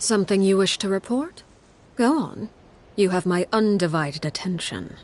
Something you wish to report? Go on. You have my undivided attention.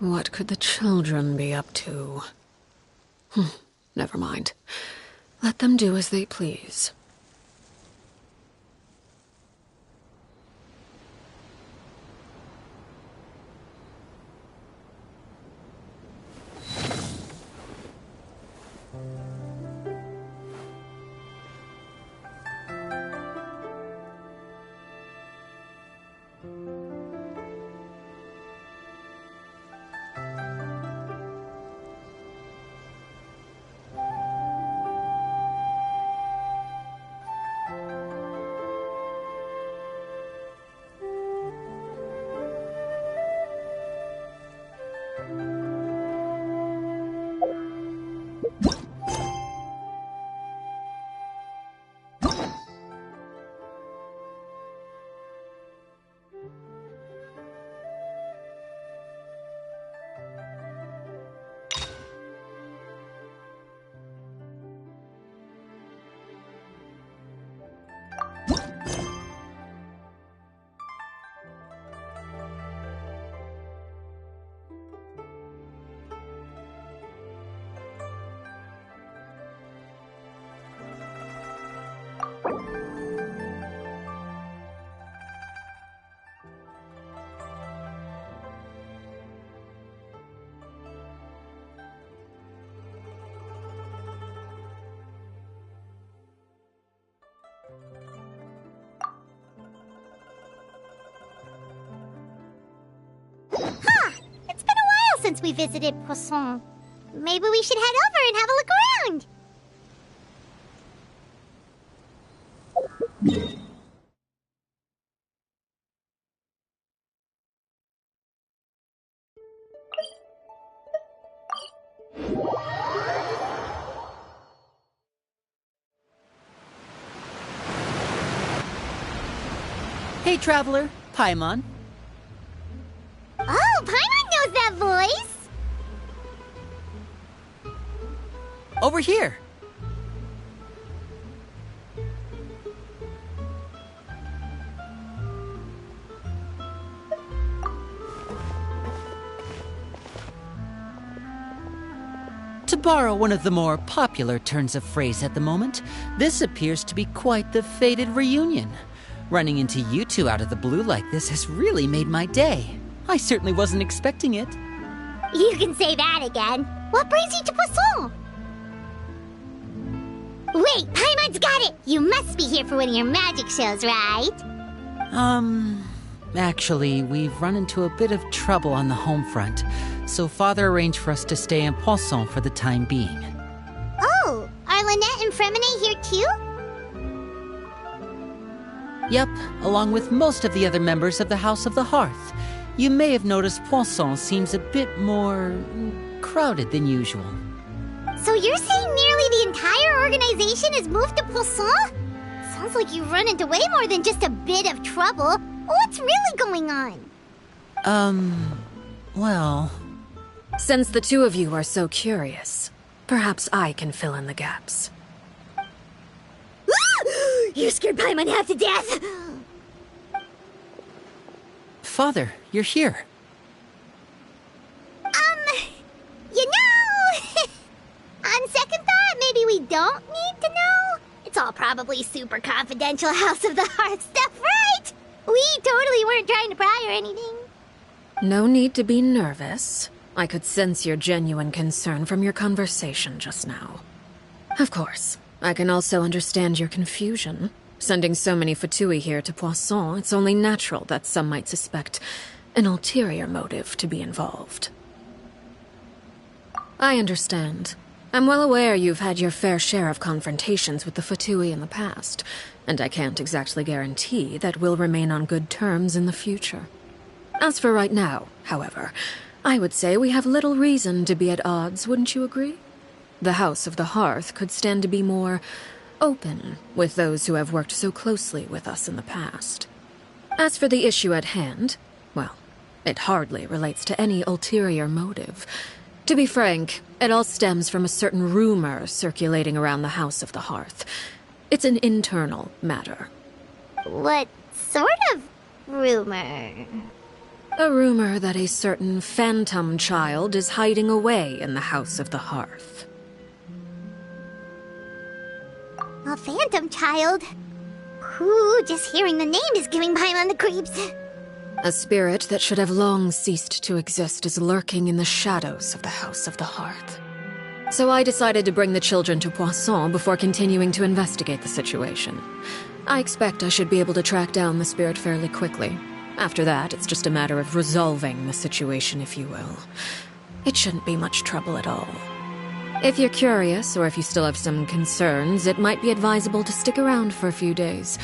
What could the children be up to? Never mind. Let them do as they please. Since we visited Poisson. Maybe we should head over and have a look around. Hey, traveler. Paimon. Oh, Paimon knows that voice! Over here. To borrow one of the more popular turns of phrase at the moment, this appears to be quite the fated reunion. Running into you two out of the blue like this has really made my day. I certainly wasn't expecting it. You can say that again. What brings you to Poisson? Wait, Paimon's got it! You must be here for one of your magic shows, right? Actually, we've run into a bit of trouble on the home front, so Father arranged for us to stay in Poisson for the time being. Oh, are Lynette and Fremine here too? Yep, along with most of the other members of the House of the Hearth. You may have noticed Poisson seems a bit more crowded than usual. So you're saying nearly the entire organization has moved to Poisson? Sounds like you've run into way more than just a bit of trouble. What's really going on? Well... Since the two of you are so curious, perhaps I can fill in the gaps. You scared Paimon half to death! Father, you're here. You know... On second thought, maybe we don't need to know. It's all probably super confidential House of the Hearth stuff, right? We totally weren't trying to pry or anything. No need to be nervous. I could sense your genuine concern from your conversation just now. Of course, I can also understand your confusion. Sending so many Fatui here to Poisson, it's only natural that some might suspect an ulterior motive to be involved. I understand. I'm well aware you've had your fair share of confrontations with the Fatui in the past, and I can't exactly guarantee that we'll remain on good terms in the future. As for right now, however, I would say we have little reason to be at odds, wouldn't you agree? The House of the Hearth could stand to be more open with those who have worked so closely with us in the past. As for the issue at hand, well, it hardly relates to any ulterior motive. To be frank, it all stems from a certain rumor circulating around the House of the Hearth. It's an internal matter. What sort of rumor? A rumor that a certain phantom child is hiding away in the House of the Hearth. A phantom child? Ooh, just hearing the name is giving Paimon the creeps. A spirit that should have long ceased to exist is lurking in the shadows of the House of the Hearth. So I decided to bring the children to Poisson before continuing to investigate the situation. I expect I should be able to track down the spirit fairly quickly. After that, it's just a matter of resolving the situation, if you will. It shouldn't be much trouble at all. If you're curious, or if you still have some concerns, it might be advisable to stick around for a few days.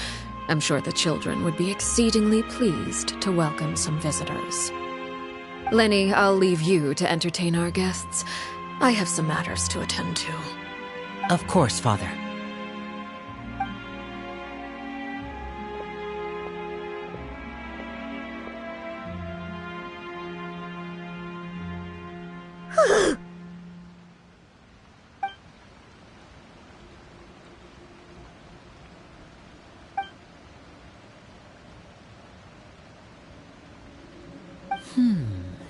I'm sure the children would be exceedingly pleased to welcome some visitors. Lenny, I'll leave you to entertain our guests. I have some matters to attend to. Of course, Father.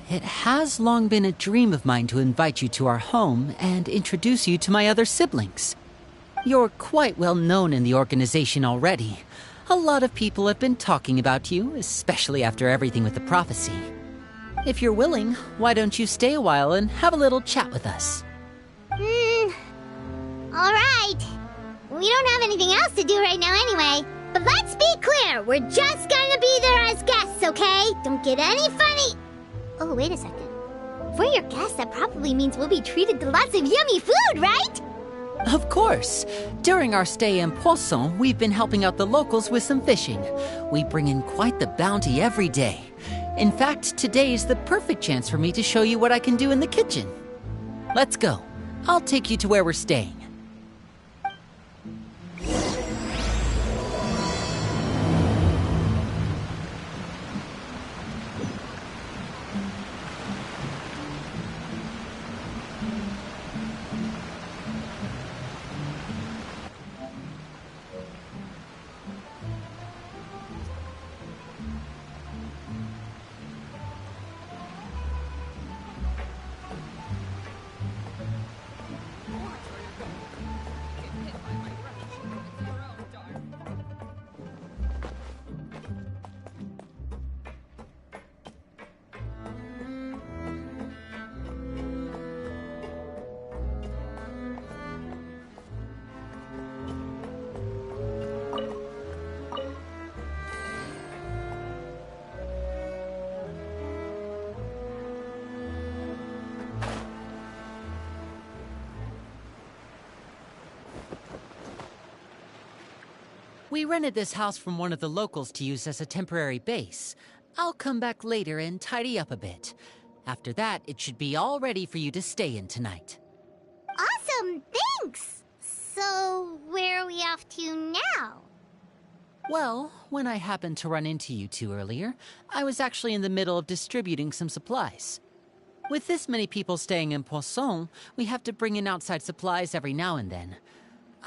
It has long been a dream of mine to invite you to our home and introduce you to my other siblings. You're quite well known in the organization already. A lot of people have been talking about you, especially after everything with the prophecy. If you're willing, why don't you stay a while and have a little chat with us? Alright. We don't have anything else to do right now anyway. But let's be clear, we're just gonna be there as guests, okay? Don't get any funny... Oh, wait a second. For your guests, that probably means we'll be treated to lots of yummy food, right? Of course. During our stay in Poisson, we've been helping out the locals with some fishing. We bring in quite the bounty every day. In fact, today's the perfect chance for me to show you what I can do in the kitchen. Let's go. I'll take you to where we're staying. We rented this house from one of the locals to use as a temporary base. I'll come back later and tidy up a bit. After that, it should be all ready for you to stay in tonight. Awesome, thanks! So, where are we off to now? Well, when I happened to run into you two earlier, I was actually in the middle of distributing some supplies. With this many people staying in Poisson, we have to bring in outside supplies every now and then.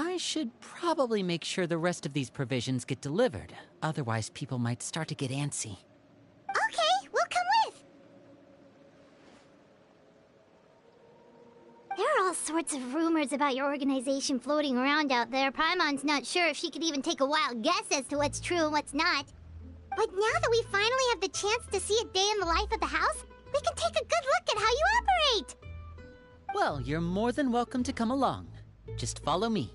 I should probably make sure the rest of these provisions get delivered, otherwise people might start to get antsy. Okay, we'll come with! There are all sorts of rumors about your organization floating around out there. Paimon's not sure if she could even take a wild guess as to what's true and what's not. But now that we finally have the chance to see a day in the life of the house, we can take a good look at how you operate! Well, you're more than welcome to come along. Just follow me.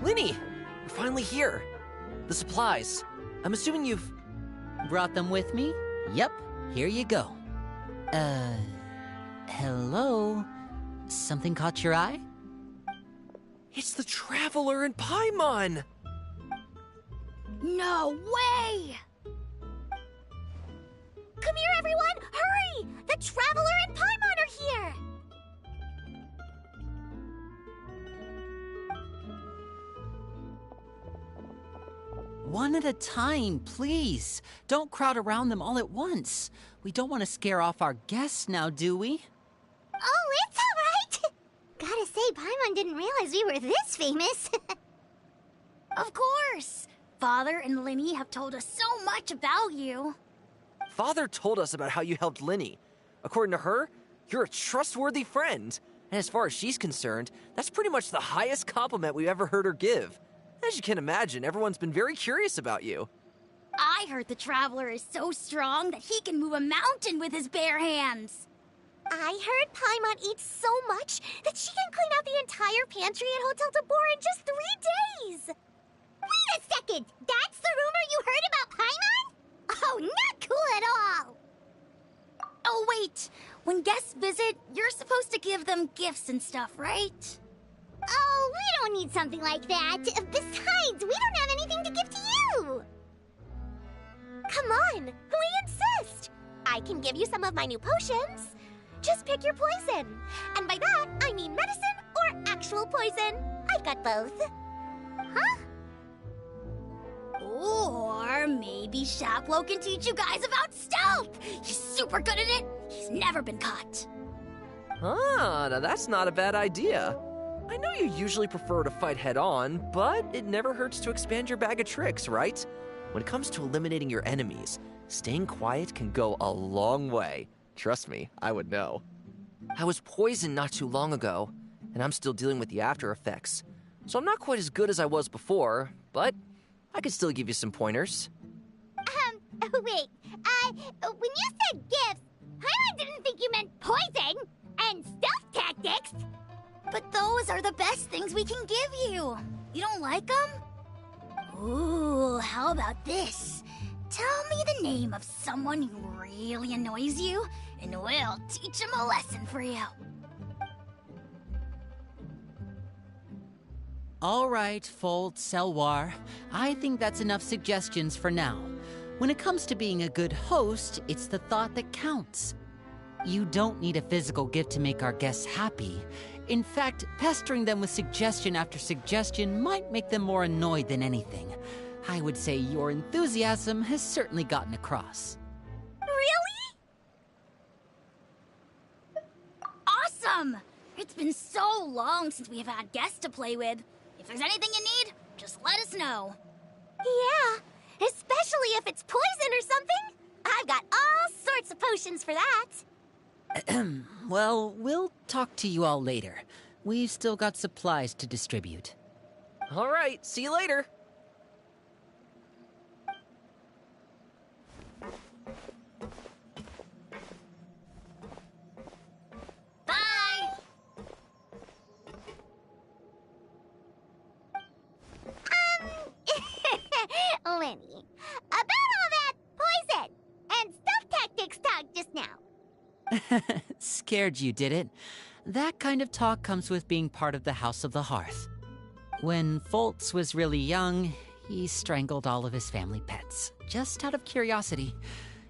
Linny! You're finally here. The supplies. I'm assuming you've... Brought them with me? Yep, here you go. Hello? Something caught your eye? It's the Traveler and Paimon! No way! Come here, everyone! Hurry! The Traveler and Paimon are here! One at a time, please. Don't crowd around them all at once. We don't want to scare off our guests now, do we? Oh, it's all right! Gotta say, Paimon didn't realize we were this famous. Of course! Father and Linny have told us so much about you. Father told us about how you helped Linny. According to her, you're a trustworthy friend. And as far as she's concerned, that's pretty much the highest compliment we've ever heard her give. As you can imagine, everyone's been very curious about you. I heard the Traveler is so strong that he can move a mountain with his bare hands. I heard Paimon eats so much that she can clean out the entire pantry at Hotel de Boer in just 3 days! Wait a second! That's the rumor you heard about Paimon? Oh, not cool at all! Oh, wait! When guests visit, you're supposed to give them gifts and stuff, right? Oh, we don't need something like that. Besides, we don't have anything to give to you! Come on, we insist! I can give you some of my new potions. Just pick your poison. And by that, I mean medicine or actual poison. I've got both. Huh? Or maybe Shaplo can teach you guys about stealth! He's super good at it! He's never been caught! Ah, now that's not a bad idea. I know you usually prefer to fight head-on, but it never hurts to expand your bag of tricks, right? When it comes to eliminating your enemies, staying quiet can go a long way. Trust me, I would know. I was poisoned not too long ago, and I'm still dealing with the after effects. So I'm not quite as good as I was before, but I could still give you some pointers. Wait, when you said gifts, Paimon didn't think you meant poison and stealth tactics. But those are the best things we can give you. You don't like them? Ooh, how about this? Tell me the name of someone who really annoys you, and we'll teach him a lesson for you. All right, Fold Selwar. I think that's enough suggestions for now. When it comes to being a good host, it's the thought that counts. You don't need a physical gift to make our guests happy. In fact, pestering them with suggestion after suggestion might make them more annoyed than anything. I would say your enthusiasm has certainly gotten across. Really? Awesome! It's been so long since we have had guests to play with. If there's anything you need, just let us know. Yeah, especially if it's poison or something. I've got all sorts of potions for that. Well, we'll talk to you all later. We've still got supplies to distribute. All right, see you later. Bye! Lenny, about all that poison and stealth tactics talk just now. Scared you, did it? That kind of talk comes with being part of the House of the Hearth. When Foltz was really young, he strangled all of his family pets, just out of curiosity.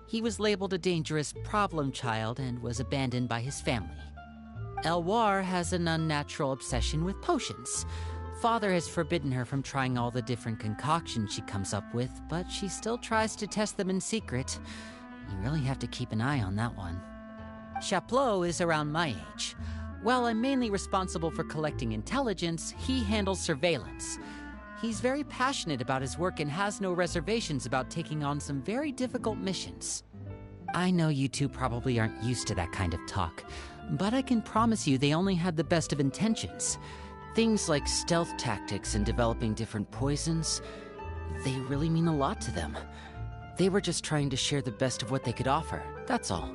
He was labeled a dangerous problem child and was abandoned by his family. Elwar has an unnatural obsession with potions. Father has forbidden her from trying all the different concoctions she comes up with, but she still tries to test them in secret. You really have to keep an eye on that one. Chaplot is around my age. While I'm mainly responsible for collecting intelligence, he handles surveillance. He's very passionate about his work and has no reservations about taking on some very difficult missions. I know you two probably aren't used to that kind of talk, but I can promise you they only had the best of intentions. Things like stealth tactics and developing different poisons, they really mean a lot to them. They were just trying to share the best of what they could offer, that's all.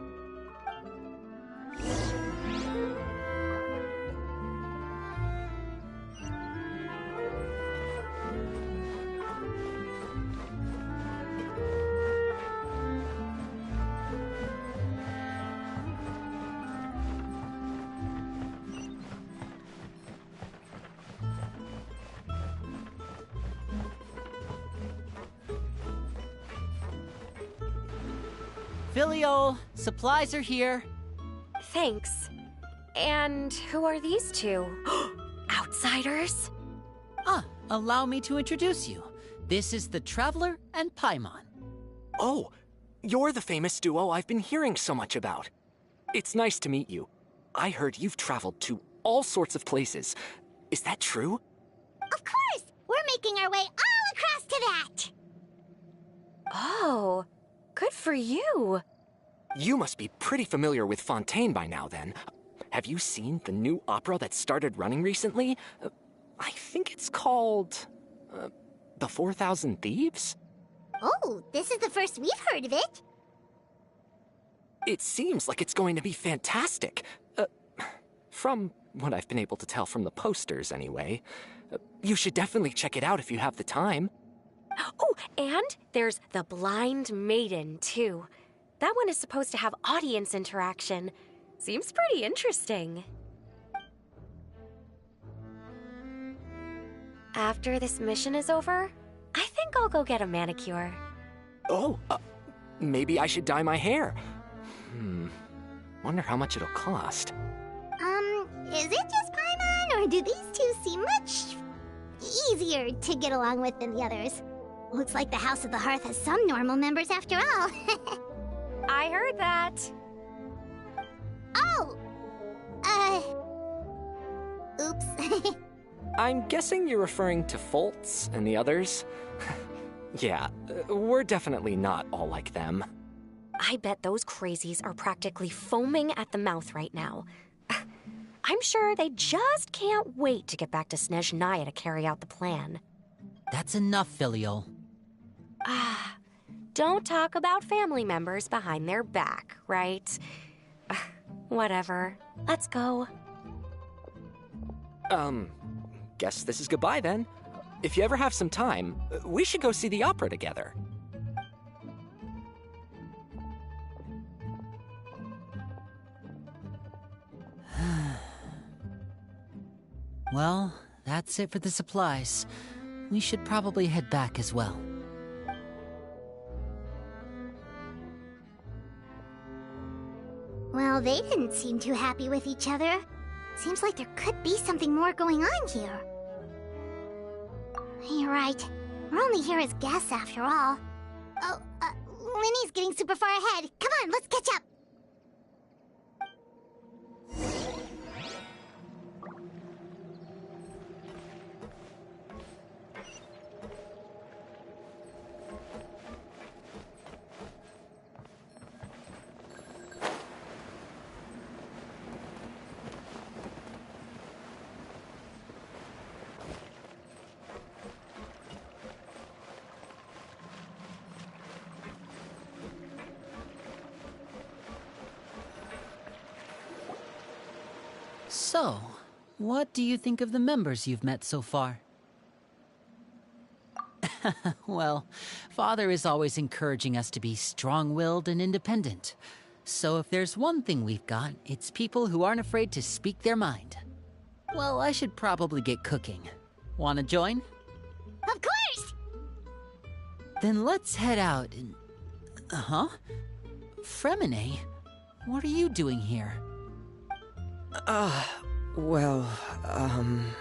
Filial, supplies are here. Thanks. And who are these two? Outsiders? Allow me to introduce you. This is the Traveler and Paimon. Oh, you're the famous duo I've been hearing so much about. It's nice to meet you. I heard you've traveled to all sorts of places. Is that true? Of course! We're making our way all across to that! Oh, good for you. You must be pretty familiar with Fontaine by now, then. Have you seen the new opera that started running recently? I think it's called... The 4,000 Thieves? Oh, this is the first we've heard of it. It seems like it's going to be fantastic. From what I've been able to tell from the posters, anyway. You should definitely check it out if you have the time. Oh, and there's the Blind Maiden, too. That one is supposed to have audience interaction. Seems pretty interesting. After this mission is over, I think I'll go get a manicure. Oh, maybe I should dye my hair. Wonder how much it'll cost. Is it just Paimon, or do these two seem much easier to get along with than the others? Looks like the House of the Hearth has some normal members after all. I heard that. Oh! Oops. I'm guessing you're referring to Foltz and the others? Yeah, we're definitely not all like them. I bet those crazies are practically foaming at the mouth right now. I'm sure they just can't wait to get back to Snezhnaya to carry out the plan. That's enough, Filial. Don't talk about family members behind their back, right? Whatever. Let's go. Guess this is goodbye then. If you ever have some time, we should go see the opera together. Well, that's it for the supplies. We should probably head back as well. Well, they didn't seem too happy with each other. Seems like there could be something more going on here. You're right. We're only here as guests after all. Oh, Linny's getting super far ahead. Come on, let's catch up. So, what do you think of the members you've met so far? Well, Father is always encouraging us to be strong-willed and independent. So if there's one thing we've got, it's people who aren't afraid to speak their mind. Well, I should probably get cooking. Wanna join? Of course! Then let's head out and... Huh? Fremine? What are you doing here? Well, Fremine!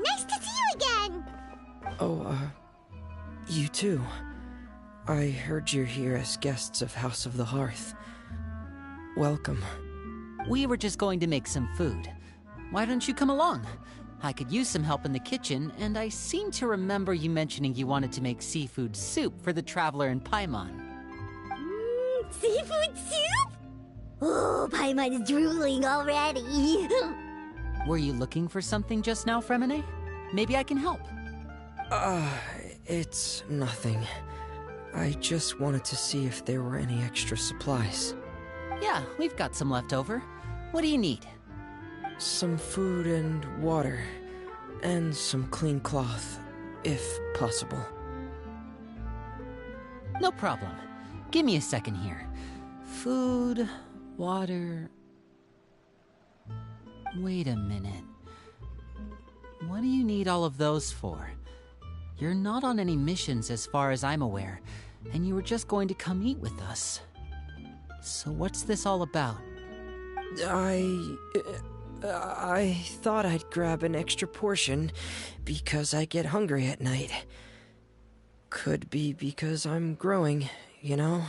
Nice to see you again! you too. I heard you're here as guests of House of the Hearth. Welcome. We were just going to make some food. Why don't you come along? I could use some help in the kitchen, and I seem to remember you mentioning you wanted to make seafood soup for the traveler in Paimon. Seafood soup? Oh, Paimon's drooling already. Were you looking for something just now, Fremine? Maybe I can help. It's nothing. I just wanted to see if there were any extra supplies. Yeah, we've got some left over. What do you need? Some food and water, and some clean cloth, if possible. No problem. Give me a second here. Food, water... Wait a minute. What do you need all of those for? You're not on any missions as far as I'm aware, and you were just going to come eat with us. So what's this all about? I thought I'd grab an extra portion because I get hungry at night. Could be because I'm growing, you know,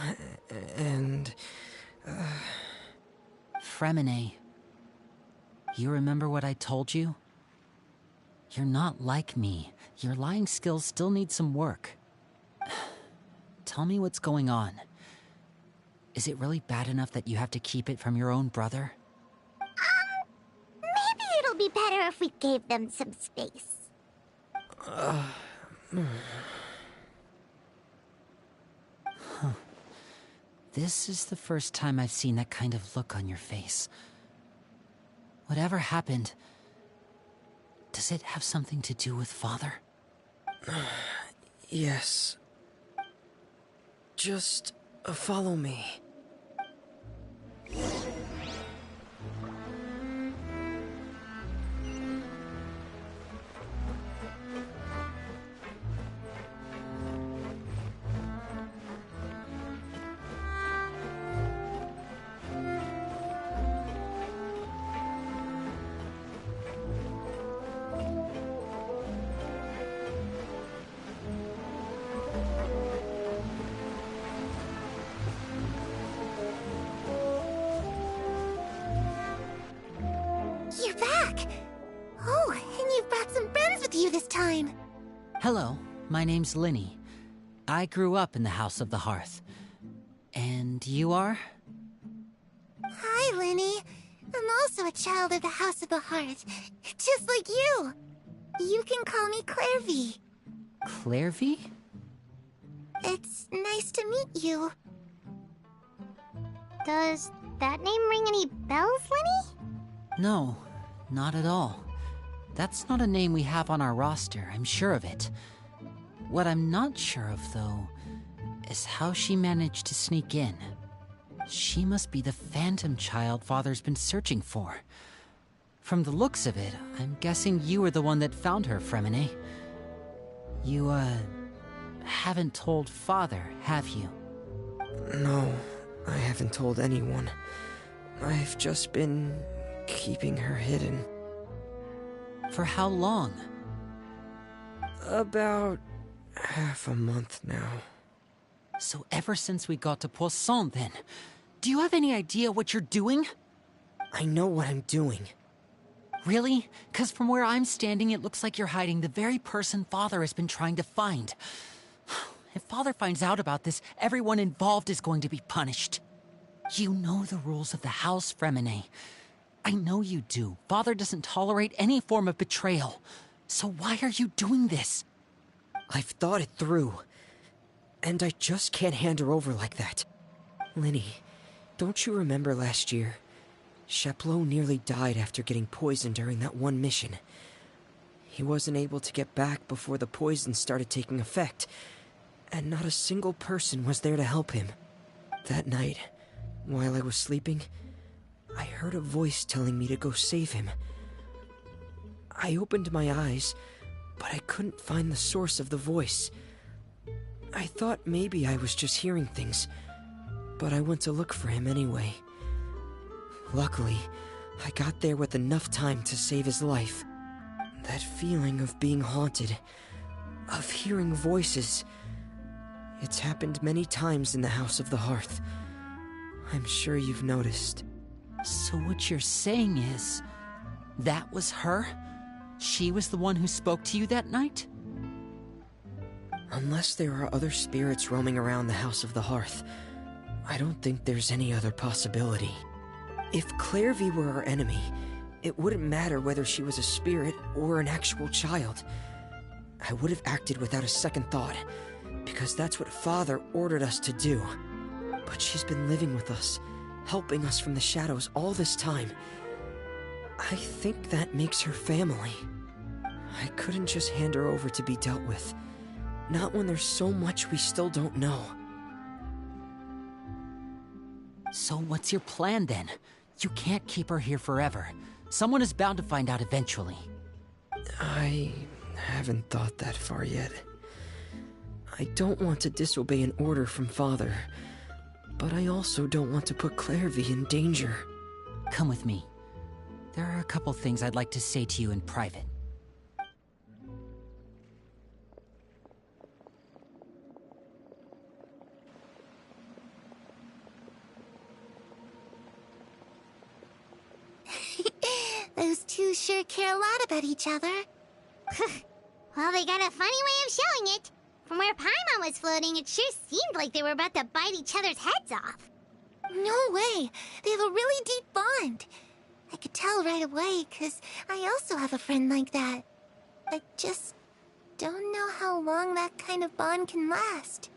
and... Fremine, you remember what I told you? You're not like me. Your lying skills still need some work. Tell me what's going on. Is it really bad enough that you have to keep it from your own brother? Maybe it'll be better if we gave them some space. This is the first time I've seen that kind of look on your face. Whatever happened, does it have something to do with Father? Yes. Just follow me. You're back! Oh, and you've brought some friends with you this time. Hello, my name's Linny. I grew up in the House of the Hearth. And you are? Hi, Linny. I'm also a child of the House of the Hearth, just like you. You can call me Clairvy. Clairvy? It's nice to meet you. Does that name ring any bells, Linny? No, not at all. That's not a name we have on our roster, I'm sure of it. What I'm not sure of, though, is how she managed to sneak in. She must be the phantom child Father's been searching for. From the looks of it, I'm guessing you were the one that found her, Fremine. You, haven't told Father, have you? No, I haven't told anyone. I've just been keeping her hidden. For how long? About half a month now. So ever since we got to Poisson, then. Do you have any idea what you're doing? I know what I'm doing. Really? 'Cause from where I'm standing, it looks like you're hiding the very person Father has been trying to find. If Father finds out about this, everyone involved is going to be punished. You know the rules of the house, Fremine. I know you do. Father doesn't tolerate any form of betrayal. So why are you doing this? I've thought it through. And I just can't hand her over like that. Linny, don't you remember last year? Sheplo nearly died after getting poisoned during that one mission. He wasn't able to get back before the poison started taking effect, and not a single person was there to help him. That night, while I was sleeping, I heard a voice telling me to go save him. I opened my eyes, but I couldn't find the source of the voice. I thought maybe I was just hearing things, but I went to look for him anyway. Luckily, I got there with enough time to save his life. That feeling of being haunted, of hearing voices, it's happened many times in the House of the Hearth. I'm sure you've noticed. So what you're saying is, that was her? She was the one who spoke to you that night? Unless there are other spirits roaming around the House of the Hearth, I don't think there's any other possibility. If Clairvy were our enemy, it wouldn't matter whether she was a spirit or an actual child. I would have acted without a second thought, because that's what Father ordered us to do. But she's been living with us, helping us from the shadows all this time. I think that makes her family. I couldn't just hand her over to be dealt with. Not when there's so much we still don't know. So what's your plan then? You can't keep her here forever. Someone is bound to find out eventually. I haven't thought that far yet. I don't want to disobey an order from Father, but I also don't want to put Clairvy in danger. Come with me. There are a couple things I'd like to say to you in private. Those two sure care a lot about each other. Well, they got a funny way of showing it. From where Paimon was floating, it sure seemed like they were about to bite each other's heads off. No way! They have a really deep bond. I could tell right away, 'cause I also have a friend like that. I just don't know how long that kind of bond can last.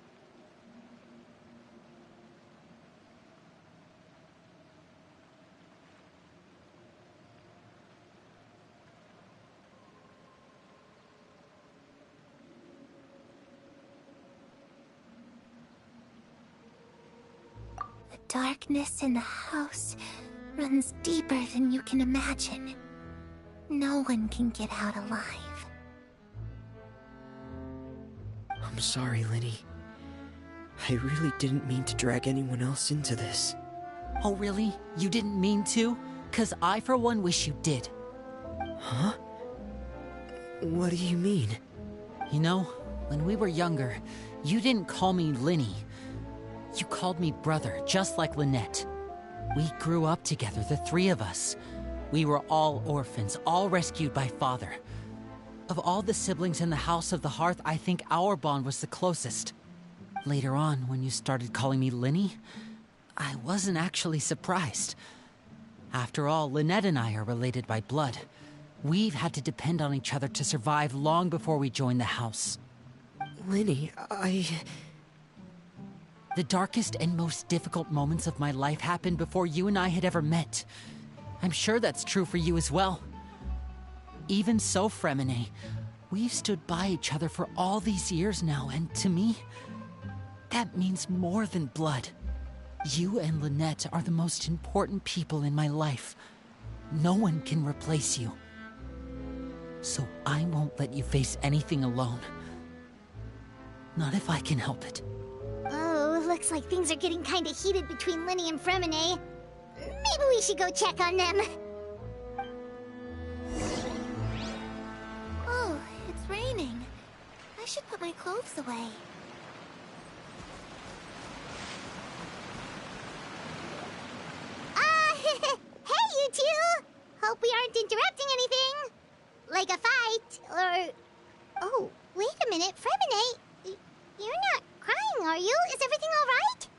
The darkness in the house runs deeper than you can imagine. No one can get out alive. I'm sorry, Linny. I really didn't mean to drag anyone else into this. Oh really? You didn't mean to? 'Cause I for one wish you did. Huh? What do you mean? You know, when we were younger, you didn't call me Linny. You called me brother, just like Lynette. We grew up together, the three of us. We were all orphans, all rescued by Father. Of all the siblings in the House of the Hearth, I think our bond was the closest. Later on, when you started calling me Linny, I wasn't actually surprised. After all, Lynette and I are related by blood. We've had to depend on each other to survive long before we joined the house. Linny, The darkest and most difficult moments of my life happened before you and I had ever met. I'm sure that's true for you as well. Even so, Fremine, we've stood by each other for all these years now, and to me, that means more than blood. You and Lynette are the most important people in my life. No one can replace you. So I won't let you face anything alone. Not if I can help it. Oh, looks like things are getting kinda heated between Linny and Fremine. Maybe we should go check on them. Oh, it's raining. I should put my clothes away. Hey, you two! Hope we aren't interrupting anything. Like a fight, or... Oh, wait a minute, Fremine. You're not crying, are you? Is everything alright?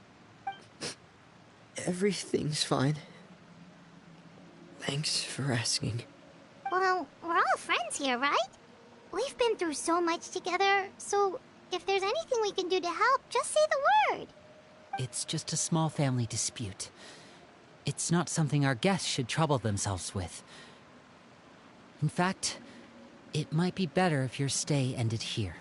Everything's fine. Thanks for asking. Well, we're all friends here, right? We've been through so much together, so if there's anything we can do to help, just say the word. It's just a small family dispute. It's not something our guests should trouble themselves with. In fact, it might be better if your stay ended here.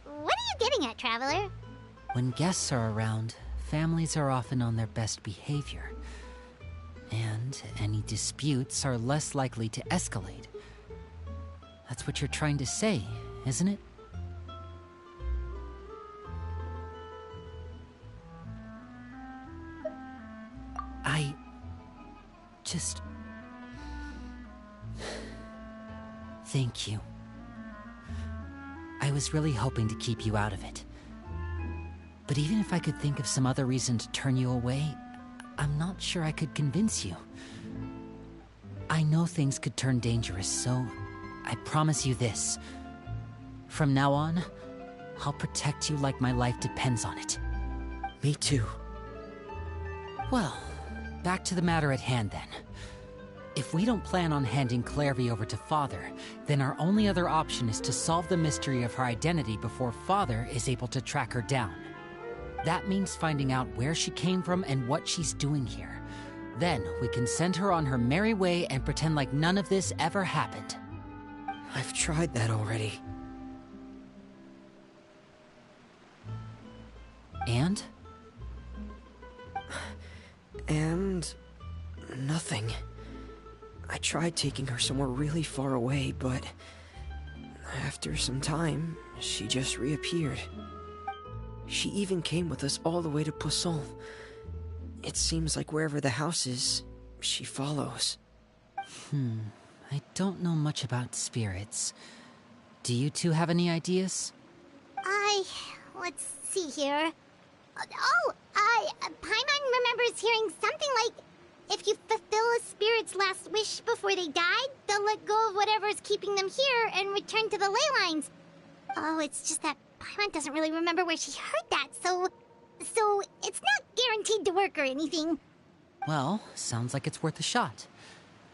What are you getting at, Traveler? When guests are around, families are often on their best behavior. And any disputes are less likely to escalate. That's what you're trying to say, isn't it? I just... Thank you. I was really hoping to keep you out of it. But even if I could think of some other reason to turn you away, I'm not sure I could convince you. I know things could turn dangerous, so I promise you this. From now on, I'll protect you like my life depends on it. Me too. Well, back to the matter at hand then. If we don't plan on handing Clairvy over to Father, then our only other option is to solve the mystery of her identity before Father is able to track her down. That means finding out where she came from and what she's doing here. Then we can send her on her merry way and pretend like none of this ever happened. I've tried that already. And? And... nothing. I tried taking her somewhere really far away, but... after some time, she just reappeared. She even came with us all the way to Poisson. It seems like wherever the house is, she follows. I don't know much about spirits. Do you two have any ideas? Let's see here. Paimon remembers hearing something like, if you fulfill a spirit's last wish before they died, they'll let go of whatever's keeping them here and return to the ley lines. Oh, it's just that Paimon doesn't really remember where she heard that, so it's not guaranteed to work or anything. Well, sounds like it's worth a shot.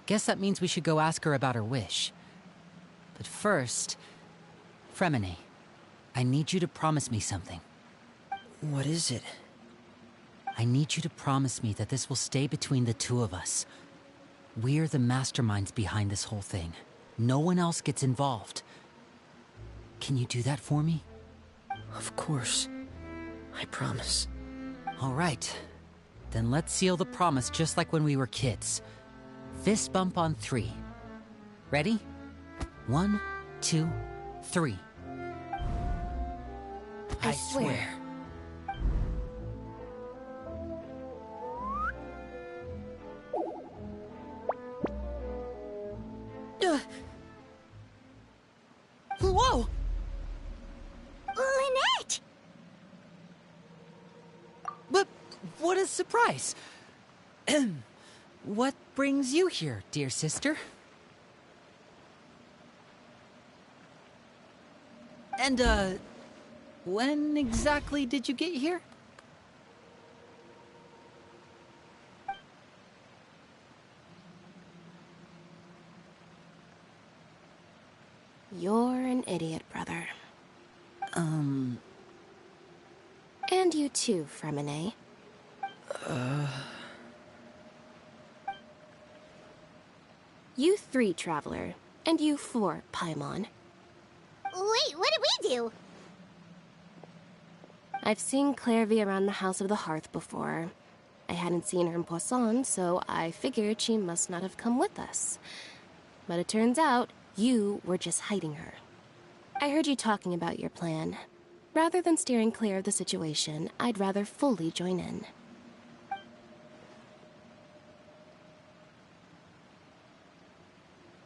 Guess that means we should go ask her about her wish. But first, Fremine, I need you to promise me something. What is it? I need you to promise me that this will stay between the two of us. We're the masterminds behind this whole thing. No one else gets involved. Can you do that for me? Of course. I promise. All right. Then let's seal the promise just like when we were kids. Fist bump on 3. Ready? 1, 2, 3. I swear. Whoa! Lynette! But what a surprise! What brings you here, dear sister? And, when exactly did you get here? You're an idiot, brother. And you too, Fremine. You 3, Traveler. And you 4, Paimon. Wait, what did we do? I've seen Clairvy around the House of the Hearth before. I hadn't seen her in Poisson, so I figured she must not have come with us. But it turns out, you were just hiding her. I heard you talking about your plan. Rather than steering clear of the situation, I'd rather fully join in.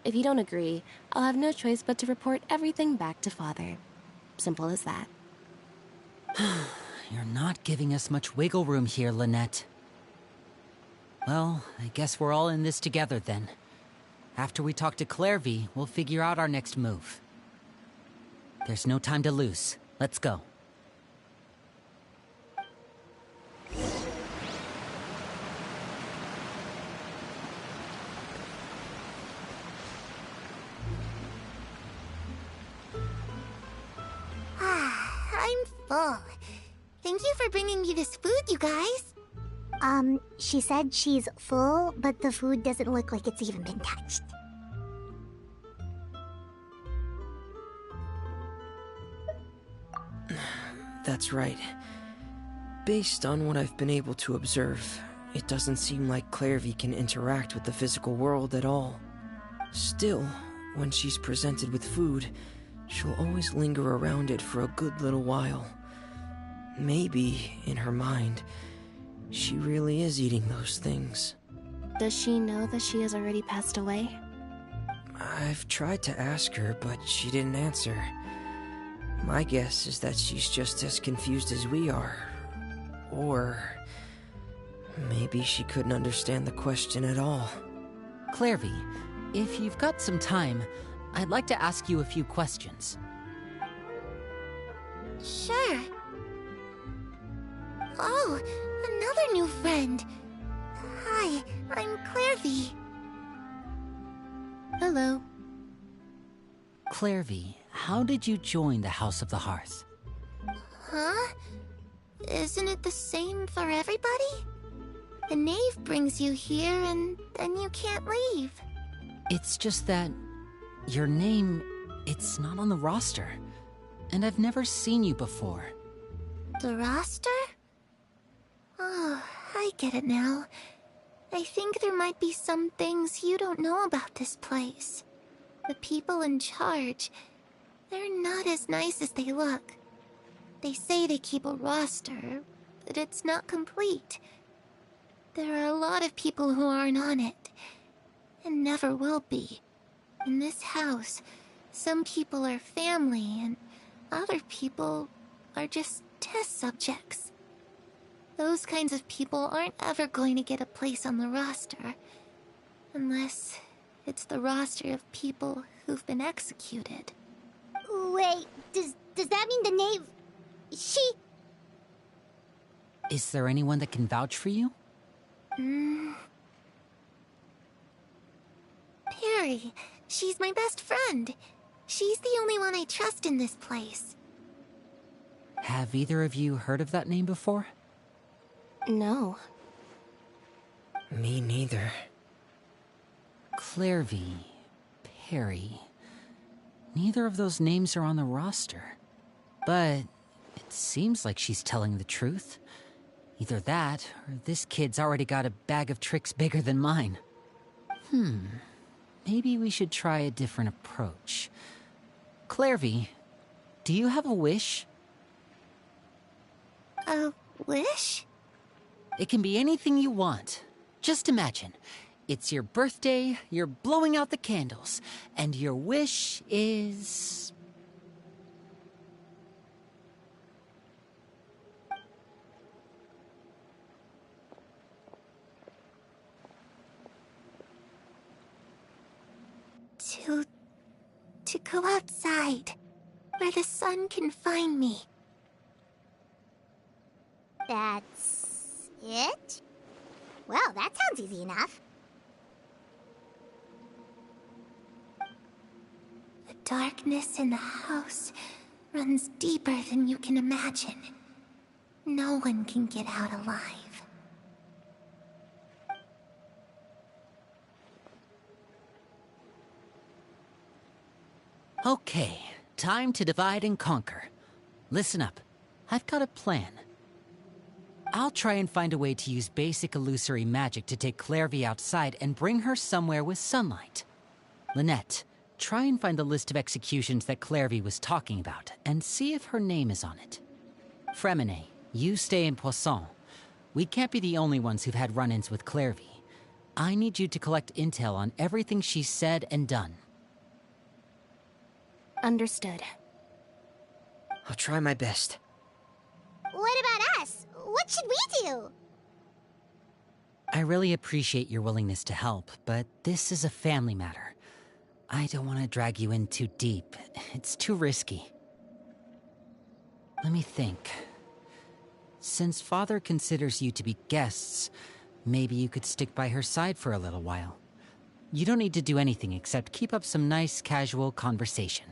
If you don't agree, I'll have no choice but to report everything back to Father. Simple as that. You're not giving us much wiggle room here, Lynette. Well, I guess we're all in this together then. After we talk to Clairvy, we'll figure out our next move. There's no time to lose. Let's go. I'm full. Thank you for bringing me this food, you guys. She said she's full, but the food doesn't look like it's even been touched. That's right. Based on what I've been able to observe, it doesn't seem like Clairvy can interact with the physical world at all. Still, when she's presented with food, she'll always linger around it for a good little while. Maybe, in her mind, she really is eating those things. Does she know that she has already passed away? I've tried to ask her, but she didn't answer. My guess is that she's just as confused as we are. Or maybe she couldn't understand the question at all. Clairvy, if you've got some time, I'd like to ask you a few questions. Sure. Oh, another new friend. Hi, I'm Clairvy. Hello. Clairvy, how did you join the House of the Hearth? Huh? Isn't it the same for everybody? The knave brings you here and then you can't leave. It's just that your name, it's not on the roster. And I've never seen you before. The roster? Oh, I get it now. I think there might be some things you don't know about this place. The people in charge, they're not as nice as they look. They say they keep a roster, but it's not complete. There are a lot of people who aren't on it, and never will be. In this house, some people are family, and other people are just test subjects. Those kinds of people aren't ever going to get a place on the roster, unless it's the roster of people who've been executed. Wait, does that mean the knave... She... Is there anyone that can vouch for you? Perry. She's my best friend. She's the only one I trust in this place. Have either of you heard of that name before? No. Me neither. Clairvy, Perry. Neither of those names are on the roster. But it seems like she's telling the truth. Either that, or this kid's already got a bag of tricks bigger than mine. Maybe we should try a different approach. Clairvy, do you have a wish? A wish? It can be anything you want. Just imagine. It's your birthday, you're blowing out the candles, and your wish is... To go outside, where the sun can find me. That's... it? Well, that sounds easy enough. The darkness in the house runs deeper than you can imagine. No one can get out alive. Okay, time to divide and conquer. Listen up, I've got a plan. I'll try and find a way to use basic illusory magic to take Clairvy outside and bring her somewhere with sunlight. Lynette, try and find the list of executions that Clairvy was talking about, and see if her name is on it. Fremine, you stay in Poisson. We can't be the only ones who've had run-ins with Clairvy. I need you to collect intel on everything she's said and done. Understood. I'll try my best. What about us? What should we do? I really appreciate your willingness to help, but this is a family matter. I don't want to drag you in too deep. It's too risky. Let me think. Since Father considers you to be guests, maybe you could stick by her side for a little while. You don't need to do anything except keep up some nice, casual conversation.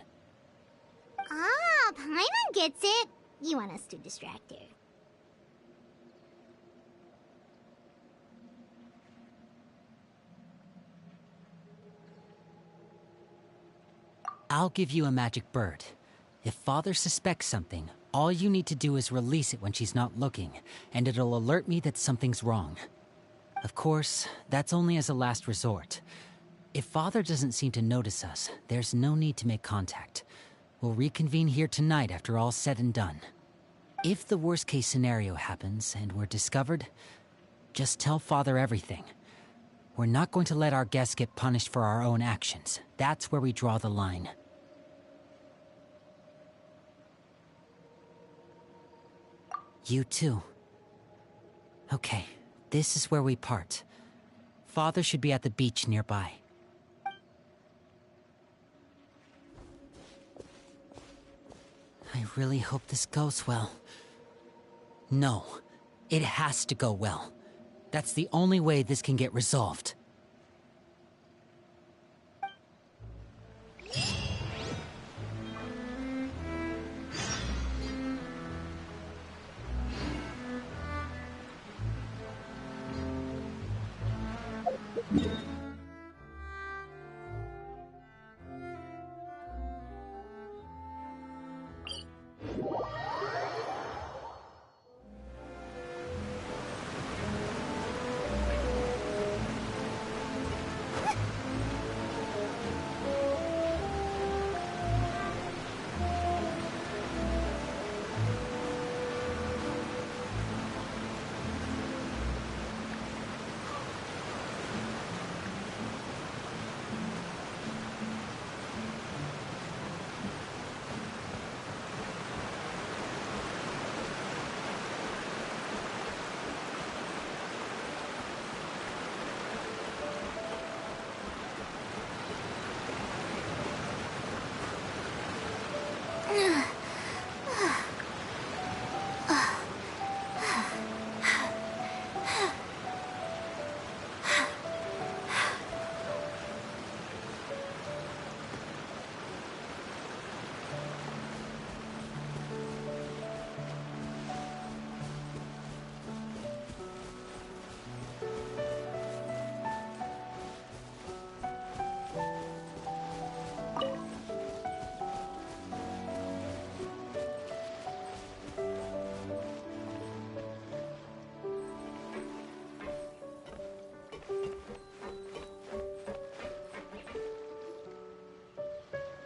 Ah, Paimon gets it. You want us to distract her. I'll give you a magic bird. If Father suspects something, all you need to do is release it when she's not looking, and it'll alert me that something's wrong. Of course, that's only as a last resort. If Father doesn't seem to notice us, there's no need to make contact. We'll reconvene here tonight after all's said and done. If the worst-case scenario happens and we're discovered, just tell Father everything. We're not going to let our guests get punished for our own actions. That's where we draw the line. You too. Okay, this is where we part. Father should be at the beach nearby. I really hope this goes well. No, it has to go well. That's the only way this can get resolved.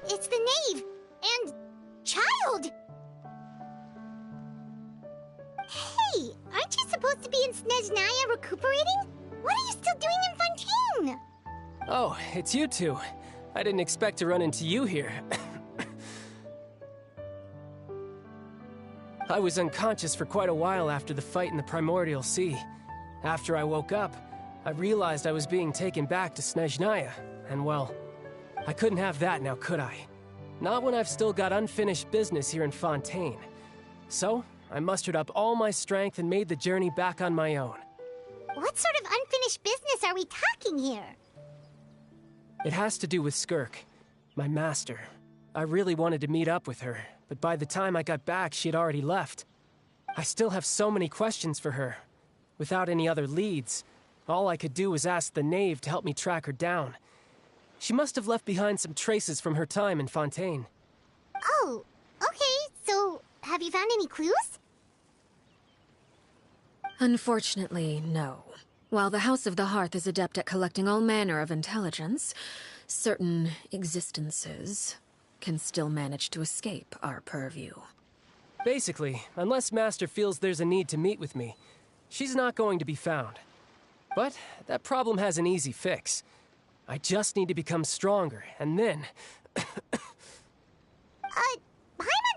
It's the knave! And... child! Hey, aren't you supposed to be in Snezhnaya recuperating? What are you still doing in Fontaine? Oh, it's you two. I didn't expect to run into you here. I was unconscious for quite a while after the fight in the Primordial Sea. After I woke up, I realized I was being taken back to Snezhnaya, and well, I couldn't have that now, could I? Not when I've still got unfinished business here in Fontaine. So, I mustered up all my strength and made the journey back on my own. What sort of unfinished business are we talking here? It has to do with Skirk, my master. I really wanted to meet up with her, but by the time I got back, she had already left. I still have so many questions for her. Without any other leads, all I could do was ask the knave to help me track her down. She must have left behind some traces from her time in Fontaine. Oh, okay, so have you found any clues? Unfortunately, no. While the House of the Hearth is adept at collecting all manner of intelligence, certain existences can still manage to escape our purview. Basically, unless Master feels there's a need to meet with me, she's not going to be found. But that problem has an easy fix. I just need to become stronger, and then... Paimon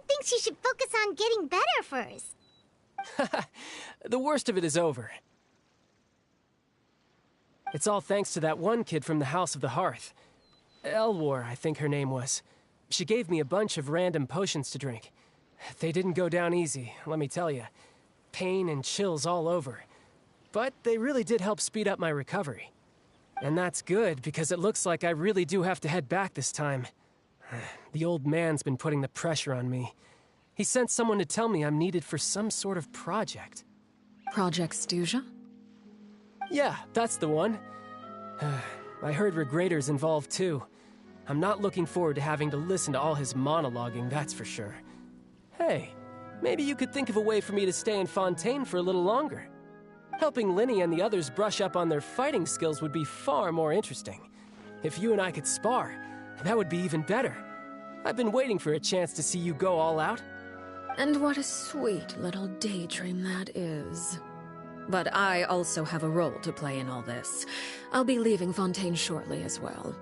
thinks you should focus on getting better first. The worst of it is over. It's all thanks to that one kid from the House of the Hearth. Elwar, I think her name was. She gave me a bunch of random potions to drink. They didn't go down easy, let me tell you. Pain and chills all over. But they really did help speed up my recovery. And that's good, because it looks like I really do have to head back this time. The old man's been putting the pressure on me. He sent someone to tell me I'm needed for some sort of project. Project Stuja? Yeah, that's the one. I heard Regrader's involved too. I'm not looking forward to having to listen to all his monologuing, that's for sure. Hey, maybe you could think of a way for me to stay in Fontaine for a little longer. Helping Linny and the others brush up on their fighting skills would be far more interesting. If you and I could spar, that would be even better. I've been waiting for a chance to see you go all out. And what a sweet little daydream that is. But I also have a role to play in all this. I'll be leaving Fontaine shortly as well.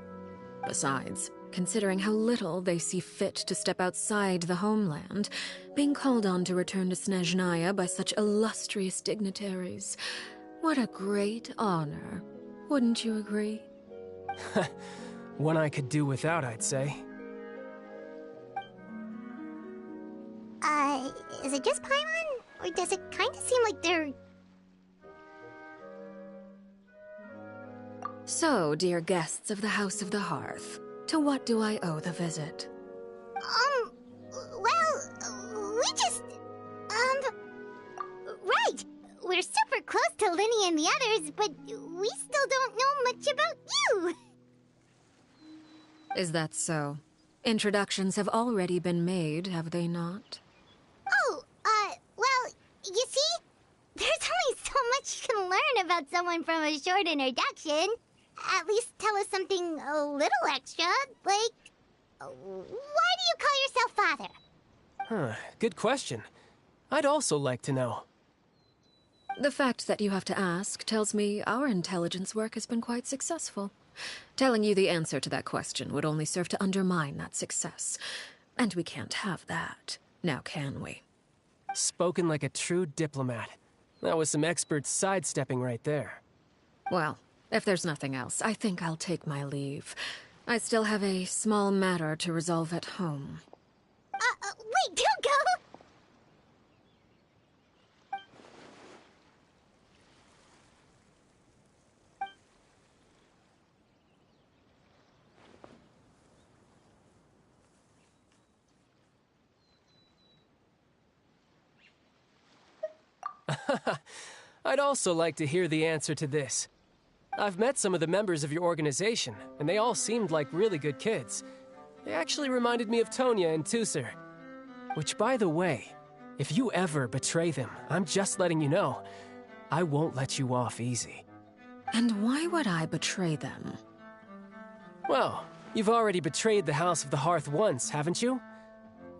Besides, considering how little they see fit to step outside the homeland, being called on to return to Snezhnaya by such illustrious dignitaries, what a great honor. Wouldn't you agree? One I could do without, I'd say. Is it just Paimon? Or does it kind of seem like they're... So, dear guests of the House of the Hearth, to what do I owe the visit? Well, we just... Right! We're super close to Linny and the others, but we still don't know much about you! Is that so? Introductions have already been made, have they not? Oh, well, you see? There's only so much you can learn about someone from a short introduction. At least tell us something a little extra, like... Why do you call yourself father? Huh, good question. I'd also like to know. The fact that you have to ask tells me our intelligence work has been quite successful. Telling you the answer to that question would only serve to undermine that success. And we can't have that, now can we? Spoken like a true diplomat. That was some expert sidestepping right there. Well, if there's nothing else, I think I'll take my leave. I still have a small matter to resolve at home. Wait, don't go! I'd also like to hear the answer to this. I've met some of the members of your organization, and they all seemed like really good kids. They actually reminded me of Tonya and Tusser. Which, by the way, if you ever betray them, I'm just letting you know, I won't let you off easy. And why would I betray them? Well, you've already betrayed the House of the Hearth once, haven't you?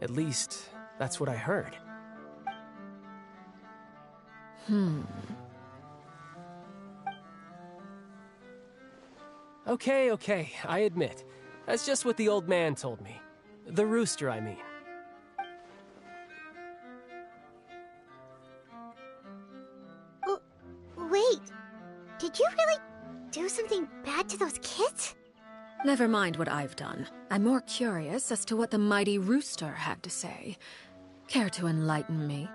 At least, that's what I heard. Okay, I admit. That's just what the old man told me. The rooster, I mean. Wait, did you really do something bad to those kids? Never mind what I've done. I'm more curious as to what the mighty rooster had to say. Care to enlighten me?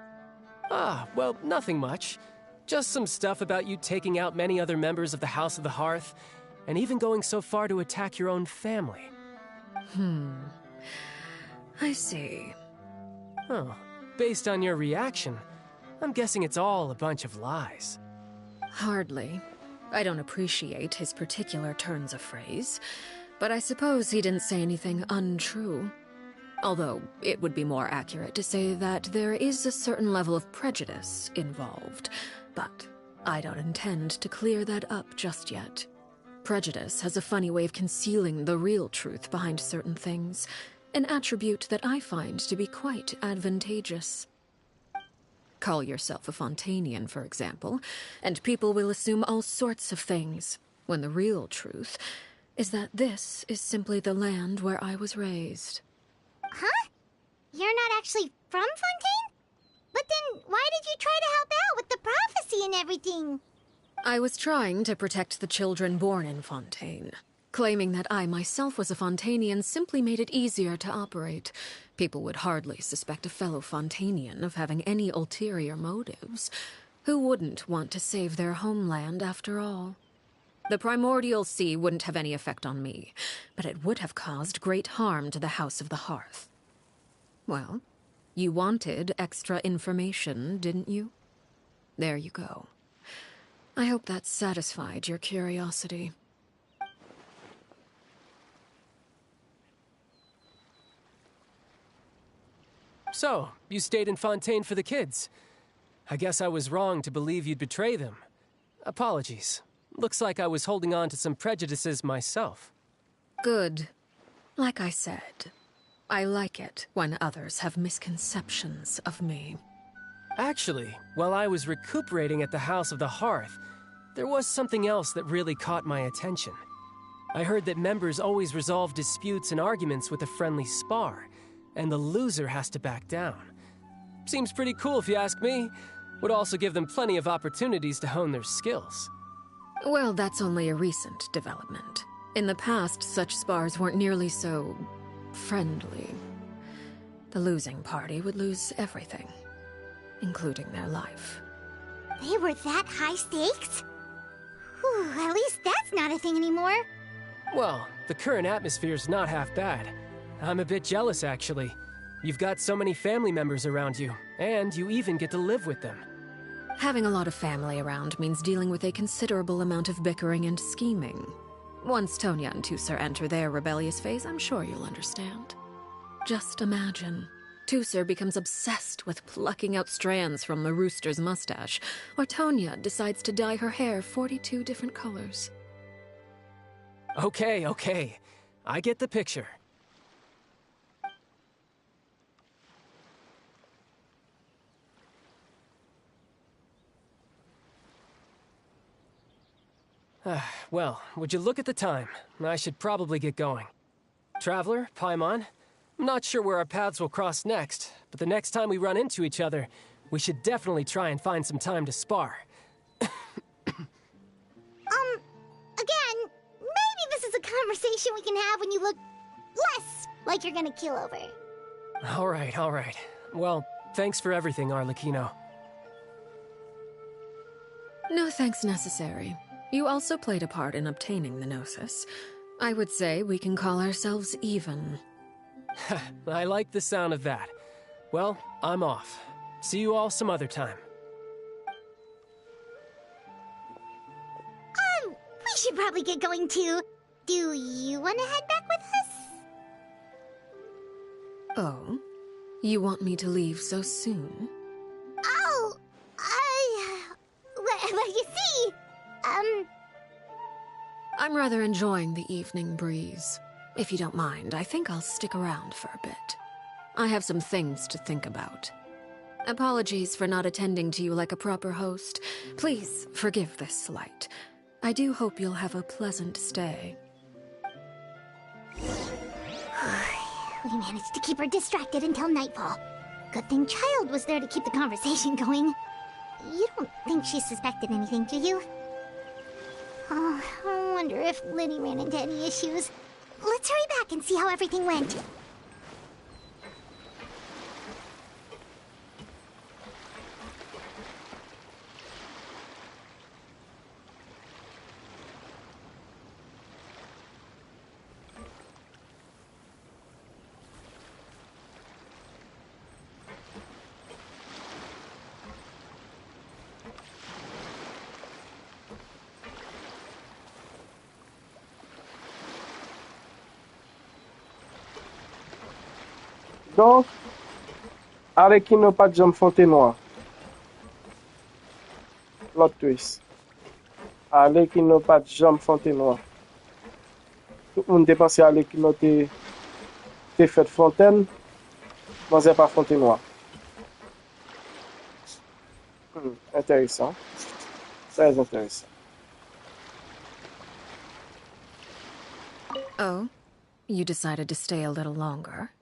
Well, nothing much. Just some stuff about you taking out many other members of the House of the Hearth, and even going so far to attack your own family. I see. Oh, based on your reaction, I'm guessing it's all a bunch of lies. Hardly. I don't appreciate his particular turns of phrase, but I suppose he didn't say anything untrue. Although, it would be more accurate to say that there is a certain level of prejudice involved, but I don't intend to clear that up just yet. Prejudice has a funny way of concealing the real truth behind certain things, an attribute that I find to be quite advantageous. Call yourself a Fontainian, for example, and people will assume all sorts of things, when the real truth is that this is simply the land where I was raised. Huh? You're not actually from Fontaine? But then why did you try to help out with the prophecy and everything? I was trying to protect the children born in Fontaine. Claiming that I myself was a Fontainian simply made it easier to operate. People would hardly suspect a fellow Fontainian of having any ulterior motives. Who wouldn't want to save their homeland after all? The primordial sea wouldn't have any effect on me, but it would have caused great harm to the House of the Hearth. Well, you wanted extra information, didn't you? There you go. I hope that satisfied your curiosity. So, you stayed in Fontaine for the kids. I guess I was wrong to believe you'd betray them. Apologies. Looks like I was holding on to some prejudices myself. Good. Like I said, I like it when others have misconceptions of me. Actually, while I was recuperating at the House of the Hearth, there was something else that really caught my attention. I heard that members always resolve disputes and arguments with a friendly spar, and the loser has to back down. Seems pretty cool if you ask me. Would also give them plenty of opportunities to hone their skills. Well, that's only a recent development. In the past, such spars weren't nearly so friendly. The losing party would lose everything, including their life. They were that high stakes? Whew, at least that's not a thing anymore. Well, the current atmosphere's not half bad. I'm a bit jealous, actually. You've got so many family members around you, and you even get to live with them. Having a lot of family around means dealing with a considerable amount of bickering and scheming. Once Tonya and Tusser enter their rebellious phase, I'm sure you'll understand. Just imagine. Tusser becomes obsessed with plucking out strands from the rooster's mustache, or Tonya decides to dye her hair 42 different colors. Okay. I get the picture. Well, would you look at the time? I should probably get going. Traveler, Paimon, I'm not sure where our paths will cross next, but the next time we run into each other, we should definitely try and find some time to spar. Again, maybe this is a conversation we can have when you look less like you're gonna keel over. All right. Well, thanks for everything, Alercchino. No thanks necessary. You also played a part in obtaining the Gnosis. I would say we can call ourselves even. I like the sound of that. Well, I'm off. See you all some other time. We should probably get going too. Do you want to head back with us? Oh? You want me to leave so soon? Oh, well, you see, I'm rather enjoying the evening breeze. If you don't mind, I think I'll stick around for a bit. I have some things to think about. Apologies for not attending to you like a proper host. Please forgive this slight. I do hope you'll have a pleasant stay. We managed to keep her distracted until nightfall. Good thing Child was there to keep the conversation going. You don't think she suspected anything, do you? Oh, I wonder if Liddy ran into any issues. Let's hurry back and see how everything went. Donc, Alercchino pas de jambe Fontenoy. Plot twist. Alercchino pas de jambe Fontenoy. Tout le monde te pensé Alercchino te fait Fontaine, mais c'est pas Fontenoy. Intéressant. Très intéressant. Oh? You decided to stay a little longer?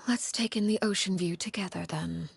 Let's take in the ocean view together, then.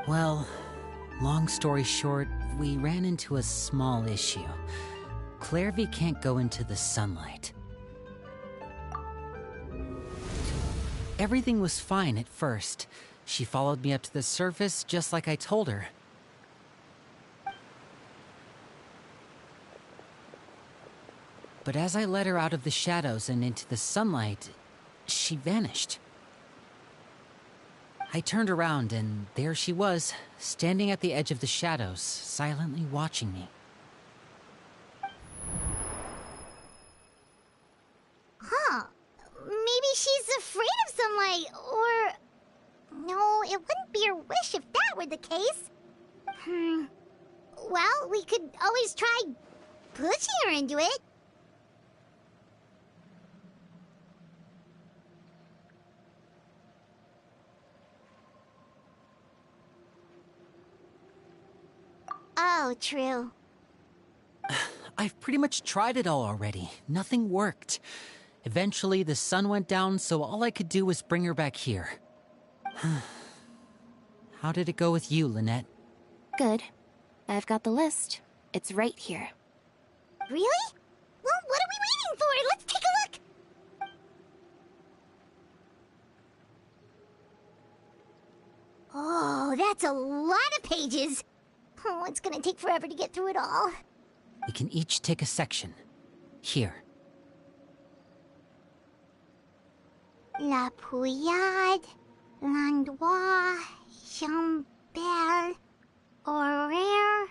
Well, long story short, we ran into a small issue. Clairvy can't go into the sunlight. Everything was fine at first. She followed me up to the surface just like I told her. But as I led her out of the shadows and into the sunlight, she vanished. I turned around and there she was, standing at the edge of the shadows, silently watching me. Huh. Maybe she's afraid of sunlight, or... No, it wouldn't be her wish if that were the case. Well, we could always try pushing her into it. Oh, true. I've pretty much tried it all already. Nothing worked. Eventually, the sun went down, so all I could do was bring her back here. How did it go with you, Lynette? Good. I've got the list. It's right here. Really? Well, what are we waiting for? Let's take a look! Oh, that's a lot of pages. Oh, it's gonna take forever to get through it all. We can each take a section. Here. La Pouillade, L'Endroit, Chambel, Horaire.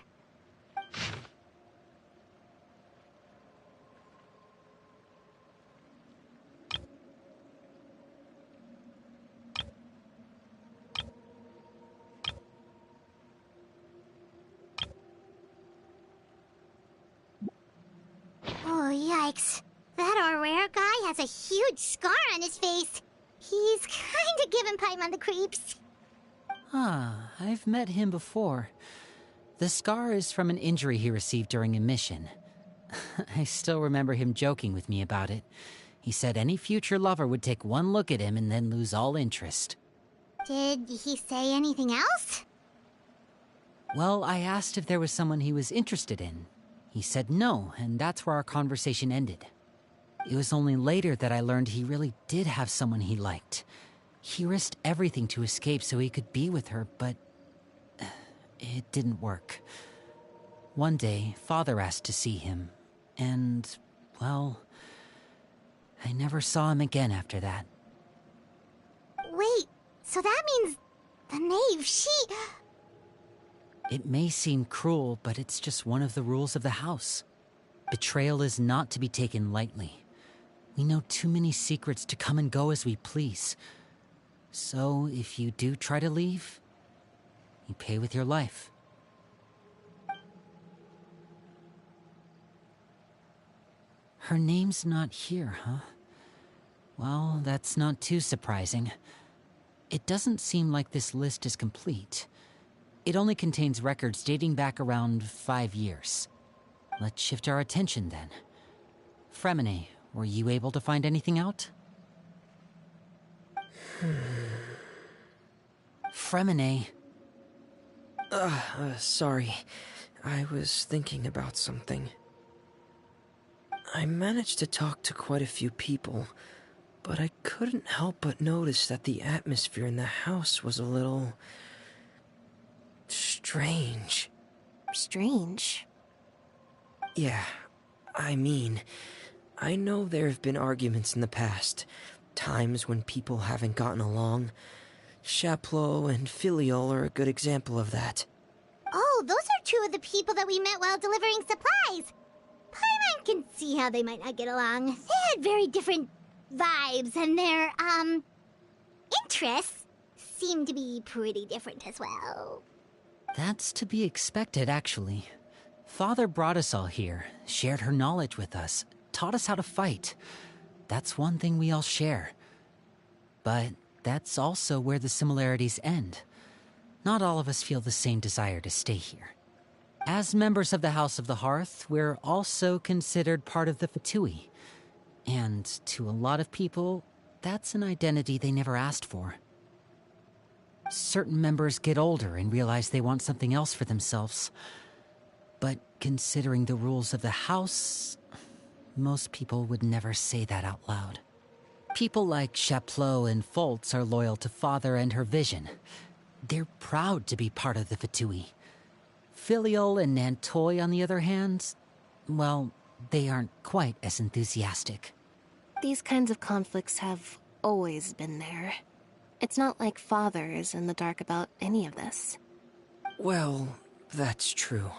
Oh, yikes. That Horaire guy has a huge scar on his face. He's kinda giving Paimon the creeps. Ah, I've met him before. The scar is from an injury he received during a mission. I still remember him joking with me about it. He said any future lover would take one look at him and then lose all interest. Did he say anything else? Well, I asked if there was someone he was interested in. He said no, and that's where our conversation ended. It was only later that I learned he really did have someone he liked. He risked everything to escape so he could be with her, but it didn't work. One day, Father asked to see him, and, well, I never saw him again after that. Wait, so that means the knave, she... It may seem cruel, but it's just one of the rules of the house. Betrayal is not to be taken lightly. We know too many secrets to come and go as we please. So, if you do try to leave, you pay with your life. Her name's not here, huh? Well, that's not too surprising. It doesn't seem like this list is complete. It only contains records dating back around 5 years. Let's shift our attention then. Fremine, were you able to find anything out? Fremine. Sorry. I was thinking about something. I managed to talk to quite a few people, but I couldn't help but notice that the atmosphere in the house was a little... strange. Strange? Yeah, I mean, I know there have been arguments in the past, times when people haven't gotten along. Chaplot and Filiol are a good example of that. Oh, those are two of the people that we met while delivering supplies. Paimon can see how they might not get along. They had very different vibes, and their, interests seem to be pretty different as well. That's to be expected, actually. Father brought us all here, shared her knowledge with us, taught us how to fight. That's one thing we all share. But that's also where the similarities end. Not all of us feel the same desire to stay here. As members of the House of the Hearth, we're also considered part of the Fatui. And to a lot of people, that's an identity they never asked for. Certain members get older and realize they want something else for themselves. But considering the rules of the house, most people would never say that out loud. People like Chaplot and Foltz are loyal to Father and her vision. They're proud to be part of the Fatui. Filial and Nantoy, on the other hand, well, they aren't quite as enthusiastic. These kinds of conflicts have always been there. It's not like Father is in the dark about any of this. Well, that's true.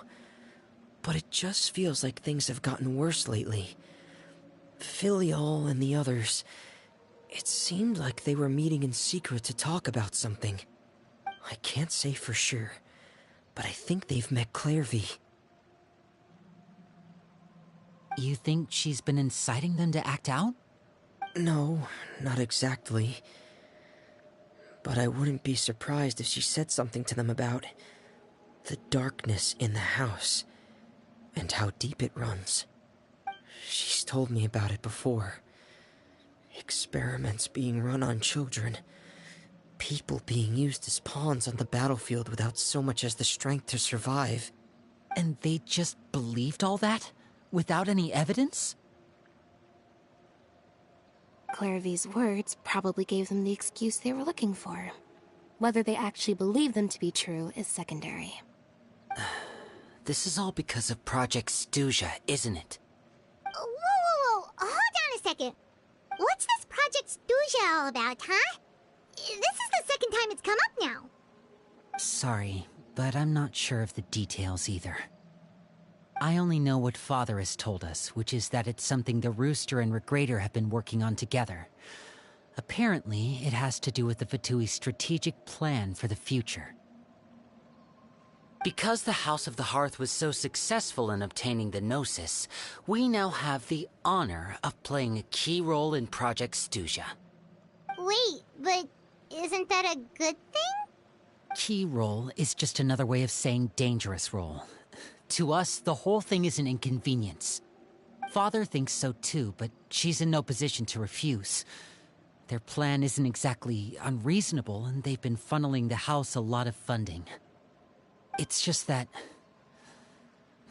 But it just feels like things have gotten worse lately. Filial and the others, it seemed like they were meeting in secret to talk about something. I can't say for sure, but I think they've met Clairvy. You think she's been inciting them to act out? No, not exactly. But I wouldn't be surprised if she said something to them about the darkness in the house and how deep it runs. She's told me about it before. Experiments being run on children. People being used as pawns on the battlefield without so much as the strength to survive. And they just believed all that? Without any evidence? Clairvy's words probably gave them the excuse they were looking for. Whether they actually believe them to be true is secondary. This is all because of Project Stuja, isn't it? Whoa. Hold on a second. What's this Project Stuja all about, huh? This is the second time it's come up now. Sorry, but I'm not sure of the details either. I only know what Father has told us, which is that it's something the Rooster and Regrator have been working on together. Apparently, it has to do with the Fatui's strategic plan for the future. Because the House of the Hearth was so successful in obtaining the Gnosis, we now have the honor of playing a key role in Project Stuja. Wait, but isn't that a good thing? Key role is just another way of saying dangerous role. To us, the whole thing is an inconvenience. Father thinks so too, but she's in no position to refuse. Their plan isn't exactly unreasonable, and they've been funneling the house a lot of funding. It's just that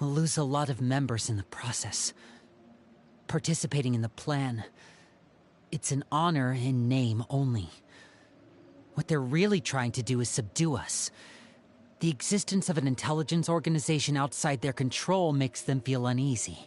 we'll lose a lot of members in the process. Participating in the plan, it's an honor in name only. What they're really trying to do is subdue us. The existence of an intelligence organization outside their control makes them feel uneasy.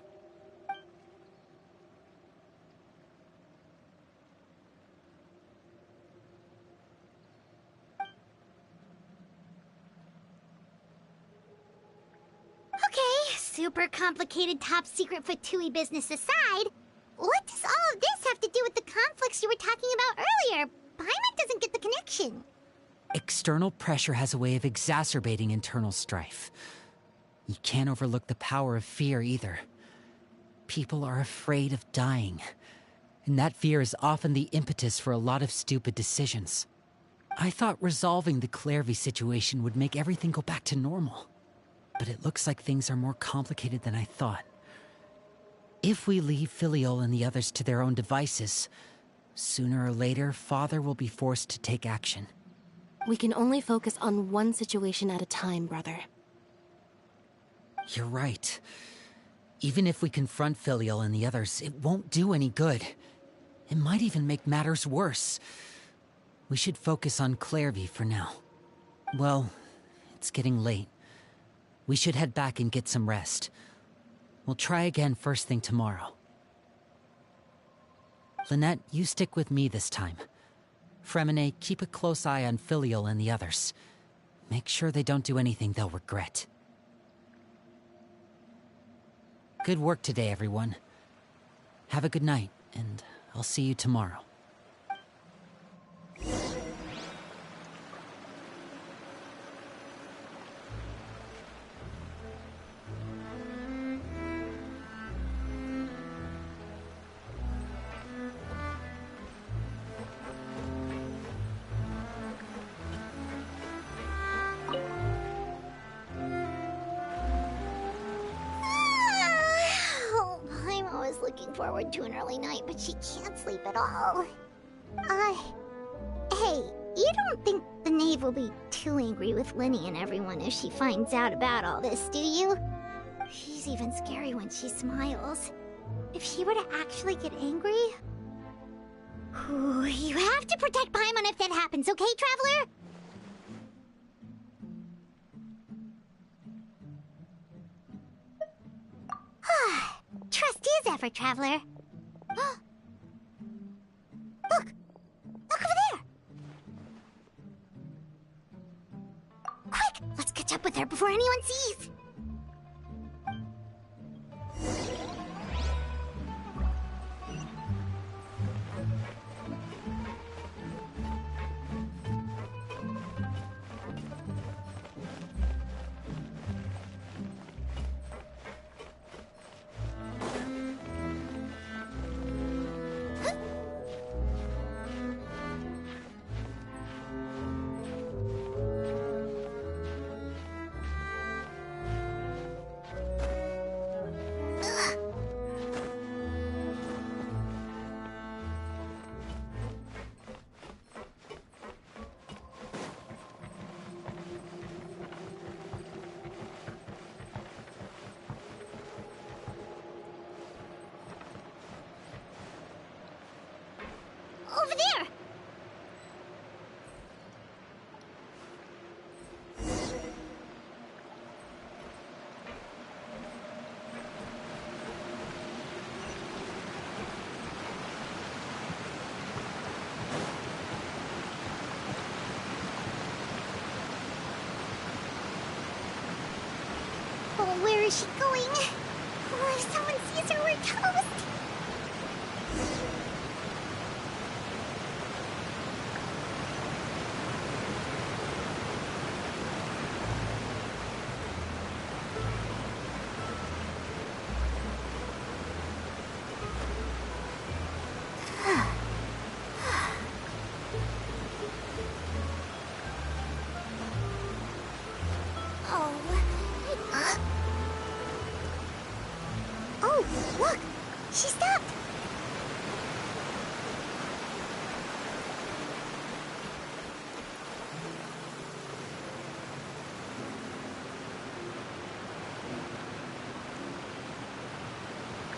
Okay, super complicated top secret Fatui business aside, what does all of this have to do with the conflicts you were talking about earlier? Paimon doesn't get the connection. External pressure has a way of exacerbating internal strife. You can't overlook the power of fear either. People are afraid of dying, and that fear is often the impetus for a lot of stupid decisions. I thought resolving the Clairvy situation would make everything go back to normal, but it looks like things are more complicated than I thought. If we leave Filial and the others to their own devices, sooner or later, Father will be forced to take action. We can only focus on one situation at a time, brother. You're right. Even if we confront Filial and the others, it won't do any good. It might even make matters worse. We should focus on Clairvy for now. Well, it's getting late. We should head back and get some rest. We'll try again first thing tomorrow. Lynette, you stick with me this time. Fremine, keep a close eye on Filial and the others. Make sure they don't do anything they'll regret. Good work today, everyone. Have a good night, and I'll see you tomorrow. Forward to an early night, but she can't sleep at all. Hey, you don't think the the knave will be too angry with Lenny and everyone if she finds out about all this, do you? She's even scary when she smiles. If she were to actually get angry... Ooh, you have to protect Paimon if that happens, okay, Traveler? Trust is ever, Traveler. Look! Look over there! Quick! Let's catch up with her before anyone sees! Over there! Oh, where is she going? Oh, if someone sees her, we're toast! Oh, look! She stopped!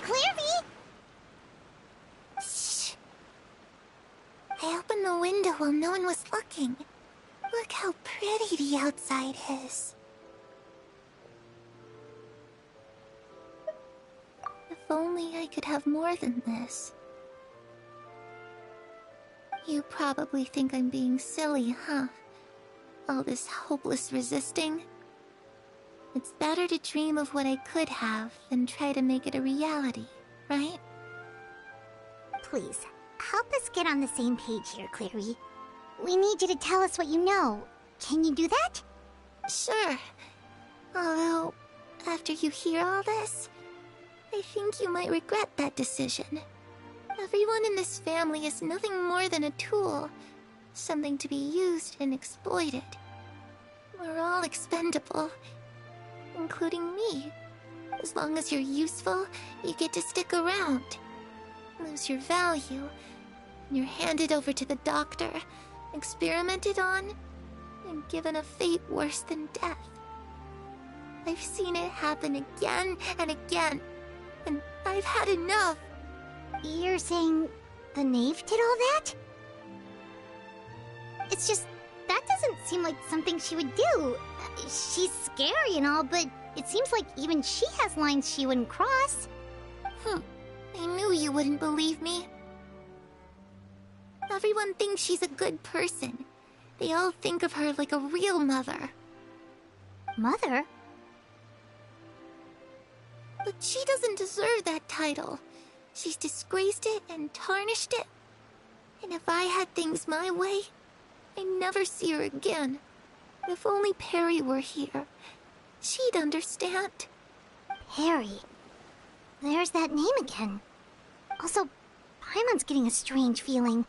Clairvy! Shh! I opened the window while no one was looking. Look how pretty the outside is. If only I could have more than this. You probably think I'm being silly, huh? All this hopeless resisting. It's better to dream of what I could have than try to make it a reality, right? Please, help us get on the same page here, Clary. We need you to tell us what you know. Can you do that? Sure. Although, after you hear all this, I think you might regret that decision. Everyone in this family is nothing more than a tool. Something to be used and exploited. We're all expendable. Including me. As long as you're useful, you get to stick around. Lose your value, and you're handed over to the doctor, experimented on, and given a fate worse than death. I've seen it happen again and again, and I've had enough. You're saying the knave did all that? It's just, that doesn't seem like something she would do. She's scary and all, but it seems like even she has lines she wouldn't cross. I knew you wouldn't believe me. Everyone thinks she's a good person. They all think of her like a real mother. Mother? But she doesn't deserve that title. She's disgraced it and tarnished it. And if I had things my way, I'd never see her again. If only Perry were here, she'd understand. Perry? There's that name again. Also, Paimon's getting a strange feeling.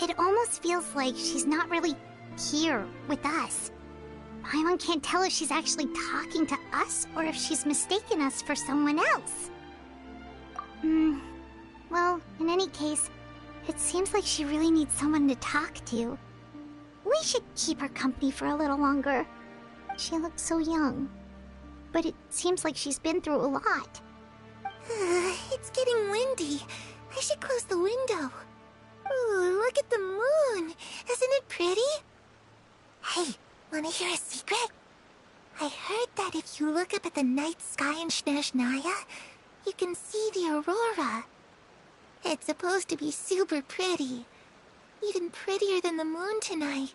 It almost feels like she's not really here with us. Paimon can't tell if she's actually talking to us or if she's mistaken us for someone else. Well, in any case, it seems like she really needs someone to talk to. We should keep her company for a little longer. She looks so young. But it seems like she's been through a lot. It's getting windy. I should close the window. Ooh, look at the moon. Isn't it pretty? Hey, wanna hear a secret? I heard that if you look up at the night sky in Snezhnaya, you can see the aurora. It's supposed to be super pretty. Even prettier than the moon tonight.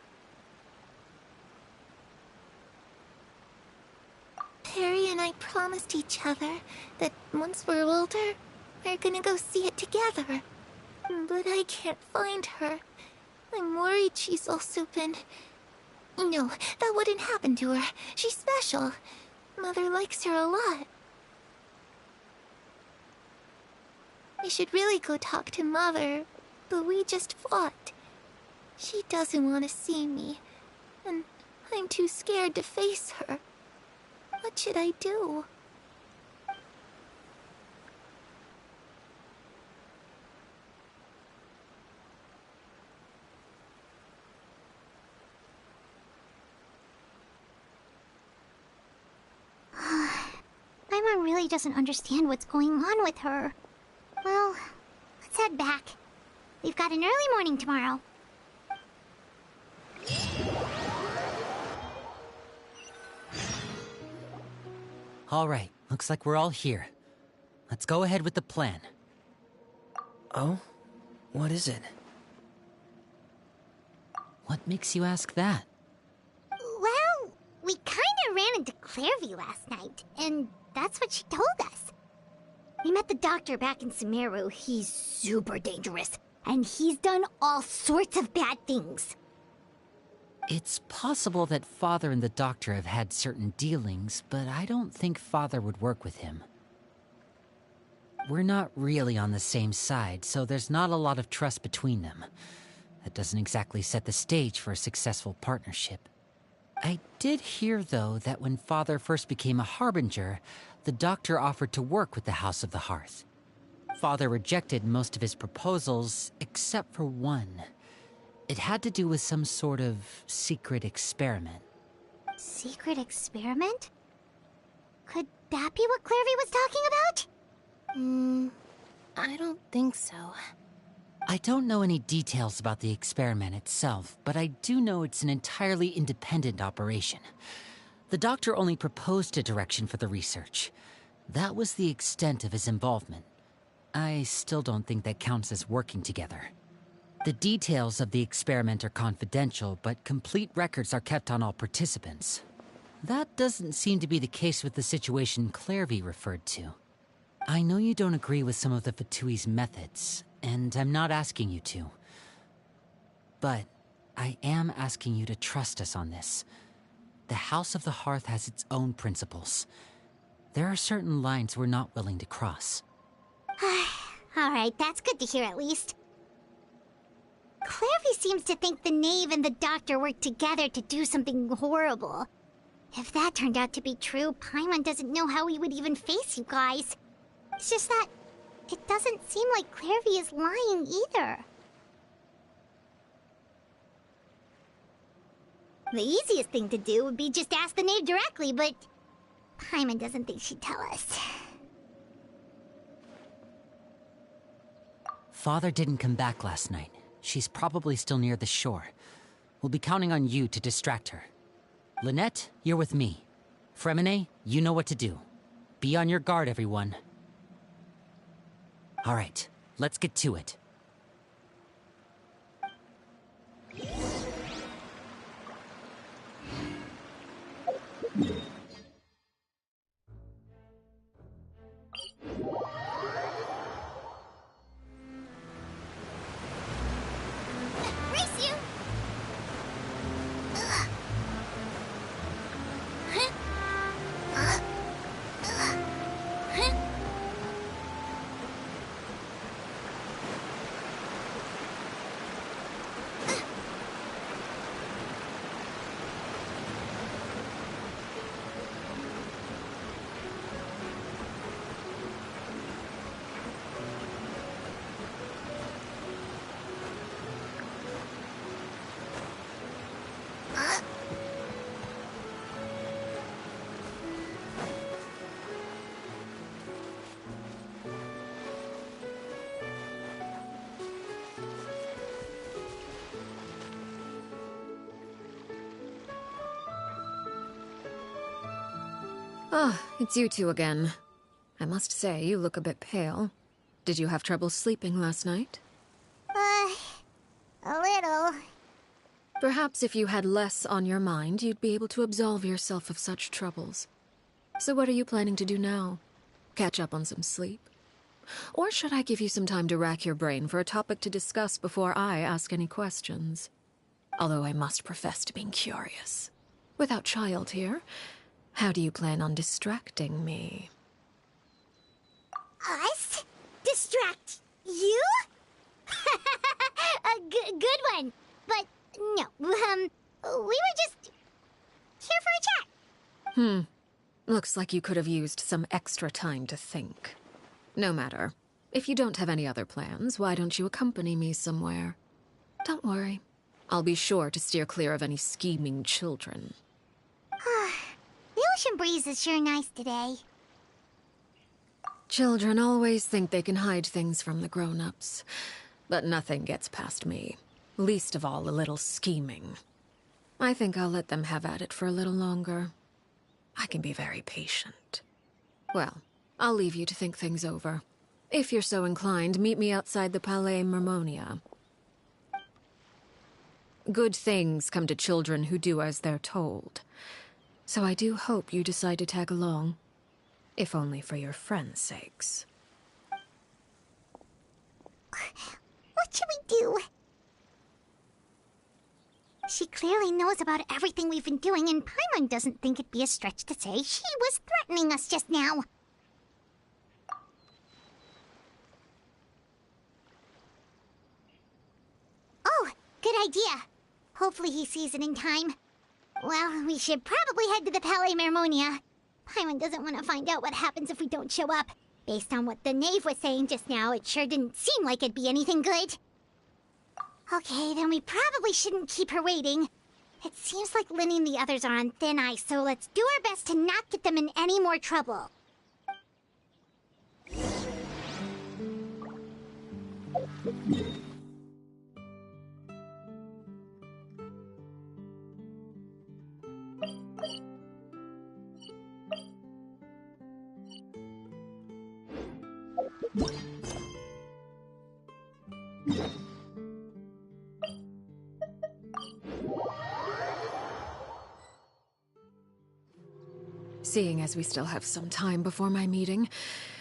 Perry and I promised each other that once we're older, we're gonna go see it together. But I can't find her. I'm worried she's also been... No, that wouldn't happen to her. She's special. Mother likes her a lot. I should really go talk to Mother, but we just fought. She doesn't want to see me, and I'm too scared to face her. What should I do? Paimon really doesn't understand what's going on with her. Well, let's head back. We've got an early morning tomorrow. All right, looks like we're all here. Let's go ahead with the plan. Oh? What is it? What makes you ask that? Well, we kinda ran into Clairvy last night, and that's what she told us. We met the doctor back in Sumeru. He's super dangerous, and he's done all sorts of bad things. It's possible that Father and the Doctor have had certain dealings, but I don't think Father would work with him. We're not really on the same side, so there's not a lot of trust between them. That doesn't exactly set the stage for a successful partnership. I did hear, though, that when Father first became a Harbinger, the Doctor offered to work with the House of the Hearth. Father rejected most of his proposals, except for one. It had to do with some sort of secret experiment. Secret experiment? Could that be what Clairvy was talking about? I don't think so. I don't know any details about the experiment itself, but I do know it's an entirely independent operation. The Doctor only proposed a direction for the research. That was the extent of his involvement. I still don't think that counts as working together. The details of the experiment are confidential, but complete records are kept on all participants. That doesn't seem to be the case with the situation Clairvy referred to. I know you don't agree with some of the Fatui's methods, and I'm not asking you to. But I am asking you to trust us on this. The House of the Hearth has its own principles. There are certain lines we're not willing to cross. Alright, that's good to hear at least. Clairvy seems to think the Knave and the Doctor worked together to do something horrible. If that turned out to be true, Paimon doesn't know how he would even face you guys. It's just that it doesn't seem like Clairvy is lying either. The easiest thing to do would be just ask the Knave directly, but Paimon doesn't think she'd tell us. Father didn't come back last night. She's probably still near the shore. We'll be counting on you to distract her. Lynette, you're with me. Fremine, you know what to do. Be on your guard, everyone. All right, let's get to it. Race you! Ah, it's you two again. I must say, you look a bit pale. Did you have trouble sleeping last night? A little. Perhaps if you had less on your mind, you'd be able to absolve yourself of such troubles. So what are you planning to do now? Catch up on some sleep? Or should I give you some time to rack your brain for a topic to discuss before I ask any questions? Although I must profess to being curious. Without child here, how do you plan on distracting me? Us? Distract you? A good one. But no, we were just here for a chat. Looks like you could have used some extra time to think. No matter. If you don't have any other plans, why don't you accompany me somewhere? Don't worry. I'll be sure to steer clear of any scheming children. The ocean breeze is sure nice today. Children always think they can hide things from the grown-ups. But nothing gets past me. Least of all a little scheming. I think I'll let them have at it for a little longer. I can be very patient. Well, I'll leave you to think things over. If you're so inclined, meet me outside the Palais Mermonia. Good things come to children who do as they're told. So I do hope you decide to tag along. If only for your friends' sakes. What should we do? She clearly knows about everything we've been doing, and Paimon doesn't think it'd be a stretch to say she was threatening us just now. Oh, good idea. Hopefully he sees it in time. Well, we should probably head to the Palais Mermonia. Paimon doesn't want to find out what happens if we don't show up. Based on what the knave was saying just now, it sure didn't seem like it'd be anything good. Okay, then we probably shouldn't keep her waiting. It seems like Linny and the others are on thin ice, so let's do our best to not get them in any more trouble. Seeing as we still have some time before my meeting,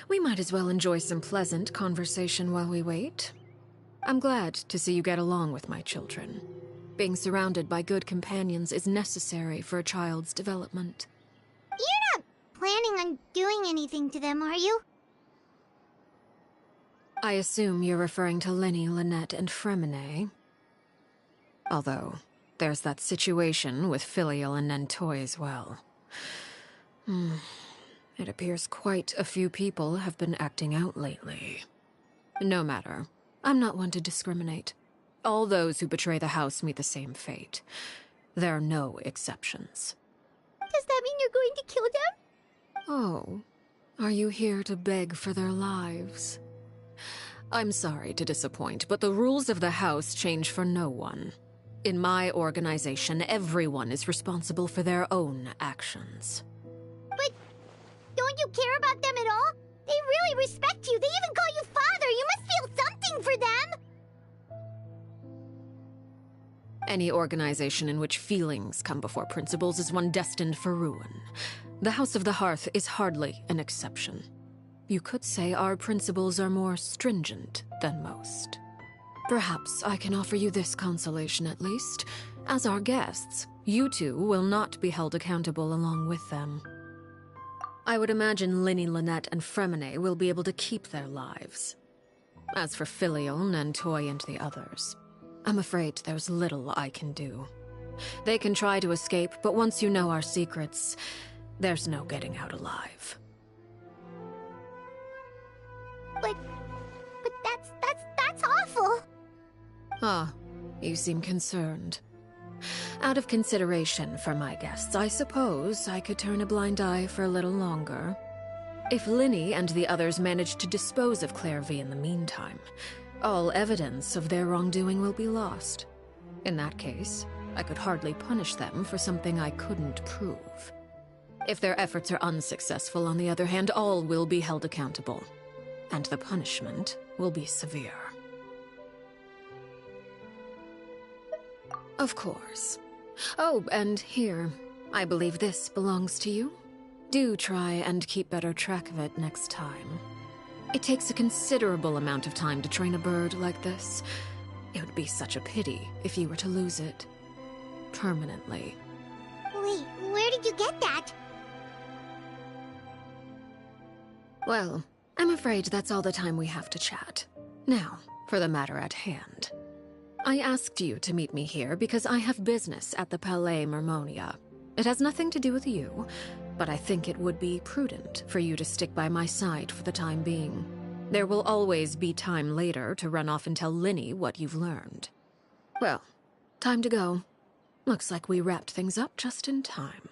we might as well enjoy some pleasant conversation while we wait. I'm glad to see you get along with my children. Being surrounded by good companions is necessary for a child's development. You're not planning on doing anything to them, are you? I assume you're referring to Linny, Lynette, and Fremine. Although, there's that situation with Filial and Nentoy as well. It appears quite a few people have been acting out lately. No matter. I'm not one to discriminate. All those who betray the house meet the same fate. There are no exceptions. Does that mean you're going to kill them? Oh, are you here to beg for their lives? I'm sorry to disappoint, but the rules of the house change for no one. In my organization, everyone is responsible for their own actions. But don't you care about them at all? They really respect you. They even call you father. You must feel something for them. Any organization in which feelings come before principles is one destined for ruin. The House of the Hearth is hardly an exception. You could say our principles are more stringent than most. Perhaps I can offer you this consolation at least. As our guests, you two will not be held accountable along with them. I would imagine Linny, Lynette, and Fremine will be able to keep their lives. As for Filial, Nentoy, and the others, I'm afraid there's little I can do. They can try to escape, but once you know our secrets, there's no getting out alive. But that's awful. Ah, you seem concerned. Out of consideration for my guests, I suppose I could turn a blind eye for a little longer. If Linny and the others manage to dispose of Clairvy in the meantime, all evidence of their wrongdoing will be lost. In that case, I could hardly punish them for something I couldn't prove. If their efforts are unsuccessful, on the other hand, all will be held accountable. And the punishment will be severe. Of course. Oh, and here. I believe this belongs to you. Do try and keep better track of it next time. It takes a considerable amount of time to train a bird like this. It would be such a pity if you were to lose it. Permanently. Wait, where did you get that? Well, I'm afraid that's all the time we have to chat. Now, for the matter at hand. I asked you to meet me here because I have business at the Palais Mermonia. It has nothing to do with you, but I think it would be prudent for you to stick by my side for the time being. There will always be time later to run off and tell Linny what you've learned. Well, time to go. Looks like we wrapped things up just in time.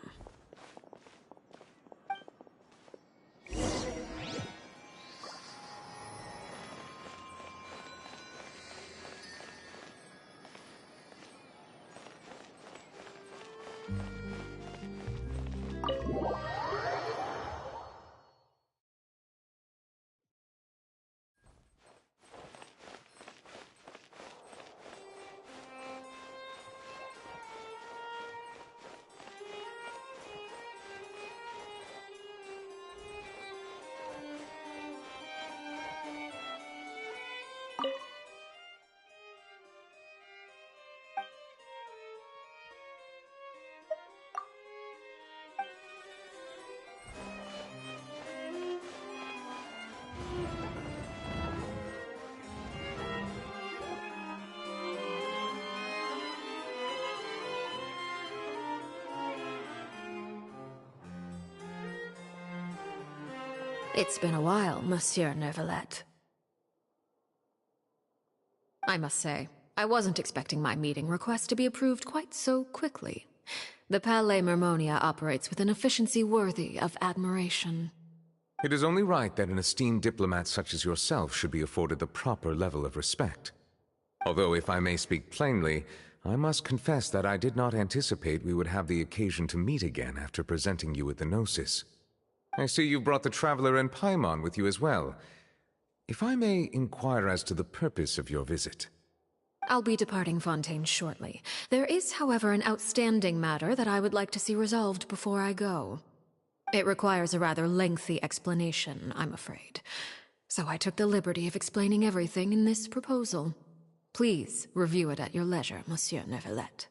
It's been a while, Monsieur Neuvillette. I must say, I wasn't expecting my meeting request to be approved quite so quickly. The Palais Mermonia operates with an efficiency worthy of admiration. It is only right that an esteemed diplomat such as yourself should be afforded the proper level of respect. Although, if I may speak plainly, I must confess that I did not anticipate we would have the occasion to meet again after presenting you with the Gnosis. I see you've brought the Traveler and Paimon with you as well. If I may inquire as to the purpose of your visit. I'll be departing Fontaine shortly. There is, however, an outstanding matter that I would like to see resolved before I go. It requires a rather lengthy explanation, I'm afraid. So I took the liberty of explaining everything in this proposal. Please review it at your leisure, Monsieur Neuvillette.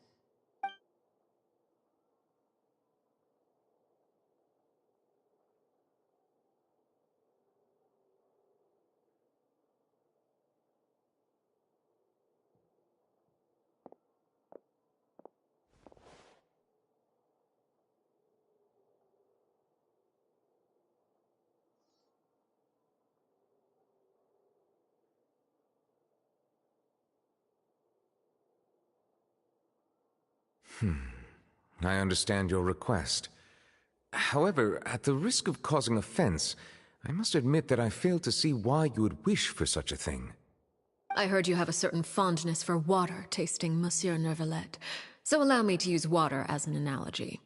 I understand your request. However, at the risk of causing offense, I must admit that I fail to see why you would wish for such a thing. I heard you have a certain fondness for water tasting, Monsieur Neuvillette, so allow me to use water as an analogy.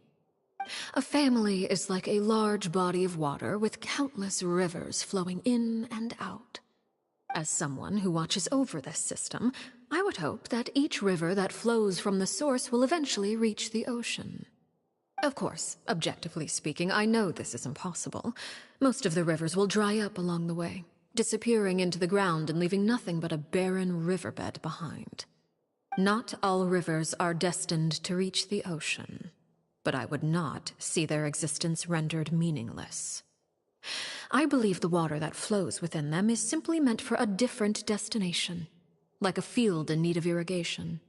A family is like a large body of water with countless rivers flowing in and out. As someone who watches over this system, I would hope that each river that flows from the source will eventually reach the ocean. Of course, objectively speaking, I know this is impossible. Most of the rivers will dry up along the way, disappearing into the ground and leaving nothing but a barren riverbed behind. Not all rivers are destined to reach the ocean, but I would not see their existence rendered meaningless. I believe the water that flows within them is simply meant for a different destination, like a field in need of irrigation.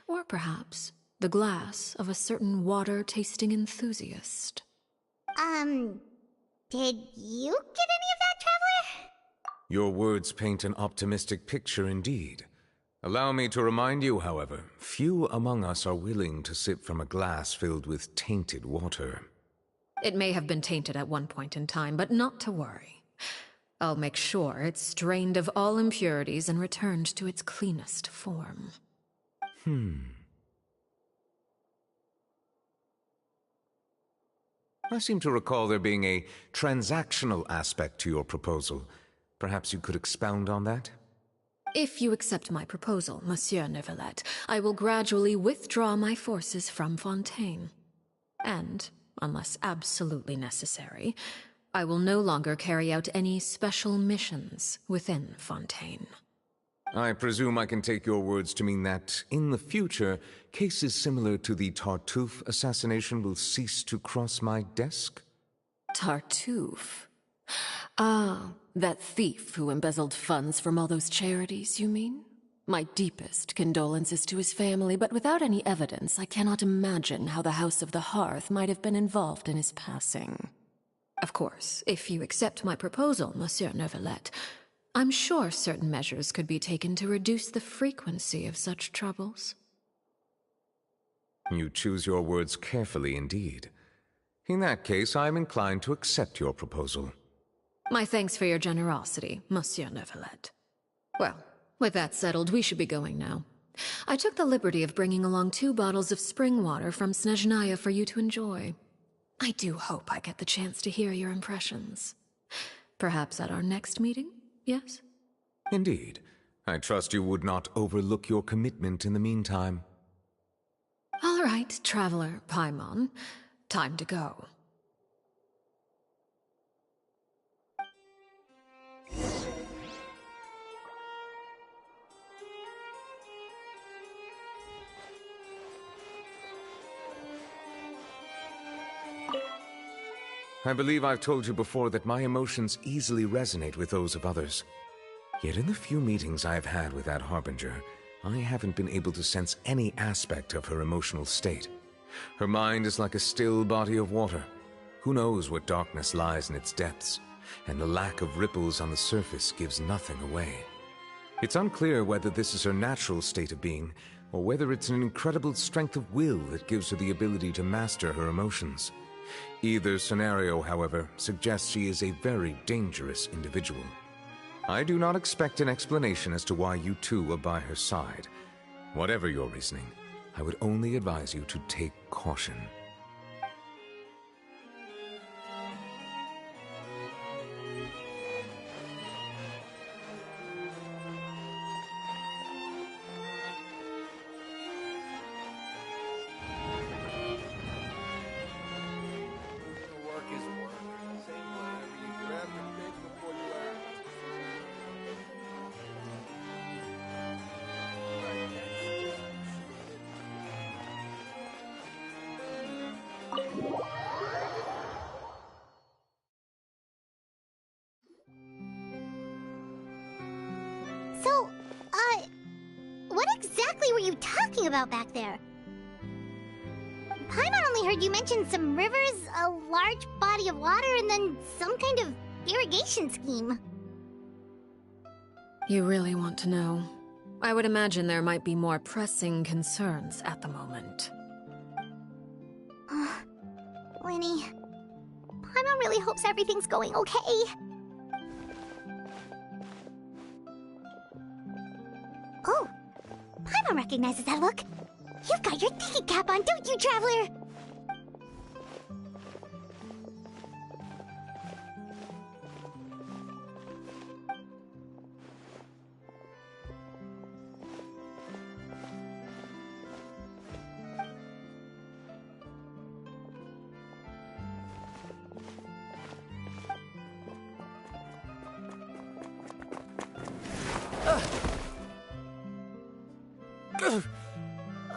Or perhaps the glass of a certain water-tasting enthusiast. Did you get any of that, Traveler? Your words paint an optimistic picture indeed. Allow me to remind you, however, few among us are willing to sip from a glass filled with tainted water. It may have been tainted at one point in time, but not to worry. I'll make sure it's strained of all impurities and returned to its cleanest form. I seem to recall there being a transactional aspect to your proposal. Perhaps you could expound on that? If you accept my proposal, Monsieur Neuvillette, I will gradually withdraw my forces from Fontaine. And, unless absolutely necessary, I will no longer carry out any special missions within Fontaine. I presume I can take your words to mean that, in the future, cases similar to the Tartuffe assassination will cease to cross my desk? Tartuffe? Ah, that thief who embezzled funds from all those charities, you mean? My deepest condolences to his family, but without any evidence, I cannot imagine how the House of the Hearth might have been involved in his passing. Of course, if you accept my proposal, Monsieur Neuvillette, I'm sure certain measures could be taken to reduce the frequency of such troubles. You choose your words carefully indeed. In that case, I am inclined to accept your proposal. My thanks for your generosity, Monsieur Neuvillette. Well, with that settled, we should be going now. I took the liberty of bringing along 2 bottles of spring water from Snezhnaya for you to enjoy. I do hope I get the chance to hear your impressions. Perhaps at our next meeting, yes? Indeed. I trust you would not overlook your commitment in the meantime. All right, Traveler Paimon. Time to go. I believe I've told you before that my emotions easily resonate with those of others. Yet in the few meetings I've had with that Harbinger, I haven't been able to sense any aspect of her emotional state. Her mind is like a still body of water. Who knows what darkness lies in its depths, and the lack of ripples on the surface gives nothing away. It's unclear whether this is her natural state of being, or whether it's an incredible strength of will that gives her the ability to master her emotions. Either scenario, however, suggests she is a very dangerous individual. I do not expect an explanation as to why you two are by her side. Whatever your reasoning, I would only advise you to take caution. So, what exactly were you talking about back there? Paimon only heard you mention some rivers, a large body of water, and then some kind of irrigation scheme. You really want to know? I would imagine there might be more pressing concerns at the moment. Winnie, Paimon really hopes everything's going okay. Oh, Paimon recognizes that look. You've got your thinking cap on, don't you, Traveler?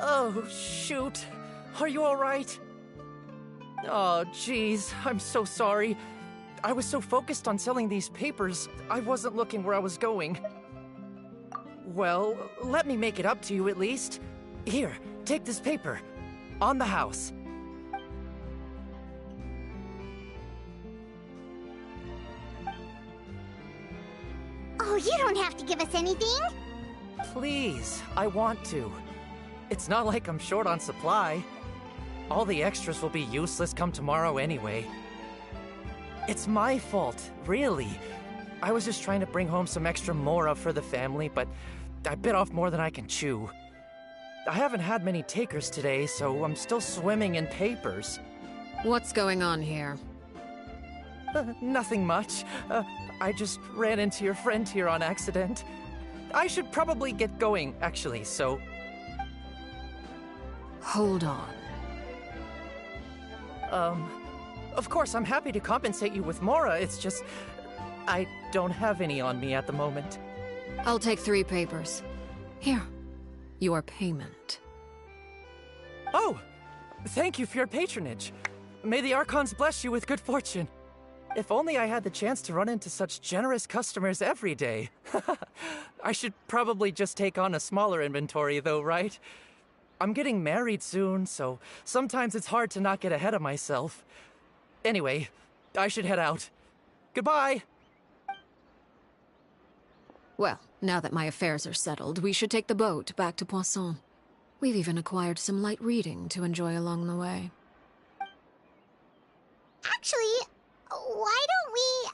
Oh, shoot. Are you alright? Oh, jeez. I'm so sorry. I was so focused on selling these papers, I wasn't looking where I was going. Well, let me make it up to you at least. Here, take this paper. On the house. Oh, you don't have to give us anything. Please, I want to. It's not like I'm short on supply. All the extras will be useless come tomorrow anyway. It's my fault, really. I was just trying to bring home some extra mora for the family, but I bit off more than I can chew. I haven't had many takers today, so I'm still swimming in papers. What's going on here? Nothing much. I just ran into your friend here on accident. I should probably get going, actually, so... Hold on. Of course, I'm happy to compensate you with Mora, it's just... I don't have any on me at the moment. I'll take 3 papers. Here. Your payment. Oh! Thank you for your patronage. May the Archons bless you with good fortune. If only I had the chance to run into such generous customers every day. I should probably just take on a smaller inventory though, right? I'm getting married soon, so sometimes it's hard to not get ahead of myself. Anyway, I should head out. Goodbye! Well, now that my affairs are settled, we should take the boat back to Poisson. We've even acquired some light reading to enjoy along the way. Actually, why don't we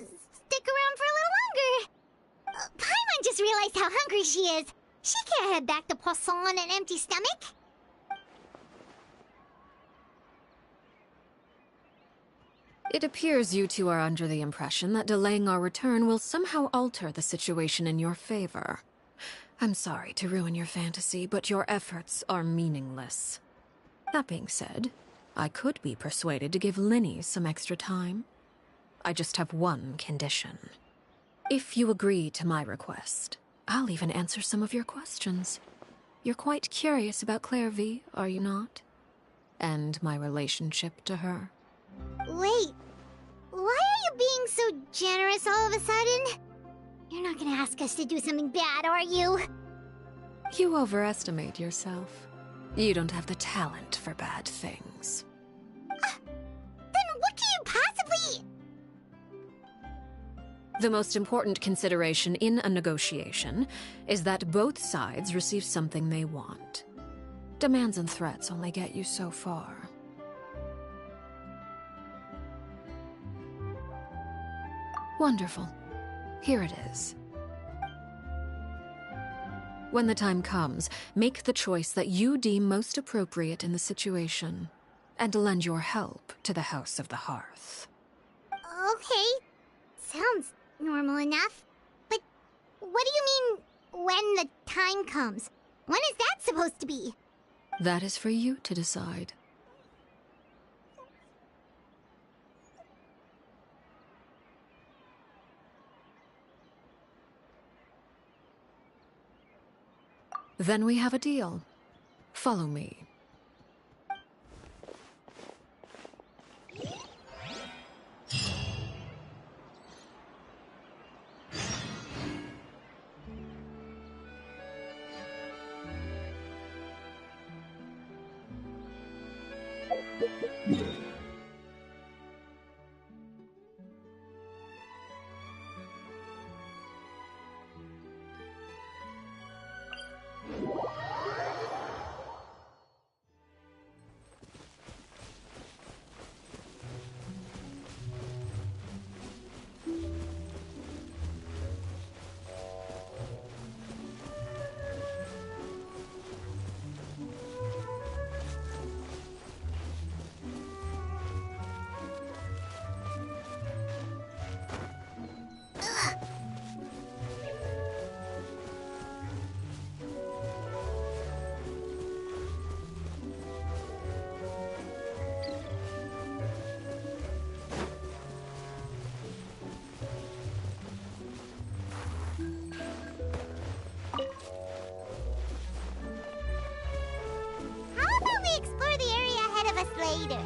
stick around for a little longer? Paimon just realized how hungry she is. She can't head back to Poisson on an empty stomach. It appears you two are under the impression that delaying our return will somehow alter the situation in your favor. I'm sorry to ruin your fantasy, but your efforts are meaningless. That being said, I could be persuaded to give Linny some extra time. I just have one condition. If you agree to my request, I'll even answer some of your questions. You're quite curious about Clairvy, are you not? And my relationship to her. Wait, why are you being so generous all of a sudden? You're not gonna ask us to do something bad, are you? You overestimate yourself. You don't have the talent for bad things. Then what can you possibly... The most important consideration in a negotiation is that both sides receive something they want. Demands and threats only get you so far. Wonderful. Here it is. When the time comes, make the choice that you deem most appropriate in the situation, and lend your help to the House of the Hearth. Okay, sounds normal enough. But what do you mean, when the time comes? When is that supposed to be? That is for you to decide. Then we have a deal. Follow me. How about we explore the area ahead of us later?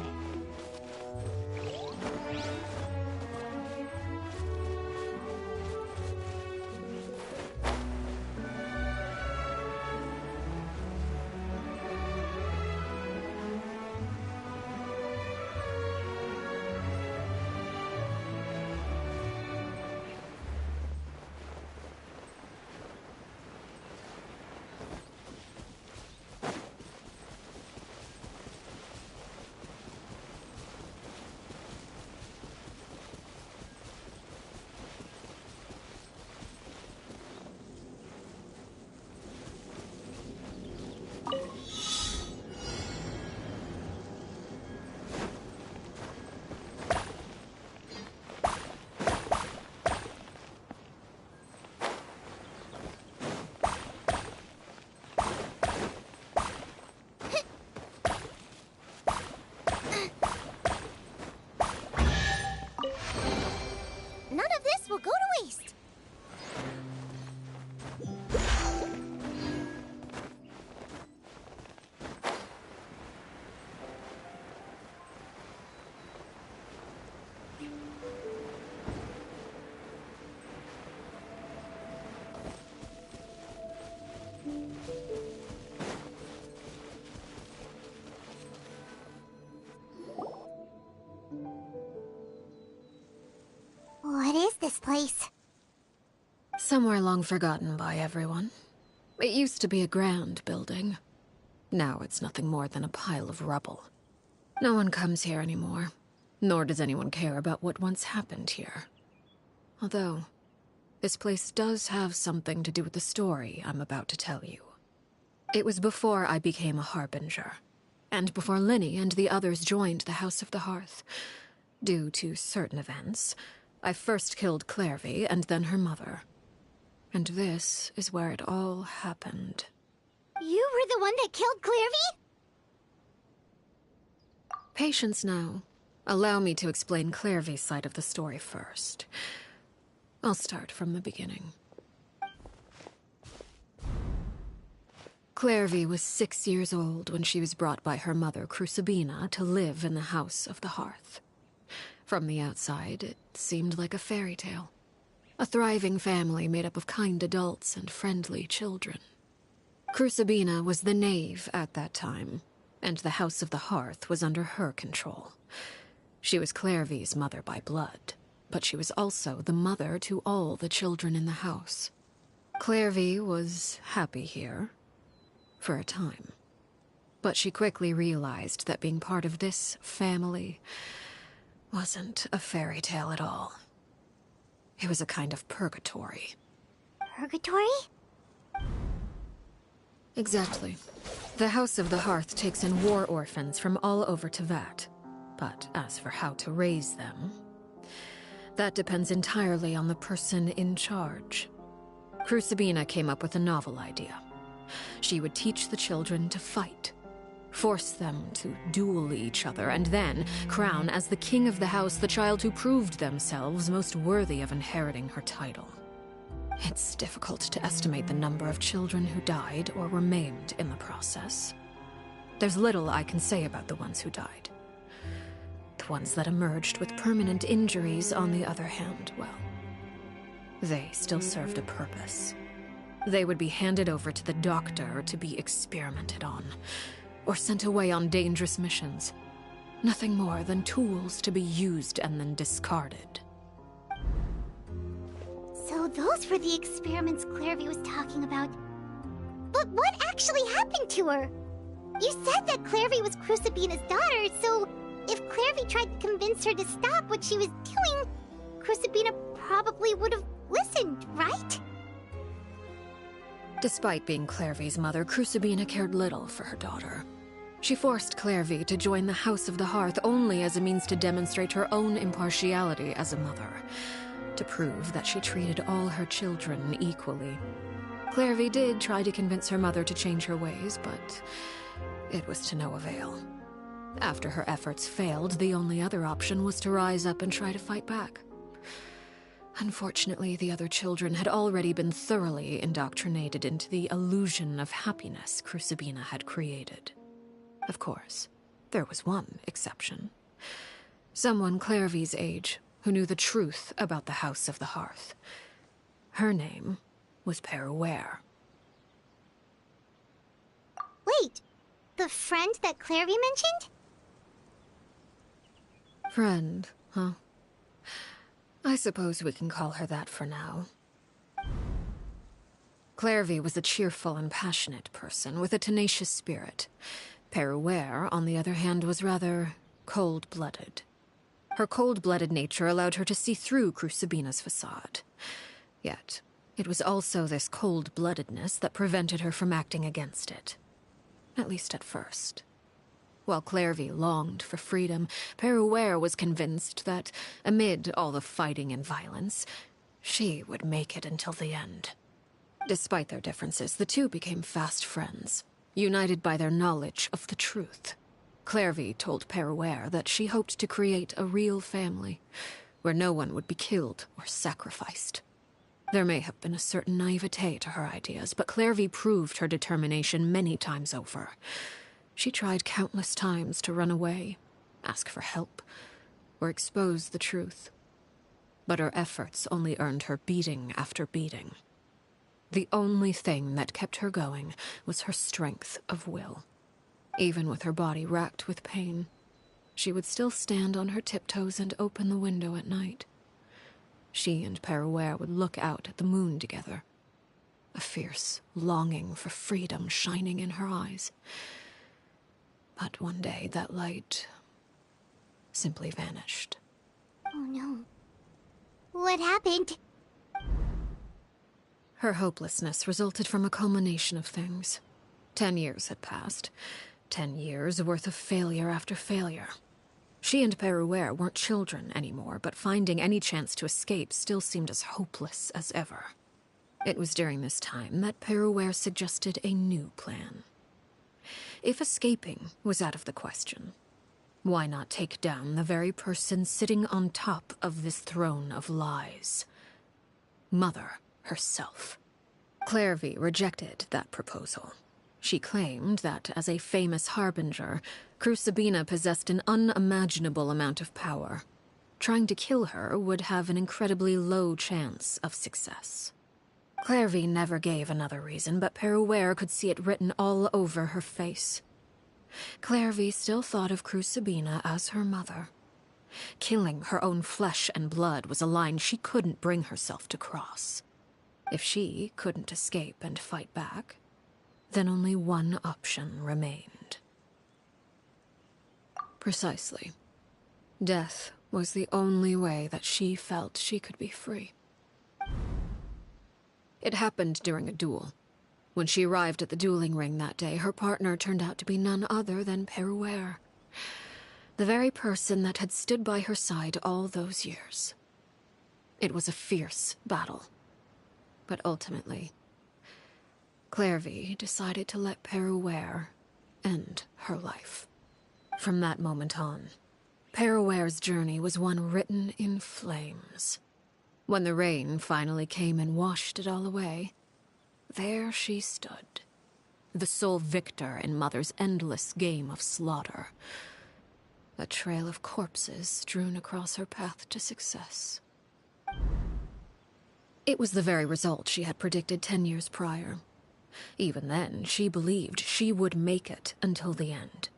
this place? Somewhere long forgotten by everyone. It used to be a grand building. Now it's nothing more than a pile of rubble. No one comes here anymore, nor does anyone care about what once happened here. Although, this place does have something to do with the story I'm about to tell you. It was before I became a Harbinger, and before Linny and the others joined the House of the Hearth. Due to certain events, I first killed Clairvy and then her mother. And this is where it all happened. You were the one that killed Clairvy? Patience now. Allow me to explain Clairvy's side of the story first. I'll start from the beginning. Clairvy was 6 years old when she was brought by her mother, Crucibina, to live in the House of the Hearth. From the outside, it seemed like a fairy tale. A thriving family made up of kind adults and friendly children. Crucibina was the knave at that time, and the House of the Hearth was under her control. She was Clairvy's mother by blood, but she was also the mother to all the children in the house. Clairvy was happy here, for a time. But she quickly realized that being part of this family wasn't a fairy tale at all. It was a kind of purgatory. Purgatory? Exactly. The House of the Hearth takes in war orphans from all over Teyvat. But as for how to raise them, that depends entirely on the person in charge. Crucibina came up with a novel idea. She would teach the children to fight, force them to duel each other, and then crown as the king of the house the child who proved themselves most worthy of inheriting her title. It's difficult to estimate the number of children who died or were maimed in the process. There's little I can say about the ones who died. The ones that emerged with permanent injuries, on the other hand, well, they still served a purpose. They would be handed over to the doctor to be experimented on, or sent away on dangerous missions. Nothing more than tools to be used and then discarded. So those were the experiments Clairvy was talking about. But what actually happened to her? You said that Clairvy was Crucibina's daughter, so if Clairvy tried to convince her to stop what she was doing, Crucibina probably would have listened, right? Despite being Clairvy's mother, Crucibina cared little for her daughter. She forced Clairvy to join the House of the Hearth only as a means to demonstrate her own impartiality as a mother, to prove that she treated all her children equally. Clairvy did try to convince her mother to change her ways, but it was to no avail. After her efforts failed, the only other option was to rise up and try to fight back. Unfortunately, the other children had already been thoroughly indoctrinated into the illusion of happiness Crucibina had created. Of course, there was one exception. Someone Clairvy's age who knew the truth about the House of the Hearth. Her name was Peruere. Wait, the friend that Clairvy mentioned? Friend, huh? I suppose we can call her that for now. Clairvy was a cheerful and passionate person with a tenacious spirit. Peruere, on the other hand, was rather cold-blooded. Her cold-blooded nature allowed her to see through Crucibina's facade. Yet, it was also this cold-bloodedness that prevented her from acting against it. At least at first. While Clairvy longed for freedom, Peruere was convinced that, amid all the fighting and violence, she would make it until the end. Despite their differences, the two became fast friends, united by their knowledge of the truth. Clairvy told Peruere that she hoped to create a real family, where no one would be killed or sacrificed. There may have been a certain naivete to her ideas, but Clairvy proved her determination many times over. She tried countless times to run away, ask for help, or expose the truth. But her efforts only earned her beating after beating. The only thing that kept her going was her strength of will. Even with her body racked with pain, she would still stand on her tiptoes and open the window at night. she and Peruere would look out at the moon together, a fierce longing for freedom shining in her eyes. But one day that light simply vanished. Oh no. What happened? Her hopelessness resulted from a culmination of things. 10 years had passed. 10 years worth of failure after failure. She and Peruere weren't children anymore, but finding any chance to escape still seemed as hopeless as ever. It was during this time that Peruere suggested a new plan. If escaping was out of the question, why not take down the very person sitting on top of this throne of lies? Mother herself. Clairvy rejected that proposal. She claimed that, as a famous harbinger, Crucibina possessed an unimaginable amount of power. Trying to kill her would have an incredibly low chance of success. Clairvy never gave another reason, but Peruere could see it written all over her face. Clairvy still thought of Crucibina as her mother. Killing her own flesh and blood was a line she couldn't bring herself to cross. If she couldn't escape and fight back, then only one option remained. Precisely. Death was the only way that she felt she could be free. It happened during a duel. When she arrived at the dueling ring that day, her partner turned out to be none other than Peruere, the very person that had stood by her side all those years. It was a fierce battle. But ultimately, Clairvy decided to let Peruere end her life. From that moment on, Peruere's journey was one written in flames. When the rain finally came and washed it all away, there she stood, the sole victor in Mother's endless game of slaughter. A trail of corpses strewn across her path to success. It was the very result she had predicted 10 years prior. Even then, she believed she would make it until the end.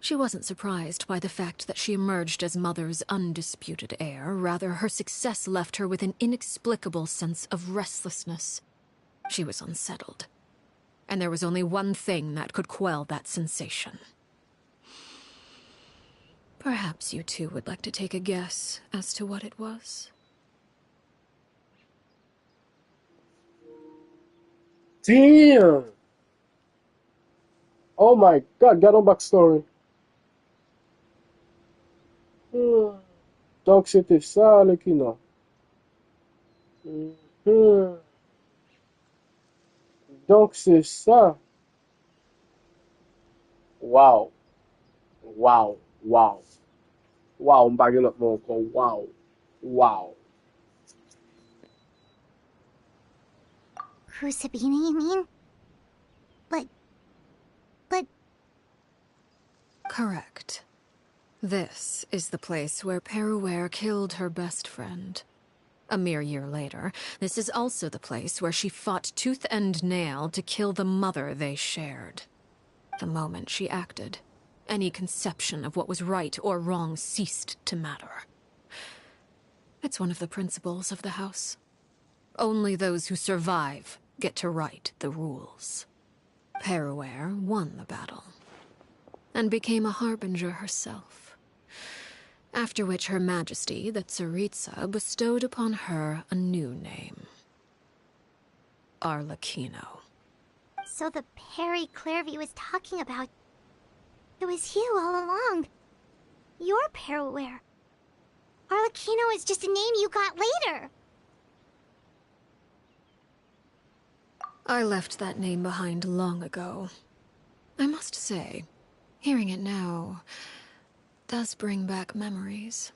She wasn't surprised by the fact that she emerged as Mother's undisputed heir. Rather, her success left her with an inexplicable sense of restlessness. She was unsettled, and there was only one thing that could quell that sensation. Perhaps you two would like to take a guess as to what it was? Damn! Oh my god, got no backstory. Donc c'était ça, Alercchino. Donc c'est ça. Wow. Wow. Wow. Wow, m'pa gen lot moun kon. Wow. Wow. Crucibina, you mean? But... Correct. This is the place where Peruere killed her best friend. A mere year later, this is also the place where she fought tooth and nail to kill the mother they shared. The moment she acted, any conception of what was right or wrong ceased to matter. It's one of the principles of the house. Only those who survive get to write the rules. Peruere won the battle, and became a harbinger herself. After which Her Majesty, the Tsaritsa, bestowed upon her a new name. Alercchino. So the Perry Clairvy was talking about... It was you all along. You're Peruere. Alercchino is just a name you got later. I left that name behind long ago. I must say, hearing it now does bring back memories.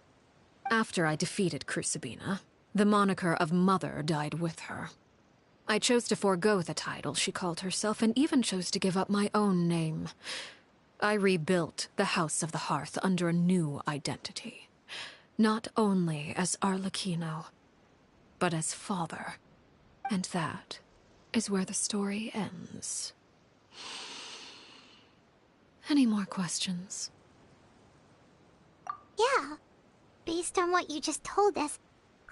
After I defeated Crucibina, the moniker of Mother died with her. I chose to forego the title she called herself, and even chose to give up my own name. I rebuilt the House of the Hearth under a new identity. Not only as Alercchino, but as father. And that is where the story ends. Any more questions? Yeah. Based on what you just told us,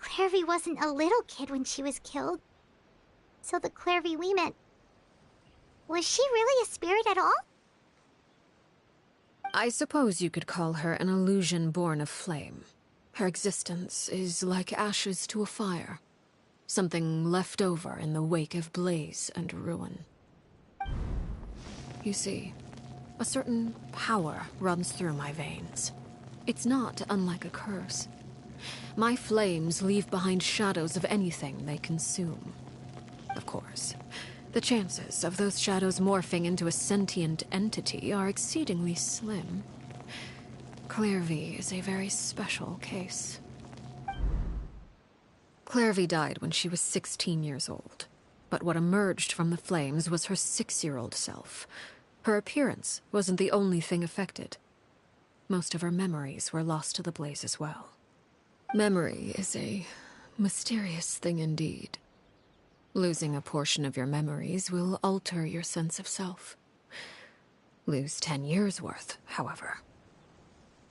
Clairvy wasn't a little kid when she was killed. So the Clairvy we met... Was she really a spirit at all? I suppose you could call her an illusion born of flame. Her existence is like ashes to a fire. Something left over in the wake of blaze and ruin. You see, a certain power runs through my veins. It's not unlike a curse. My flames leave behind shadows of anything they consume. Of course, the chances of those shadows morphing into a sentient entity are exceedingly slim. Clairvy is a very special case. Clairvy died when she was 16 years old. But what emerged from the flames was her 6-year-old self. Her appearance wasn't the only thing affected. Most of her memories were lost to the blaze as well. Memory is a mysterious thing indeed. Losing a portion of your memories will alter your sense of self. Lose 10 years' worth, however,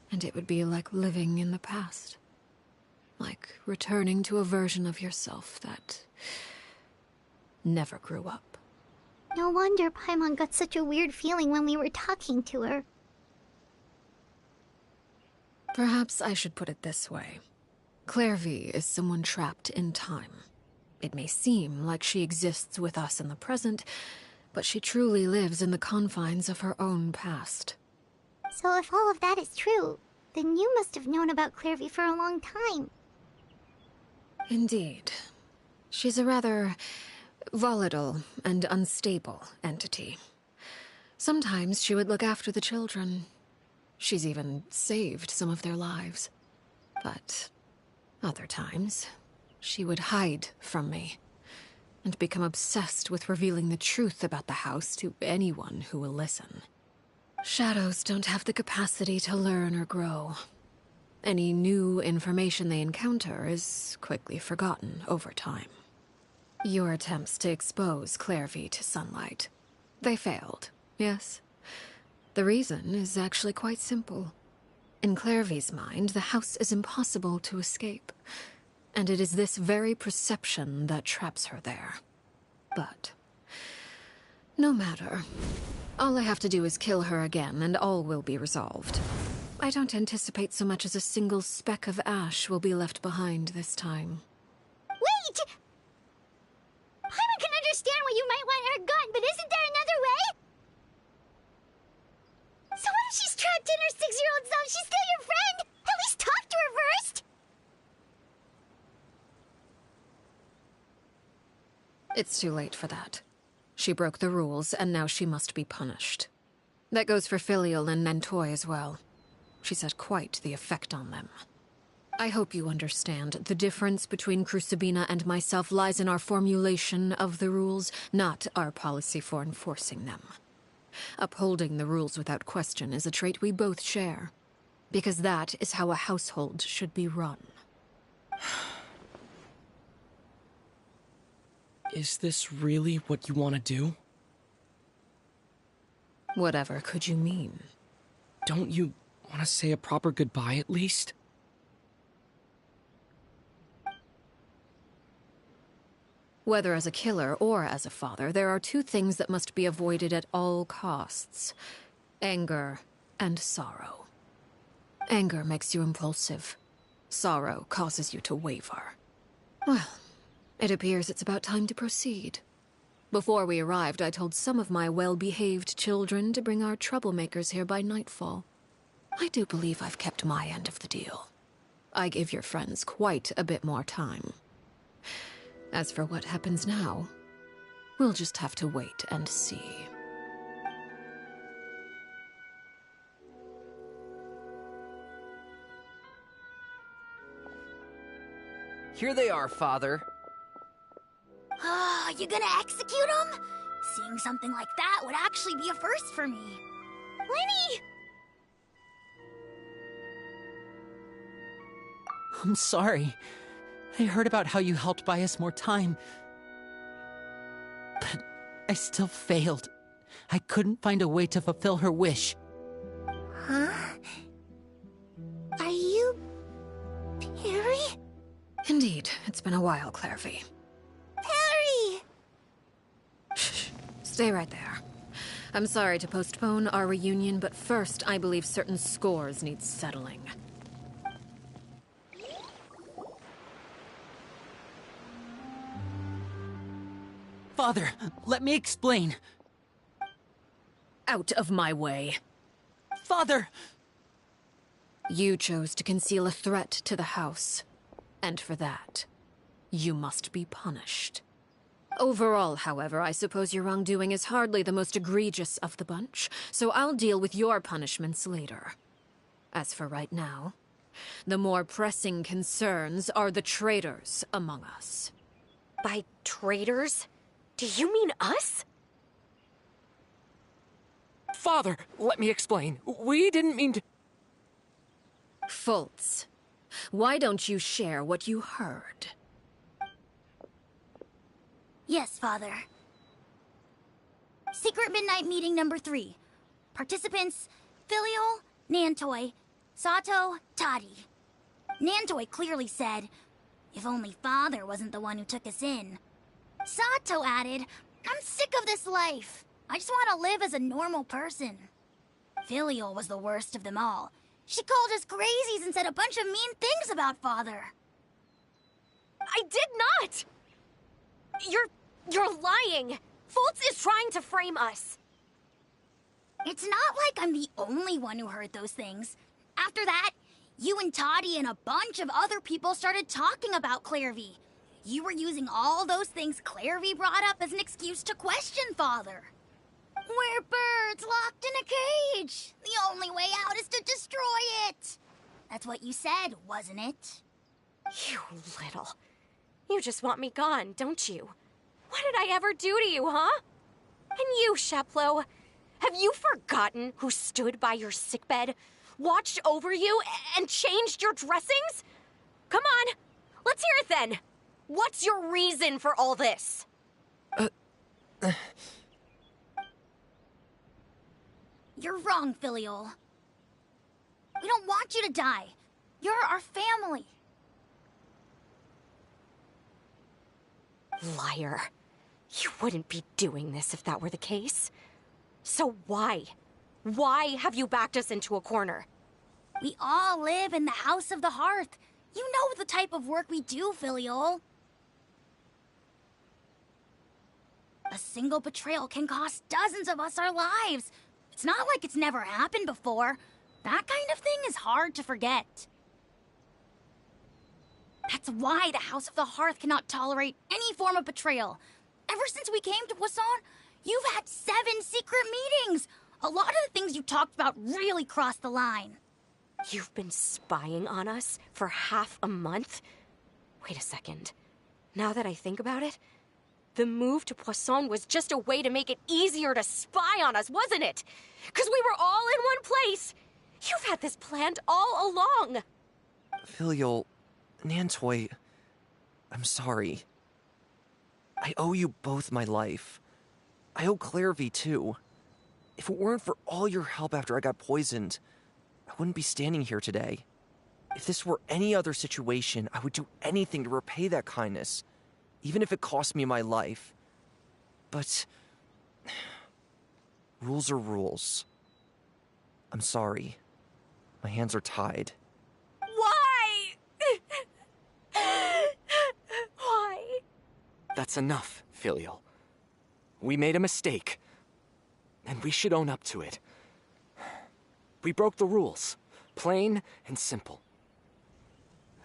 and it would be like living in the past. Like returning to a version of yourself that never grew up. No wonder Paimon got such a weird feeling when we were talking to her. Perhaps I should put it this way. Clairvy is someone trapped in time. It may seem like she exists with us in the present, but she truly lives in the confines of her own past. So if all of that is true, then you must have known about Clairvy for a long time. Indeed. She's a rather volatile and unstable entity. Sometimes she would look after the children. She's even saved some of their lives. But other times, she would hide from me and become obsessed with revealing the truth about the house to anyone who will listen. Shadows don't have the capacity to learn or grow. Any new information they encounter is quickly forgotten over time. Your attempts to expose Clairvy to sunlight. They failed, yes? The reason is actually quite simple. In Clairvy's mind, the house is impossible to escape, and it is this very perception that traps her there. But no matter. All I have to do is kill her again, and all will be resolved. I don't anticipate so much as a single speck of ash will be left behind this time. Wait! Paimon can understand why you might want her gone, but isn't there another way? So what if she's trapped in her 6-year-old self? She's still your friend! At least talk to her first! It's too late for that. She broke the rules, and now she must be punished. That goes for Filial and Nantoy as well. She's had quite the effect on them. I hope you understand. The difference between Crucibina and myself lies in our formulation of the rules, not our policy for enforcing them. Upholding the rules without question is a trait we both share, because that is how a household should be run. Is this really what you want to do? Whatever could you mean? Don't you want to say a proper goodbye at least? Whether as a killer or as a father, there are two things that must be avoided at all costs: anger and sorrow. Anger makes you impulsive. Sorrow causes you to waver. Well, it appears it's about time to proceed. Before we arrived, I told some of my well-behaved children to bring our troublemakers here by nightfall. I do believe I've kept my end of the deal. I gave your friends quite a bit more time. As for what happens now, we'll just have to wait and see. Here they are, Father. You gonna execute him? Seeing something like that would actually be a first for me. Winnie! I'm sorry. I heard about how you helped buy us more time. But I still failed. I couldn't find a way to fulfill her wish. Huh? Are you... Perry? Indeed, it's been a while, Clairvy. Perry! Shh. Stay right there. I'm sorry to postpone our reunion, but first, I believe certain scores need settling. Father, let me explain. Out of my way. Father! You chose to conceal a threat to the house. And for that, you must be punished. Overall, however, I suppose your wrongdoing is hardly the most egregious of the bunch, so I'll deal with your punishments later. As for right now, the more pressing concerns are the traitors among us. By traitors? Do you mean us? Father, let me explain. We didn't mean to... Fultz, why don't you share what you heard? Yes, Father. Secret Midnight Meeting number 3. Participants, Filial, Nantoi, Sato, Toddy. Nantoi clearly said, if only Father wasn't the one who took us in. Sato added, I'm sick of this life. I just want to live as a normal person. Filial was the worst of them all. She called us crazies and said a bunch of mean things about Father. I did not! You're lying! Fultz is trying to frame us. It's not like I'm the only one who heard those things. After that, you and Toddy and a bunch of other people started talking about Clairvy. You were using all those things Clairvy brought up as an excuse to question Father. We're birds locked in a cage. The only way out is to destroy it. That's what you said, wasn't it? You little... You just want me gone, don't you? What did I ever do to you, huh? And you, Sheplo, have you forgotten who stood by your sickbed, watched over you, and changed your dressings? Come on, let's hear it then. What's your reason for all this? You're wrong, Filial. We don't want you to die. You're our family. Liar. You wouldn't be doing this if that were the case. So why? Why have you backed us into a corner? We all live in the House of the Hearth. You know the type of work we do, Filial. A single betrayal can cost dozens of us our lives. It's not like it's never happened before. That kind of thing is hard to forget. That's why the House of the Hearth cannot tolerate any form of betrayal. Ever since we came to Poisson, you've had 7 secret meetings. A lot of the things you talked about really crossed the line. You've been spying on us for half a month? Wait a second. Now that I think about it, the move to Poisson was just a way to make it easier to spy on us, wasn't it? Because we were all in one place. You've had this planned all along. Filial, Nantoi, I'm sorry. I owe you both my life. I owe Clairvy too. If it weren't for all your help after I got poisoned, I wouldn't be standing here today. If this were any other situation, I would do anything to repay that kindness, even if it cost me my life. But rules are rules. I'm sorry. My hands are tied. Why? Why? That's enough, Filial. We made a mistake, and we should own up to it. We broke the rules, plain and simple.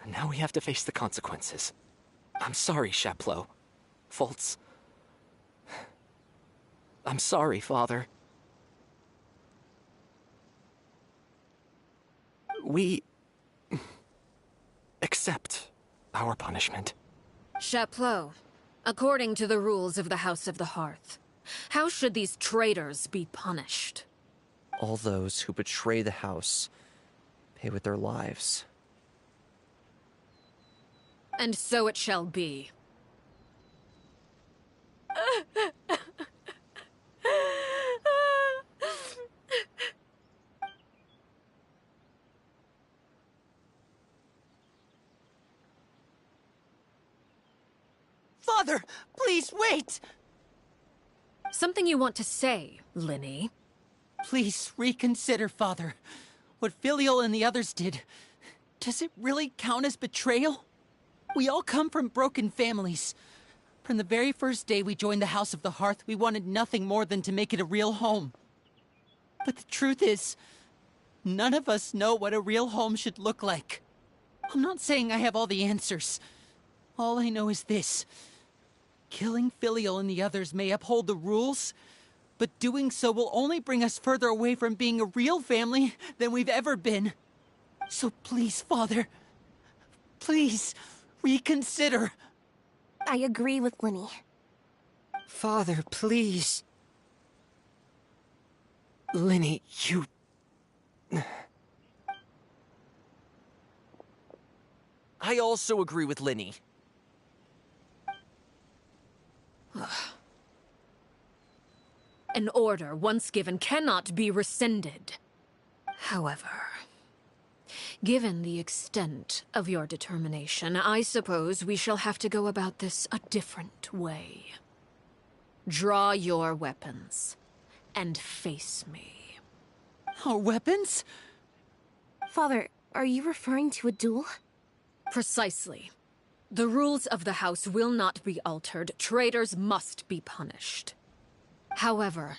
And now we have to face the consequences. I'm sorry, Sheplo. Fultz. I'm sorry, Father. We accept our punishment. Chapleau, according to the rules of the House of the Hearth, how should these traitors be punished? All those who betray the house pay with their lives. And so it shall be. Father, please wait! Something you want to say, Linny? Please reconsider, Father. What Filial and the others did, does it really count as betrayal? We all come from broken families. From the very first day we joined the House of the Hearth, we wanted nothing more than to make it a real home. But the truth is, none of us know what a real home should look like. I'm not saying I have all the answers. All I know is this. Killing Filial and the others may uphold the rules, but doing so will only bring us further away from being a real family than we've ever been. So please, Father, please reconsider. I agree with Linny. Father, please. Linny, you... I also agree with Linny. An order once given cannot be rescinded. However, given the extent of your determination, I suppose we shall have to go about this a different way. Draw your weapons and face me. Our weapons? Father, are you referring to a duel? Precisely. The rules of the house will not be altered. Traitors must be punished. However,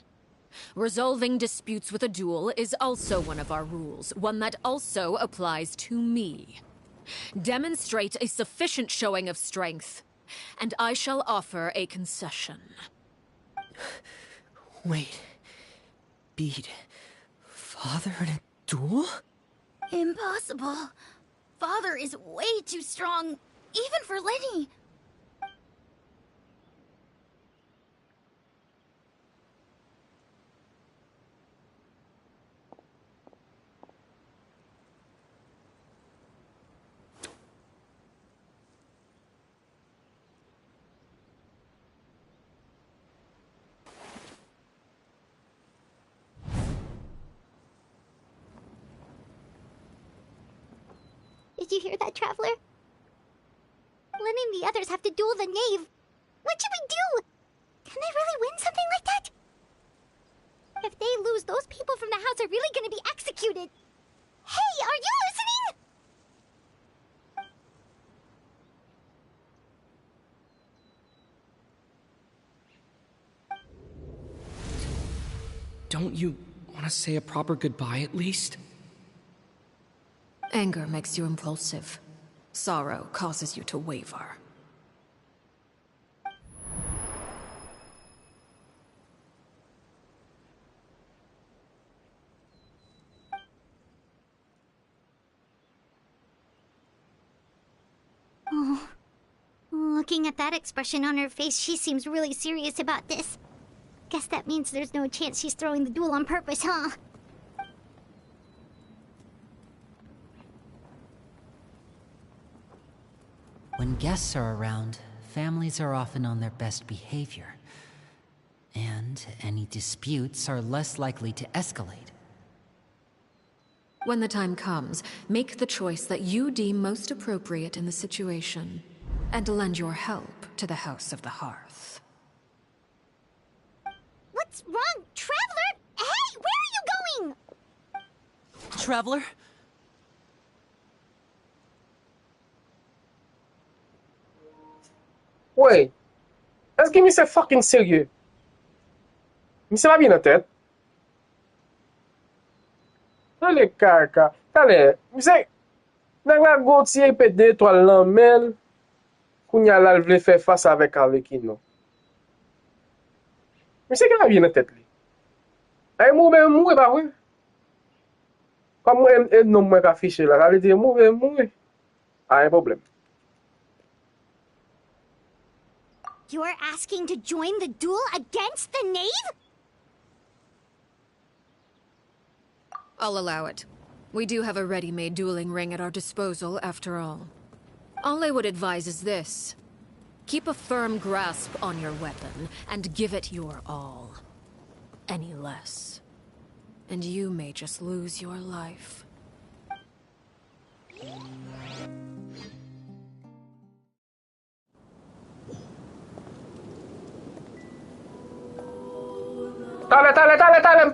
resolving disputes with a duel is also one of our rules, one that also applies to me. Demonstrate a sufficient showing of strength, and I shall offer a concession. Wait. Beat Father in a duel? Impossible. Father is way too strong, even for Linny. Did you hear that, Traveler? Linny and the others have to duel the knave. What should we do? Can they really win something like that? If they lose, those people from the house are really gonna be executed. Hey, are you listening? Don't you want to say a proper goodbye at least? Anger makes you impulsive. Sorrow causes you to waver. Oh. Looking at that expression on her face, she seems really serious about this. Guess that means there's no chance she's throwing the duel on purpose, huh? When guests are around, families are often on their best behavior. And any disputes are less likely to escalate. When the time comes, make the choice that you deem most appropriate in the situation, and lend your help to the House of the Hearth. What's wrong, Traveler? Hey, where are you going? Traveler? Ouais. Est-ce que c'est fucking sérieux? Mais c'est pas bien en tête. Allez, caca. Allez, c'est... Nèg la gontier pe de étoile lan men, kounya la vle faire face avec Alercchino. Mais c'est pas bien en tête li. Ay mou ben mou pas vrai. Comme moi non moi ka afficher là, ça veut dire mou ben mou. Ah, un problème. You're asking to join the duel against the knave? I'll allow it. We do have a ready-made dueling ring at our disposal, after all. All I would advise is this. Keep a firm grasp on your weapon, and give it your all. Any less, and you may just lose your life. T'allez,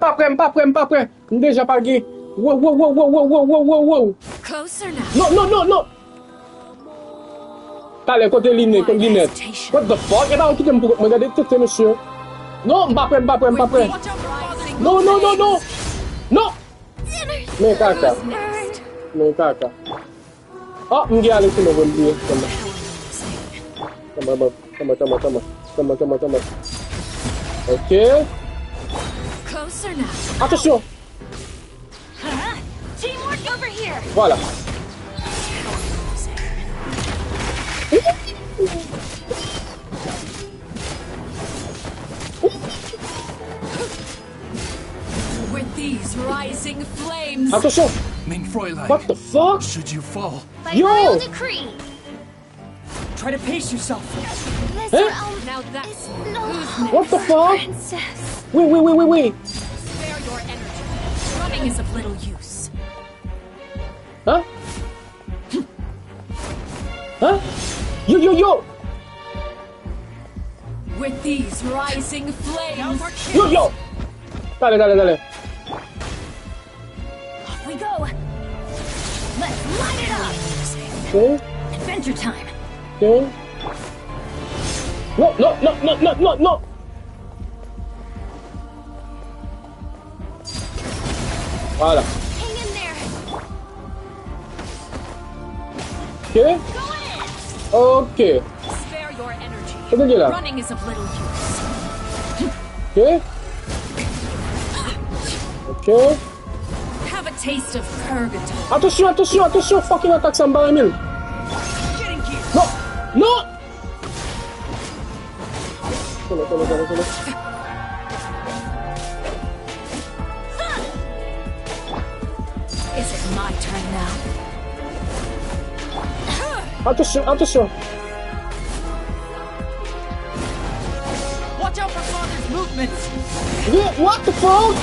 m'pas prêt. Déjà pas gay. Wow. Closer now. Non. T'allez, côté linette. What the fuck? Et là, qui t'aime pour me regarder tout, monsieur? Non, m'pas prêt. Non. Mais caca. Oh, m'gay Alercchino va le dire. Come on. Ok. Closer now. Attention. Teamwork over here. Voilà. With these rising flames. Attention. Mein Fräulein. What the fuck? Should you fall? By royal decree. Try to pace yourself. Now that's What the fuck? Princess. Wait. spare your energy. Running is of little use. Huh? Yo. With these rising flames. Yo. Dale. Off we go. Let's light it up. Okay. Adventure time. Okay. No. Voilà. Hang in there. Okay. Okay. Spare your energy. Qu'est-ce qu'il y a là? Running is of little use. Okay. Have a taste of purgatory. Attention, fucking attaque ça me barre mille. Non. Connais. Is it my turn now? Attention. Watch out for Father's movements. Yeah, what the fuck?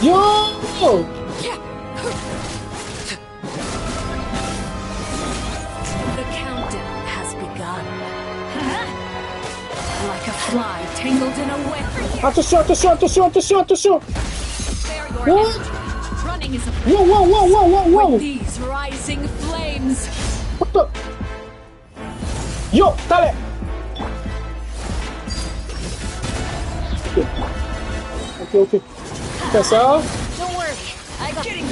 Yo! The countdown has begun. Like a fly tangled in a web. Attention. Spare your What? energy. Running is a Whoa. With these rising flames. What the? Yo, dale. Okay. Fais ça. Don't worry. I got you.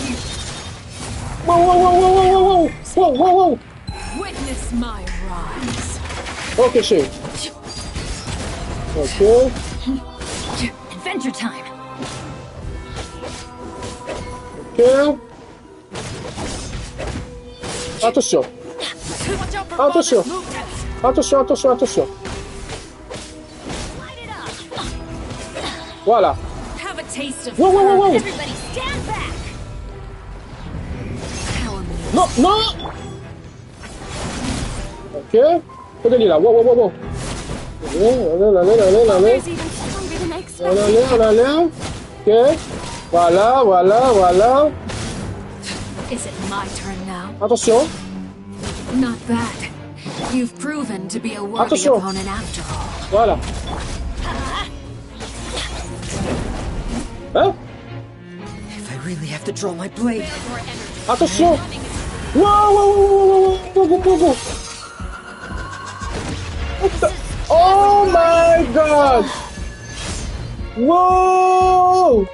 Whoa. Witness my rise. Okay, shit. Okay. Adventure time. Okay. Attention. Watch out for Father's movements. Attention. Voilà. Have a taste of Whoa. Everybody stand back. Non. Ok. Regardez là. Wow. Allez. There's even stronger than I expected. Allez. Ok. Voilà. Is it my turn now? Attention. Not bad. You've proven to be a worthy Attention. opponent after all. Voilà. Hein? If I really have to draw my blade. Attention. Wow. What the? Oh my god. Wow.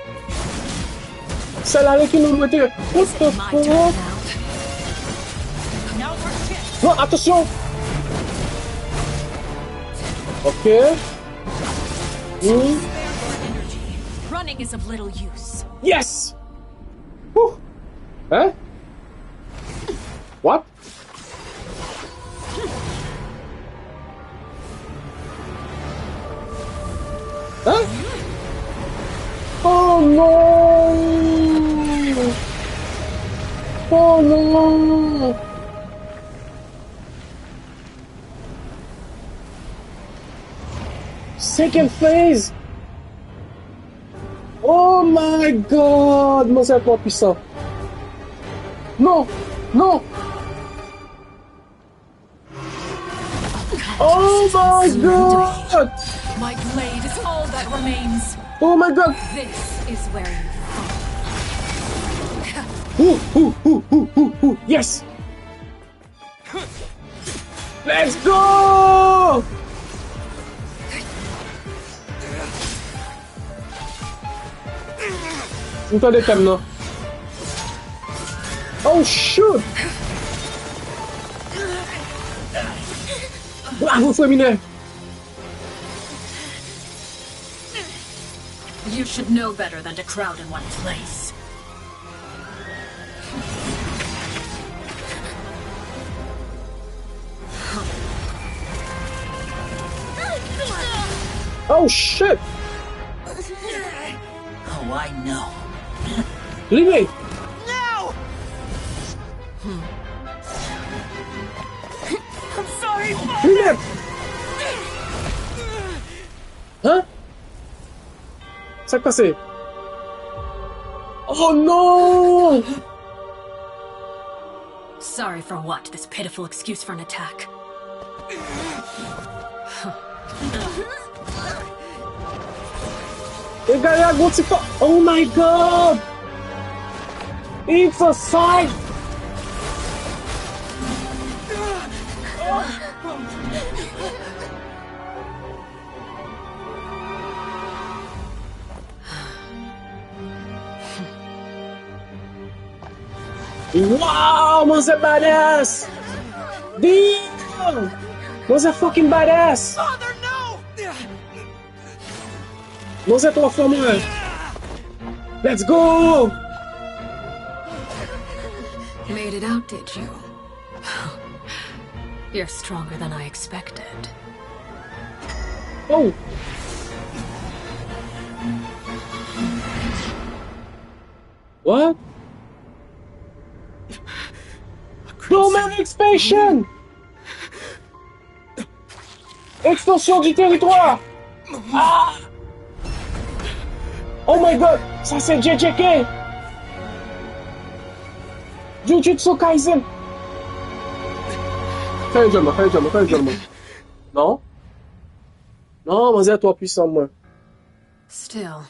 C'est l'Alercchino me dire. What the fuck? Non, attention. Ok. Running is of little use. Yes. Whew. Hein? What? Hein? Oh no! Second phase! Oh my god! Mas é trop puissant! Non! Oh my god! My blade is all that remains. Oh my god! This is where you Ooh. Yes! Let's go! Então de terminou. Oh shoot! Bravo, Flaminer! You should know better than to crowd in one place. Oh shit! Oh, I know. Leave me! No! I'm sorry, Leave me! Huh? Ça passé? Oh no! Sorry for what? This pitiful excuse for an attack. The guy wants to go. Oh my god! It's a sign! Wow, man's a badass! Damn! Man's a fucking badass! Father, no! Man's a trop fort, man! Let's go! Made it out, did you? You're stronger than I expected. Oh! What? Domaine expansion! Extension du territoire! Ah! Oh my god! Ça c'est JJK! Jujutsu Kaisen! Fais un jump. Non? Non, mas é trop puissant, moi. Still,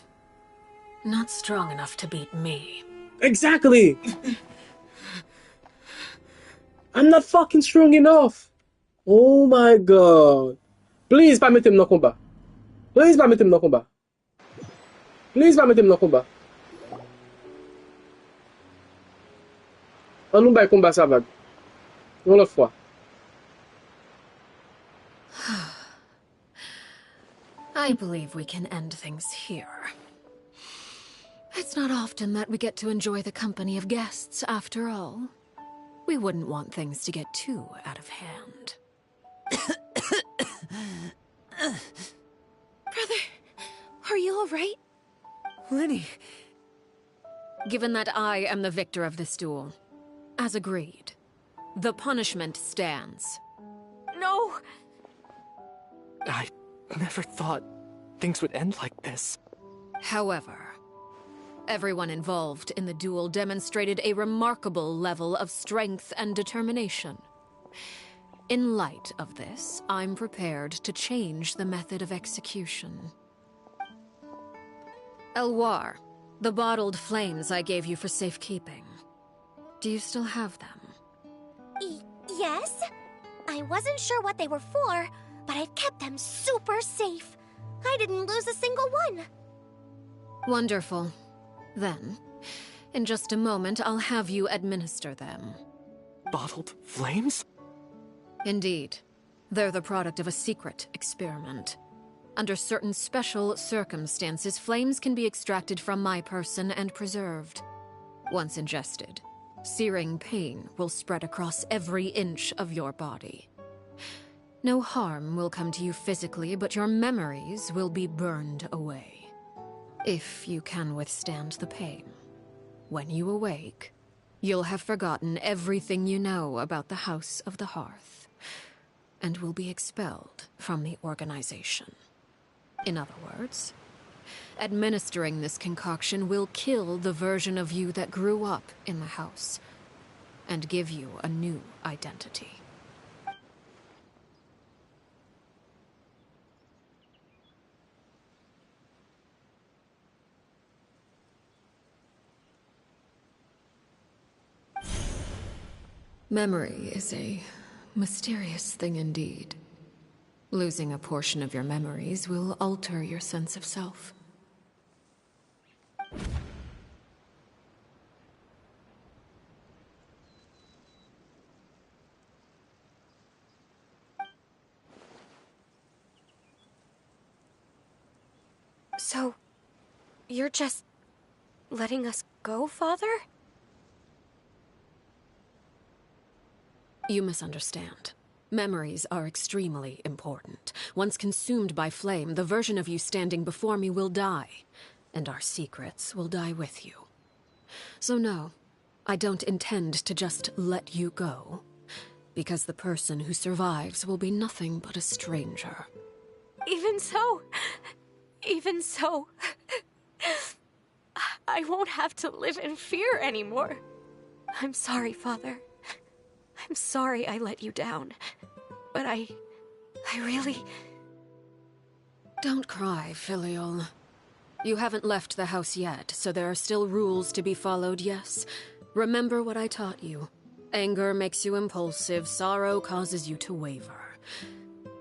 not strong enough to beat me. Exactly! I'm not fucking strong enough! Oh my god! Please, pas mettre-moi dans le combat. Please, pas mettre-moi dans le combat. Please, pas mettre-moi dans le combat. On nous bat combat ça vague. On le fera. I believe we can end things here. It's not often that we get to enjoy the company of guests, after all. We wouldn't want things to get too out of hand. Brother, are you all right? Lenny. Given that I am the victor of this duel, as agreed, the punishment stands. No! I never thought things would end like this. However, everyone involved in the duel demonstrated a remarkable level of strength and determination. In light of this, I'm prepared to change the method of execution. Elwar, the bottled flames I gave you for safekeeping. Do you still have them? Yes? I wasn't sure what they were for, but I've kept them super safe. I didn't lose a single one. Wonderful. Then, in just a moment, I'll have you administer them. Bottled flames? Indeed. They're the product of a secret experiment. Under certain special circumstances, flames can be extracted from my person and preserved. Once ingested, searing pain will spread across every inch of your body. No harm will come to you physically, but your memories will be burned away. If you can withstand the pain. When you awake, you'll have forgotten everything you know about the House of the Hearth, and will be expelled from the organization. In other words, administering this concoction will kill the version of you that grew up in the house, and give you a new identity. Memory is a mysterious thing indeed. Losing a portion of your memories will alter your sense of self. So, you're just letting us go, Father? You misunderstand. Memories are extremely important. Once consumed by flame, the version of you standing before me will die, and our secrets will die with you. So no, I don't intend to just let you go, because the person who survives will be nothing but a stranger. Even so, I won't have to live in fear anymore. I'm sorry, Father. I'm sorry I let you down. But I really... Don't cry, Filial. You haven't left the house yet, so there are still rules to be followed, yes? Remember what I taught you. Anger makes you impulsive, sorrow causes you to waver.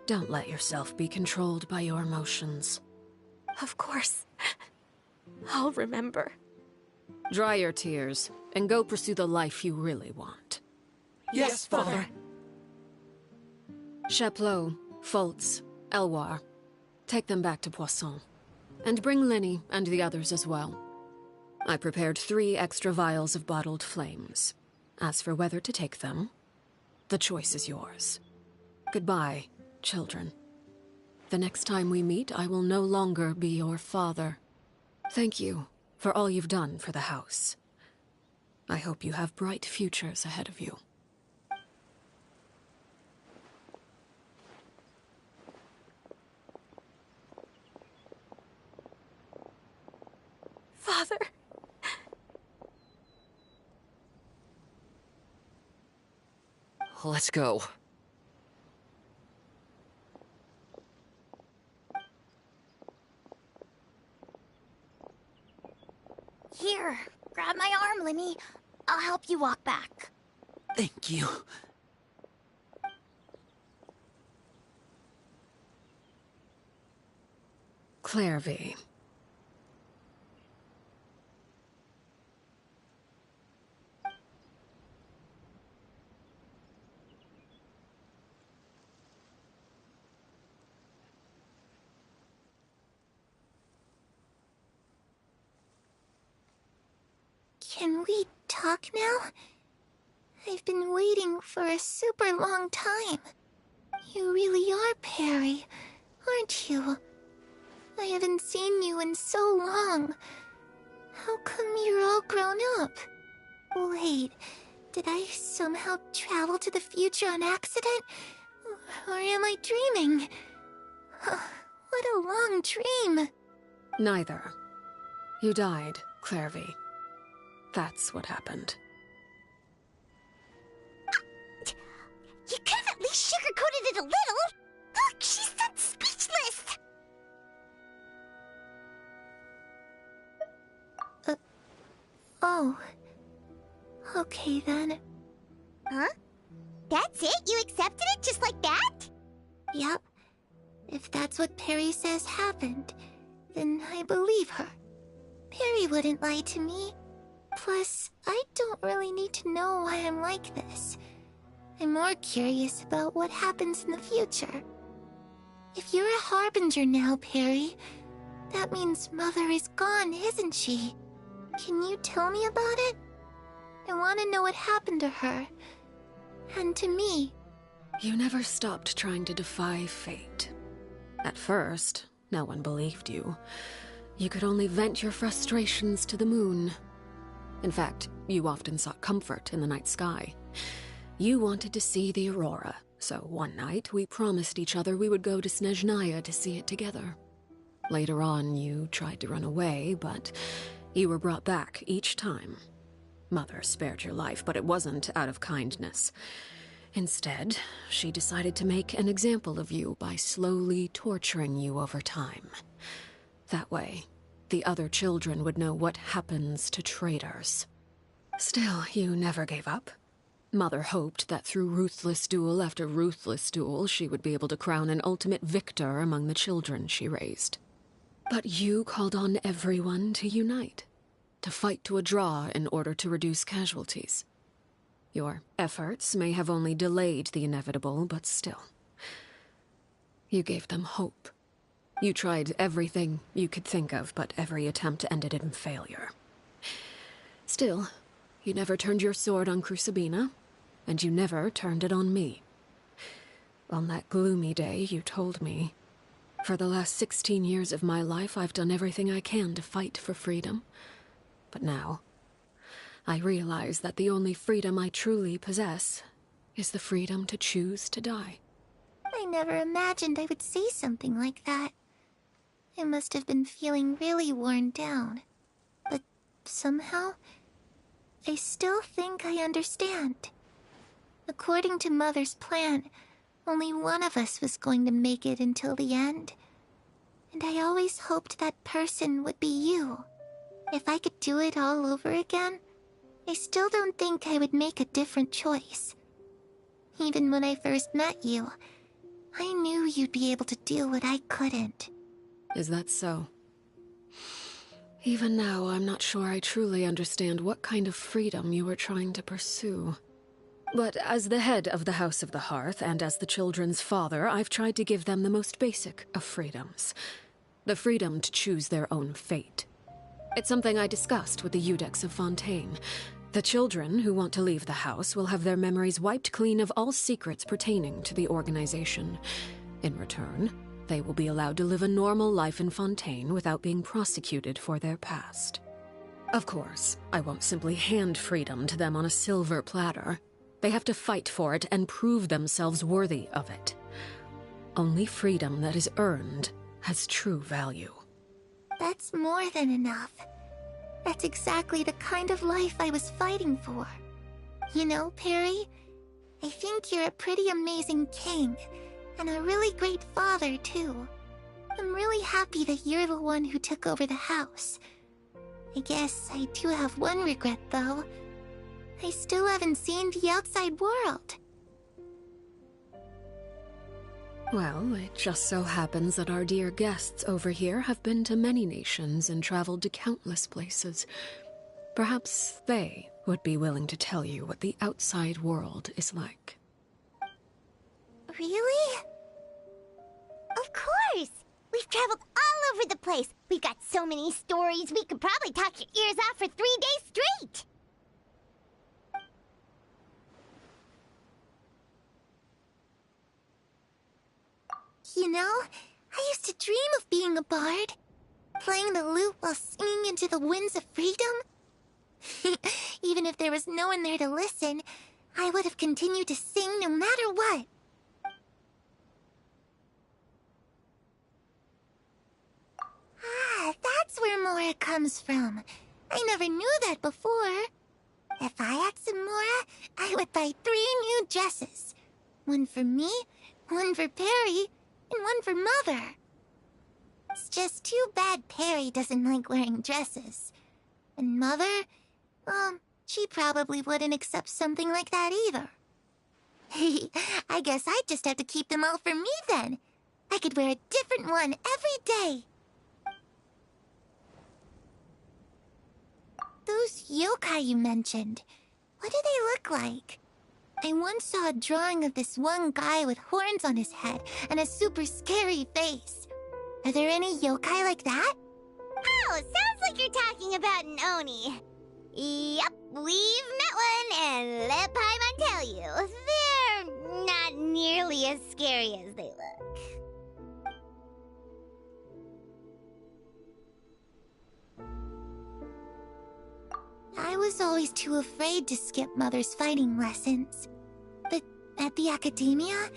Don't let yourself be controlled by your emotions. Of course. I'll remember. Dry your tears, and go pursue the life you really want. Yes, Father. Chaplot, Foltz, Elwar. Take them back to Poisson. And bring Linny and the others as well. I prepared 3 extra vials of bottled flames. As for whether to take them, the choice is yours. Goodbye, children. The next time we meet, I will no longer be your father. Thank you for all you've done for the house. I hope you have bright futures ahead of you. Father. Let's go. Here, grab my arm, Linny. I'll help you walk back. Thank you. Clairvy. Can we talk now? I've been waiting for a super long time. You really are Perry, aren't you? I haven't seen you in so long. How come you're all grown up? Wait, did I somehow travel to the future on accident? Or am I dreaming? What a long dream. Neither. You died, Clairvy. That's what happened. You could have at least sugarcoated it a little. Look, she's done speechless. Oh. Okay then. Huh? That's it? You accepted it just like that? Yep. If that's what Perry says happened, then I believe her. Perry wouldn't lie to me. Plus, I don't really need to know why I'm like this. I'm more curious about what happens in the future. If you're a harbinger now, Perry, that means Mother is gone, isn't she? Can you tell me about it? I want to know what happened to her. And to me. You never stopped trying to defy fate. At first, no one believed you. You could only vent your frustrations to the moon. In fact, you often sought comfort in the night sky. You wanted to see the aurora, so one night we promised each other we would go to Snezhnaya to see it together. Later on, you tried to run away, but you were brought back each time. Mother spared your life, but it wasn't out of kindness. Instead, she decided to make an example of you by slowly torturing you over time. That way, the other children would know what happens to traitors. Still, you never gave up. Mother hoped that through ruthless duel after ruthless duel, she would be able to crown an ultimate victor among the children she raised. But you called on everyone to unite, to fight to a draw in order to reduce casualties. Your efforts may have only delayed the inevitable, but still. You gave them hope. You tried everything you could think of, but every attempt ended in failure. Still, you never turned your sword on Crucibina, and you never turned it on me. On that gloomy day, you told me, "For the last 16 years of my life, I've done everything I can to fight for freedom. But now, I realize that the only freedom I truly possess is the freedom to choose to die." I never imagined I would say something like that. I must have been feeling really worn down. But somehow, I still think I understand. According to Mother's plan, only one of us was going to make it until the end. And I always hoped that person would be you. If I could do it all over again, I still don't think I would make a different choice. Even when I first met you, I knew you'd be able to do what I couldn't. Is that so? Even now, I'm not sure I truly understand what kind of freedom you were trying to pursue. But as the head of the House of the Hearth, and as the children's father, I've tried to give them the most basic of freedoms. The freedom to choose their own fate. It's something I discussed with the Eudex of Fontaine. The children who want to leave the house will have their memories wiped clean of all secrets pertaining to the organization. In return, they will be allowed to live a normal life in Fontaine without being prosecuted for their past. Of course, I won't simply hand freedom to them on a silver platter. They have to fight for it and prove themselves worthy of it. Only freedom that is earned has true value. That's more than enough. That's exactly the kind of life I was fighting for. You know, Perry, I think you're a pretty amazing king, and a really great father, too. I'm really happy that you're the one who took over the house. I guess I do have one regret, though. I still haven't seen the outside world. Well, it just so happens that our dear guests over here have been to many nations and traveled to countless places. Perhaps they would be willing to tell you what the outside world is like. Really? Of course! We've traveled all over the place. We've got so many stories, we could probably talk your ears off for 3 days straight! You know, I used to dream of being a bard. Playing the lute while singing into the winds of freedom. Even if there was no one there to listen, I would have continued to sing no matter what. Ah, that's where Mora comes from. I never knew that before. If I had some Mora, I would buy 3 new dresses. One for me, one for Perry, and one for Mother. It's just too bad Perry doesn't like wearing dresses. And Mother, well, she probably wouldn't accept something like that either. I guess I'd just have to keep them all for me then. I could wear a different one every day. Those yokai you mentioned, what do they look like? I once saw a drawing of this one guy with horns on his head and a super scary face. Are there any yokai like that? Oh, sounds like you're talking about an Oni. Yep, we've met one, and let Paimon tell you, they're not nearly as scary as they look. I was always too afraid to skip Mother's fighting lessons. But at the academia,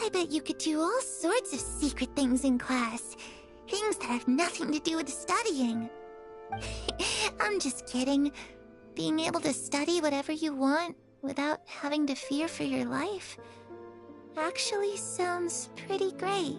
I bet you could do all sorts of secret things in class. Things that have nothing to do with studying. I'm just kidding. Being able to study whatever you want without having to fear for your life actually sounds pretty great.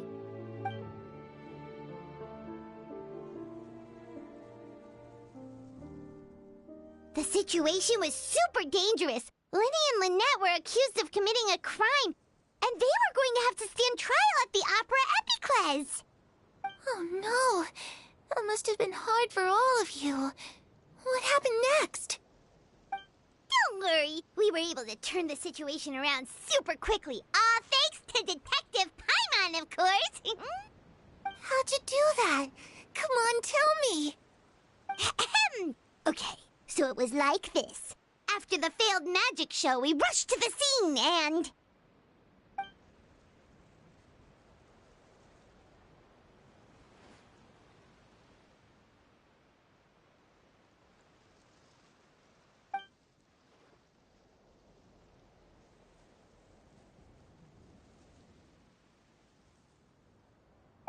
The situation was super dangerous. Lenny and Lynette were accused of committing a crime, and they were going to have to stand trial at the Opera Epicles. Oh no, that must have been hard for all of you. What happened next? Don't worry, we were able to turn the situation around super quickly, all thanks to Detective Paimon, of course. How'd you do that? Come on, tell me. Okay, so it was like this. After the failed magic show, we rushed to the scene and...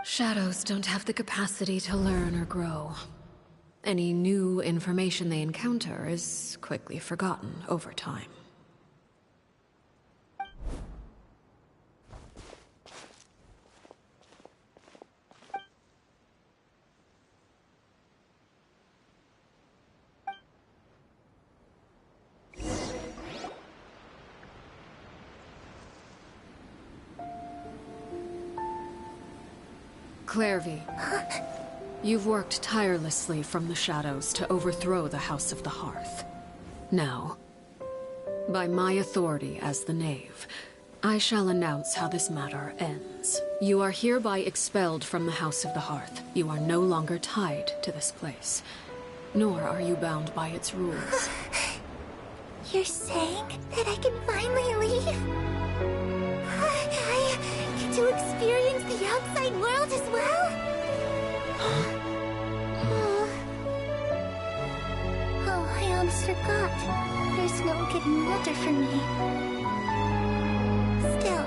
Shadows don't have the capacity to learn or grow. Any new information they encounter is quickly forgotten over time. Clairvy, you've worked tirelessly from the shadows to overthrow the House of the Hearth. Now, by my authority as the Knave, I shall announce how this matter ends. You are hereby expelled from the House of the Hearth. You are no longer tied to this place, nor are you bound by its rules. You're saying that I can finally leave? I get to experience the outside world as well? Oh, I almost forgot. There's no getting older for me. Still,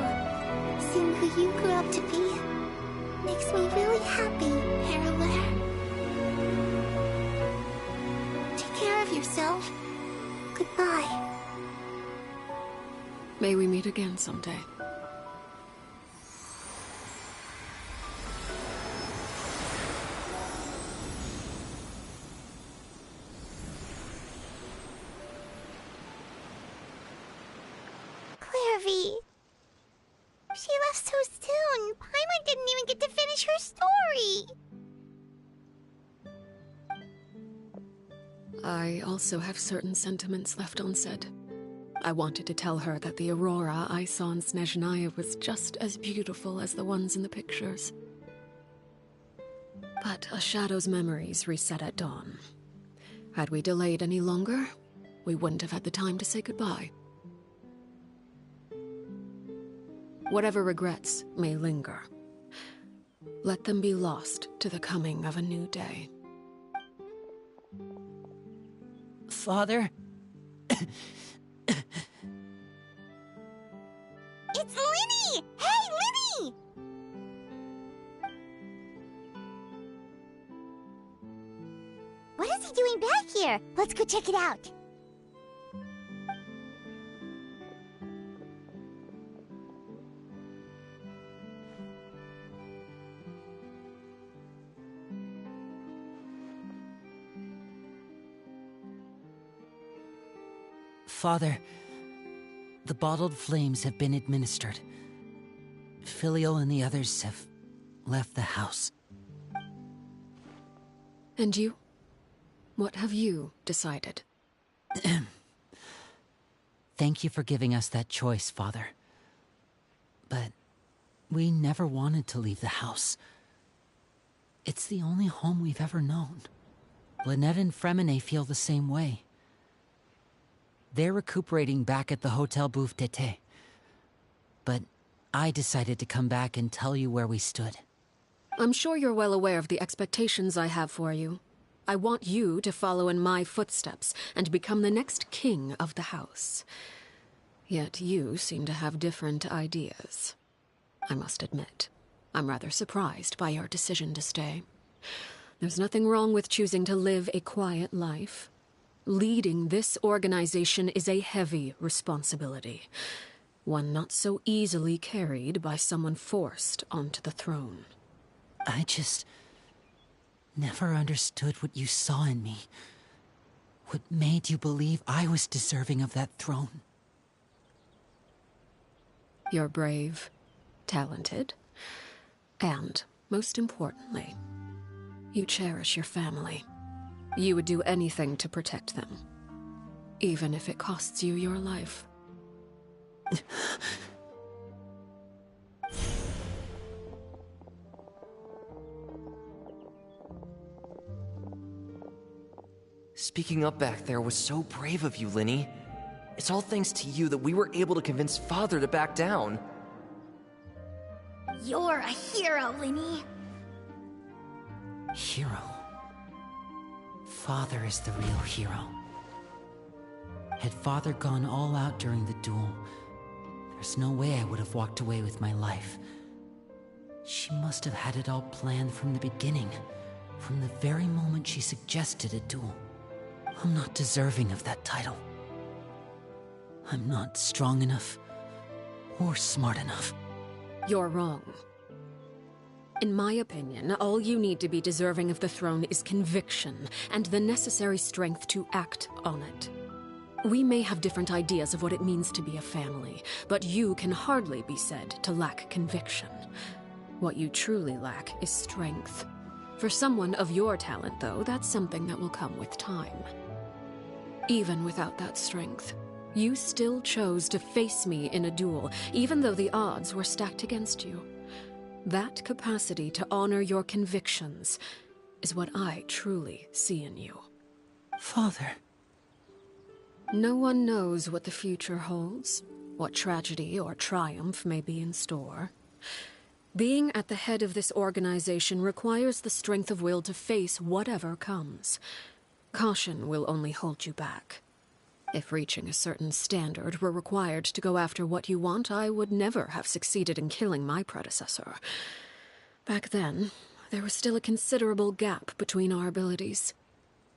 seeing who you grew up to be makes me really happy, Parallel. Take care of yourself. Goodbye. May we meet again someday. Clairvy. She left so soon. Paimon didn't even get to finish her story. I also have certain sentiments left unsaid. I wanted to tell her that the aurora I saw in Snezhnaya was just as beautiful as the ones in the pictures. But a shadow's memories reset at dawn. Had we delayed any longer, we wouldn't have had the time to say goodbye. Whatever regrets may linger, let them be lost to the coming of a new day. Father? It's Linny! Hey, Linny! What is he doing back here? Let's go check it out. Father, the bottled flames have been administered. Filio and the others have left the house. And you? What have you decided? Thank you for giving us that choice, Father. But we never wanted to leave the house. It's the only home we've ever known. Lynette and Fremine feel the same way. They're recuperating back at the Hotel Bouffe d'été. But I decided to come back and tell you where we stood. I'm sure you're well aware of the expectations I have for you. I want you to follow in my footsteps and become the next king of the house. Yet you seem to have different ideas. I must admit, I'm rather surprised by your decision to stay. There's nothing wrong with choosing to live a quiet life. Leading this organization is a heavy responsibility, one not so easily carried by someone forced onto the throne. I just never understood what you saw in me. What made you believe I was deserving of that throne? You're brave, talented, and, most importantly, you cherish your family. You would do anything to protect them, even if it costs you your life. Speaking up back there was so brave of you, Linny. It's all thanks to you that we were able to convince Father to back down. You're a hero, Linny. Hero? Father is the real hero. Had Father gone all out during the duel, there's no way I would have walked away with my life. She must have had it all planned from the beginning, from the very moment she suggested a duel. I'm not deserving of that title. I'm not strong enough or smart enough. You're wrong. In my opinion, all you need to be deserving of the throne is conviction and the necessary strength to act on it. We may have different ideas of what it means to be a family, but you can hardly be said to lack conviction. What you truly lack is strength. For someone of your talent, though, that's something that will come with time. Even without that strength, you still chose to face me in a duel, even though the odds were stacked against you. That capacity to honor your convictions is what I truly see in you. Father. No one knows what the future holds, what tragedy or triumph may be in store. Being at the head of this organization requires the strength of will to face whatever comes. Caution will only hold you back. If reaching a certain standard were required to go after what you want, I would never have succeeded in killing my predecessor. Back then, there was still a considerable gap between our abilities.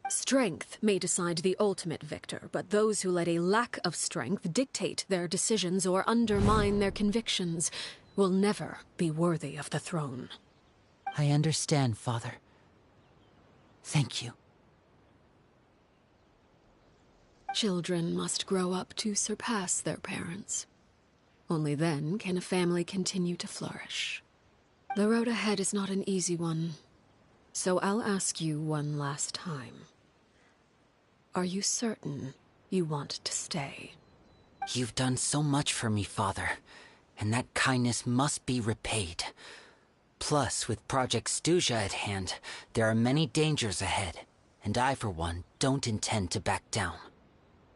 Strength may decide the ultimate victor, but those who let a lack of strength dictate their decisions or undermine their convictions will never be worthy of the throne. I understand, Father. Thank you. Children must grow up to surpass their parents. Only then can a family continue to flourish. The road ahead is not an easy one, so I'll ask you one last time. Are you certain you want to stay? You've done so much for me, Father, and that kindness must be repaid. Plus, with Project Stuja at hand, there are many dangers ahead, and I, for one, don't intend to back down.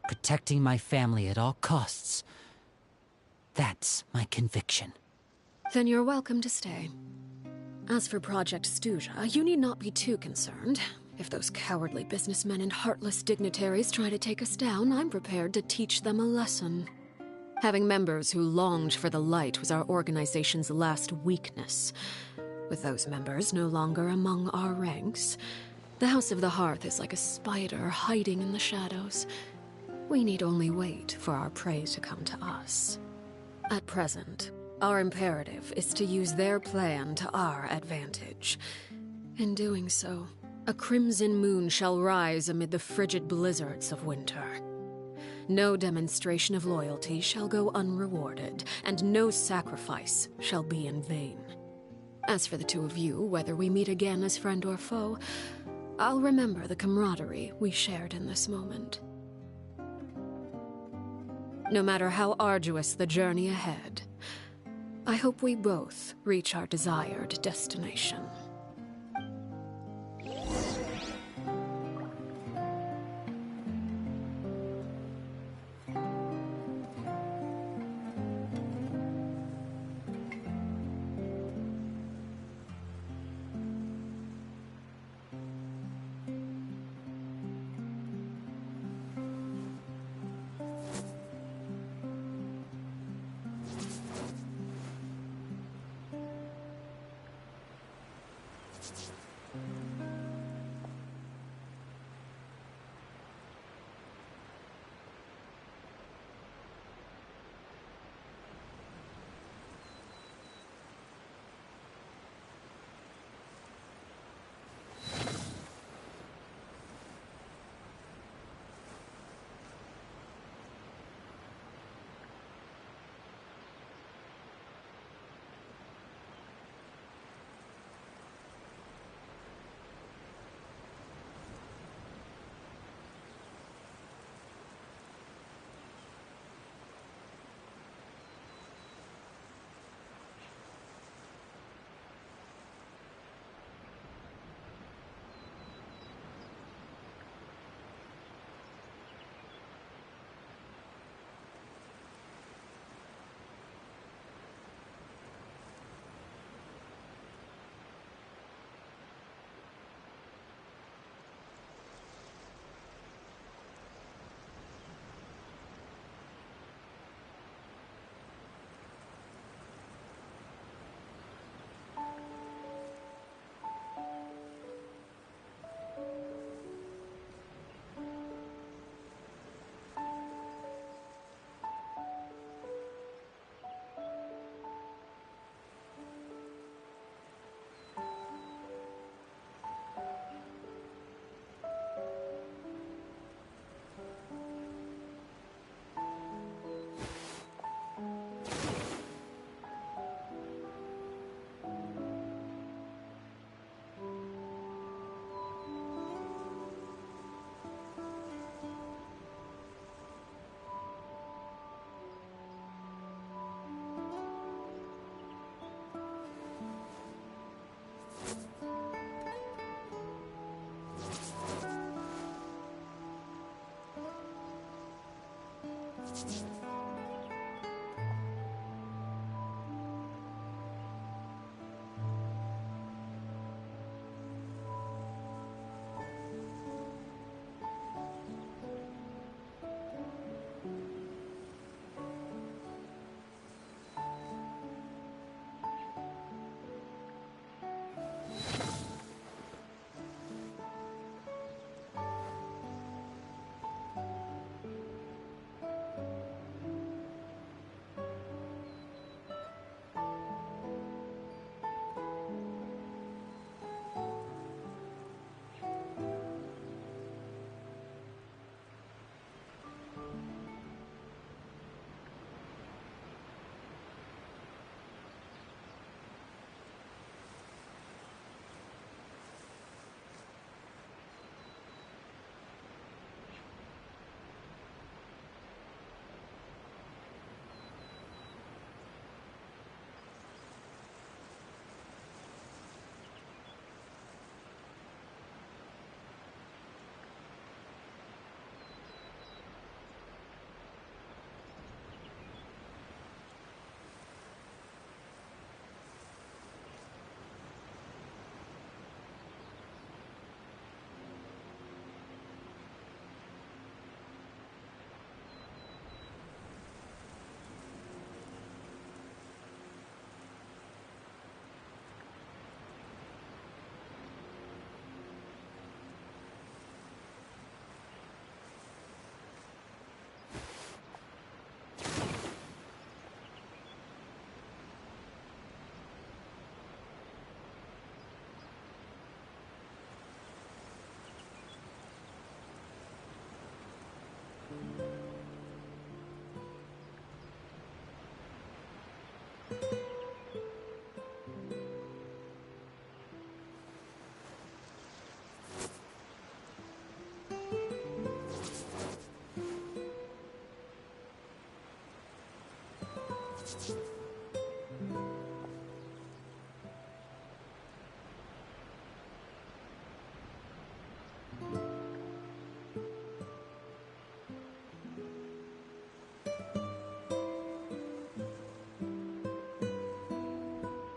Protecting my family at all costs. That's my conviction. Then you're welcome to stay. As for Project Stuja, you need not be too concerned. If those cowardly businessmen and heartless dignitaries try to take us down, I'm prepared to teach them a lesson. Having members who longed for the light was our organization's last weakness. With those members no longer among our ranks, the House of the Hearth is like a spider hiding in the shadows. We need only wait for our prey to come to us. At present, our imperative is to use their plan to our advantage. In doing so, a crimson moon shall rise amid the frigid blizzards of winter. No demonstration of loyalty shall go unrewarded, and no sacrifice shall be in vain. As for the two of you, whether we meet again as friend or foe, I'll remember the camaraderie we shared in this moment. No matter how arduous the journey ahead, I hope we both reach our desired destination.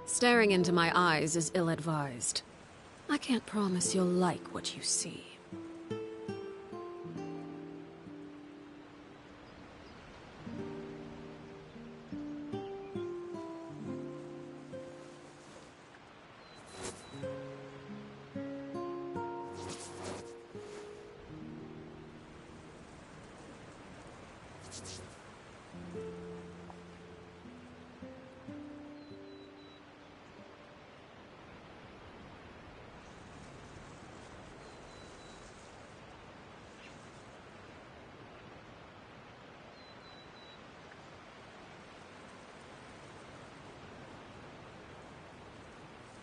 Staring into my eyes is ill-advised. I can't promise you'll like what you see.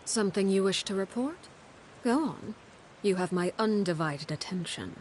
Something you wish to report? Go on. You have my undivided attention.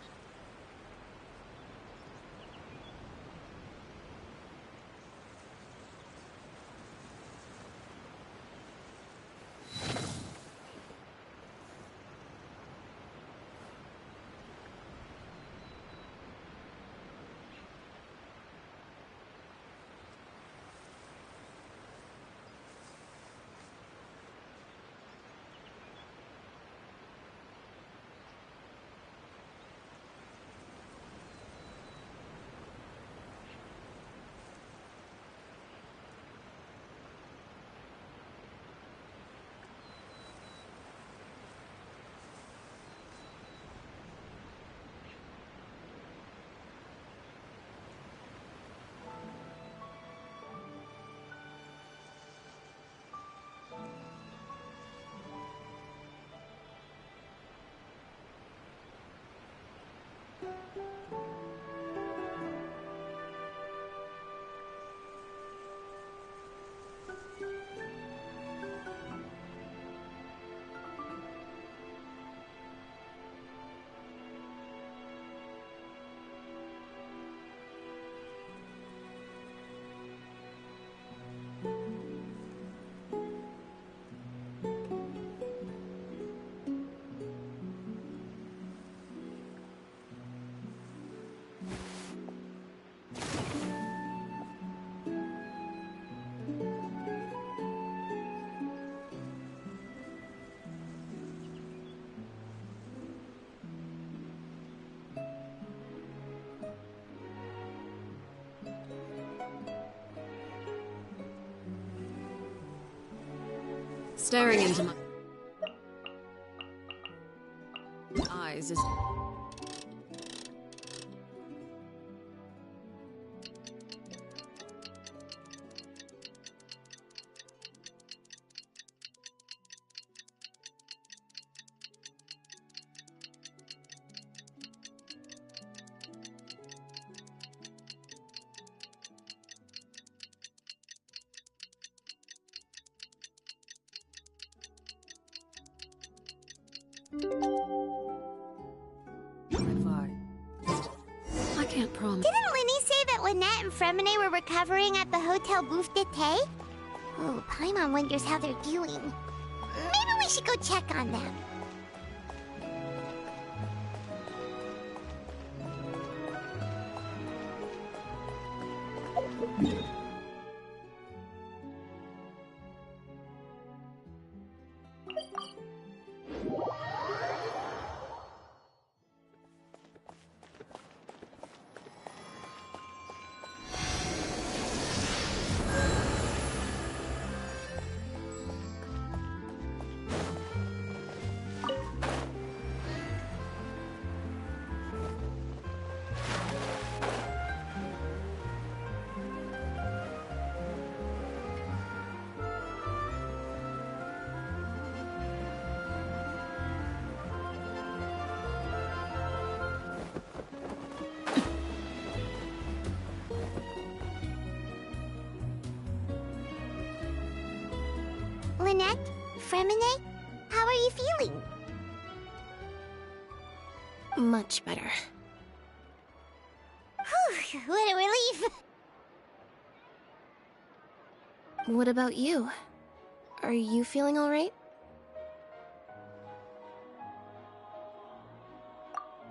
Staring into my eyes is... I can't promise. Didn't Linny say that Lynette and Fremine were recovering at the Hotel Bouffe d'été? Oh, Paimon wonders how they're doing. Maybe we should go check on them. Lynette? Fremine? How are you feeling? Much better. Whew, what a relief! What about you? Are you feeling alright?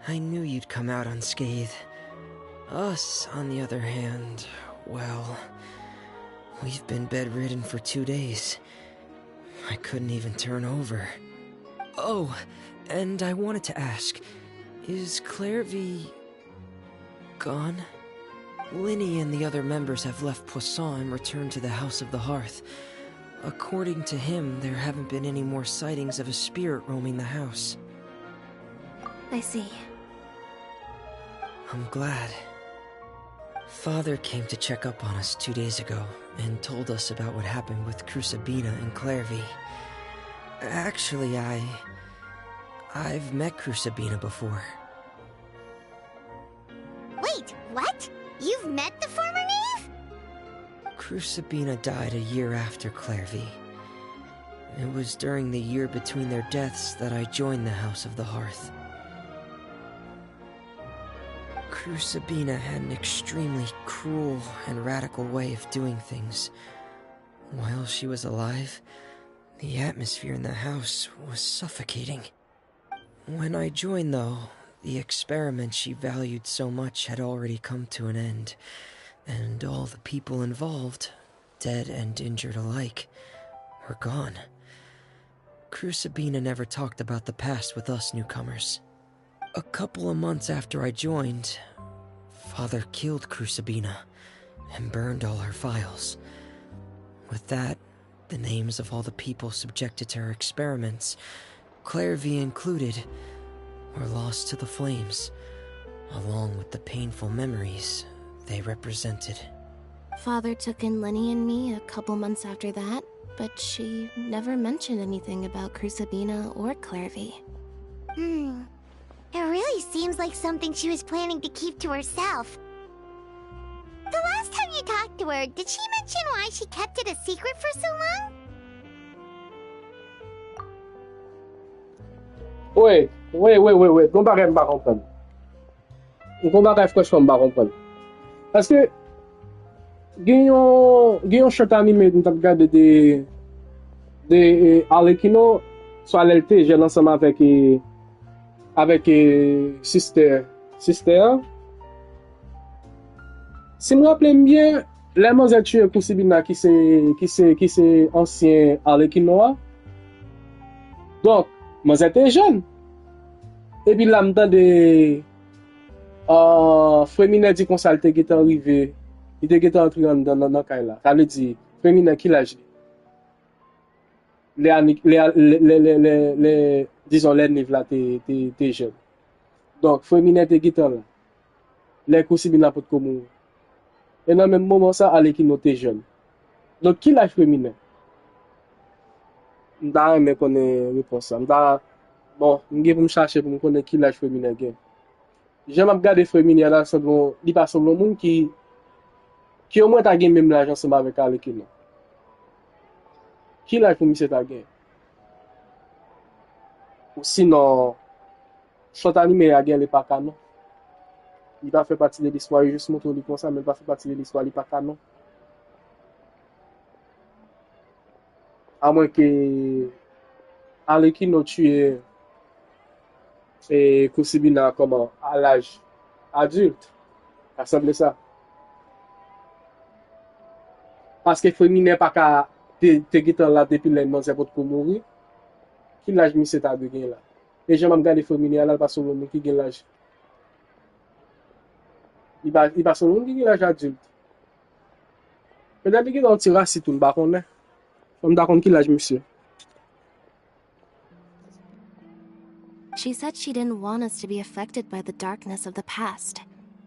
I knew you'd come out unscathed. Us, on the other hand, well, we've been bedridden for 2 days. I couldn't even turn over. Oh, and I wanted to ask, is Clairvy gone? Linny and the other members have left Poisson and returned to the House of the Hearth. According to him, there haven't been any more sightings of a spirit roaming the house. I see. I'm glad. Father came to check up on us 2 days ago and told us about what happened with Crucibina and Clairvy. Actually, I've met Crucibina before. Wait, what? You've met the former knave? Crucibina died a year after Clairvy. It was during the year between their deaths that I joined the House of the Hearth. Crucibina had an extremely cruel and radical way of doing things. While she was alive, the atmosphere in the house was suffocating. When I joined, though, the experiment she valued so much had already come to an end, and all the people involved, dead and injured alike, were gone. Crucibina never talked about the past with us newcomers. A couple of months after I joined, Father killed Crucibina and burned all her files. With that, the names of all the people subjected to her experiments, Clairvy included, were lost to the flames, along with the painful memories they represented. Father took in Lenny and me a couple months after that, but she never mentioned anything about Crucibina or Clairvy. It really seems like something she was planning to keep to herself. The last time you talked to her, did she mention why she kept it a secret for so long? Wait. Gon bagay mba kompren. Gon bagay franchement mba kompren. Paske, gen yon short anime nou tap gade de Alercchino so Alercchino jè lansama avec sister. Si me rappelle bien, la maman tué Crucibina qui c'est ancien Alercchino. Donc, moi j'étais jeune. Et puis là, m'entendais Freminet dit qu'on s'alte qui est arrivé. Il était entré dans le cas là. Ça veut dire, Freminet qui l'âge? Disons, les niveaux là, t'es jeune. Donc, Freminet était là. Les Crucibina pour te mourir. Et dans le même moment, ça, Alercchino t'es jeune. Donc, qui l'âge Freminet? M'da aimé connaît réponse ça. Bon, m'gè pou m'chache pou m'konne ki l'âge Freminet gen. J'aime regarder Freminet là, li pa semblon moun ki au moins ta gen même l'âge ensemble avec Alercchino. Ki l'âge pou m'se ta gen? Ou sinon, short anime a gen li pa canon. Il pa fait partie de l'histoire, juste montre li comme ça, mais il pa fait partie de l'histoire, li pa canon. À moins que Alercchino tue et Crucibina comment à l'âge adulte. Ça semble ça. Parce que Freminet pas ka te gitan là depuis les non c'est pour mourir. Qui l'âge mi c'est à de gen là. Et j'aime regarder Freminet là parce que le monde qui gen l'âge. Il va son monde qui gen l'âge adulte. Peut-être qu'il on tira si tout le ba connaît. On d'accord qui l'âge monsieur. She said she didn't want us to be affected by the darkness of the past.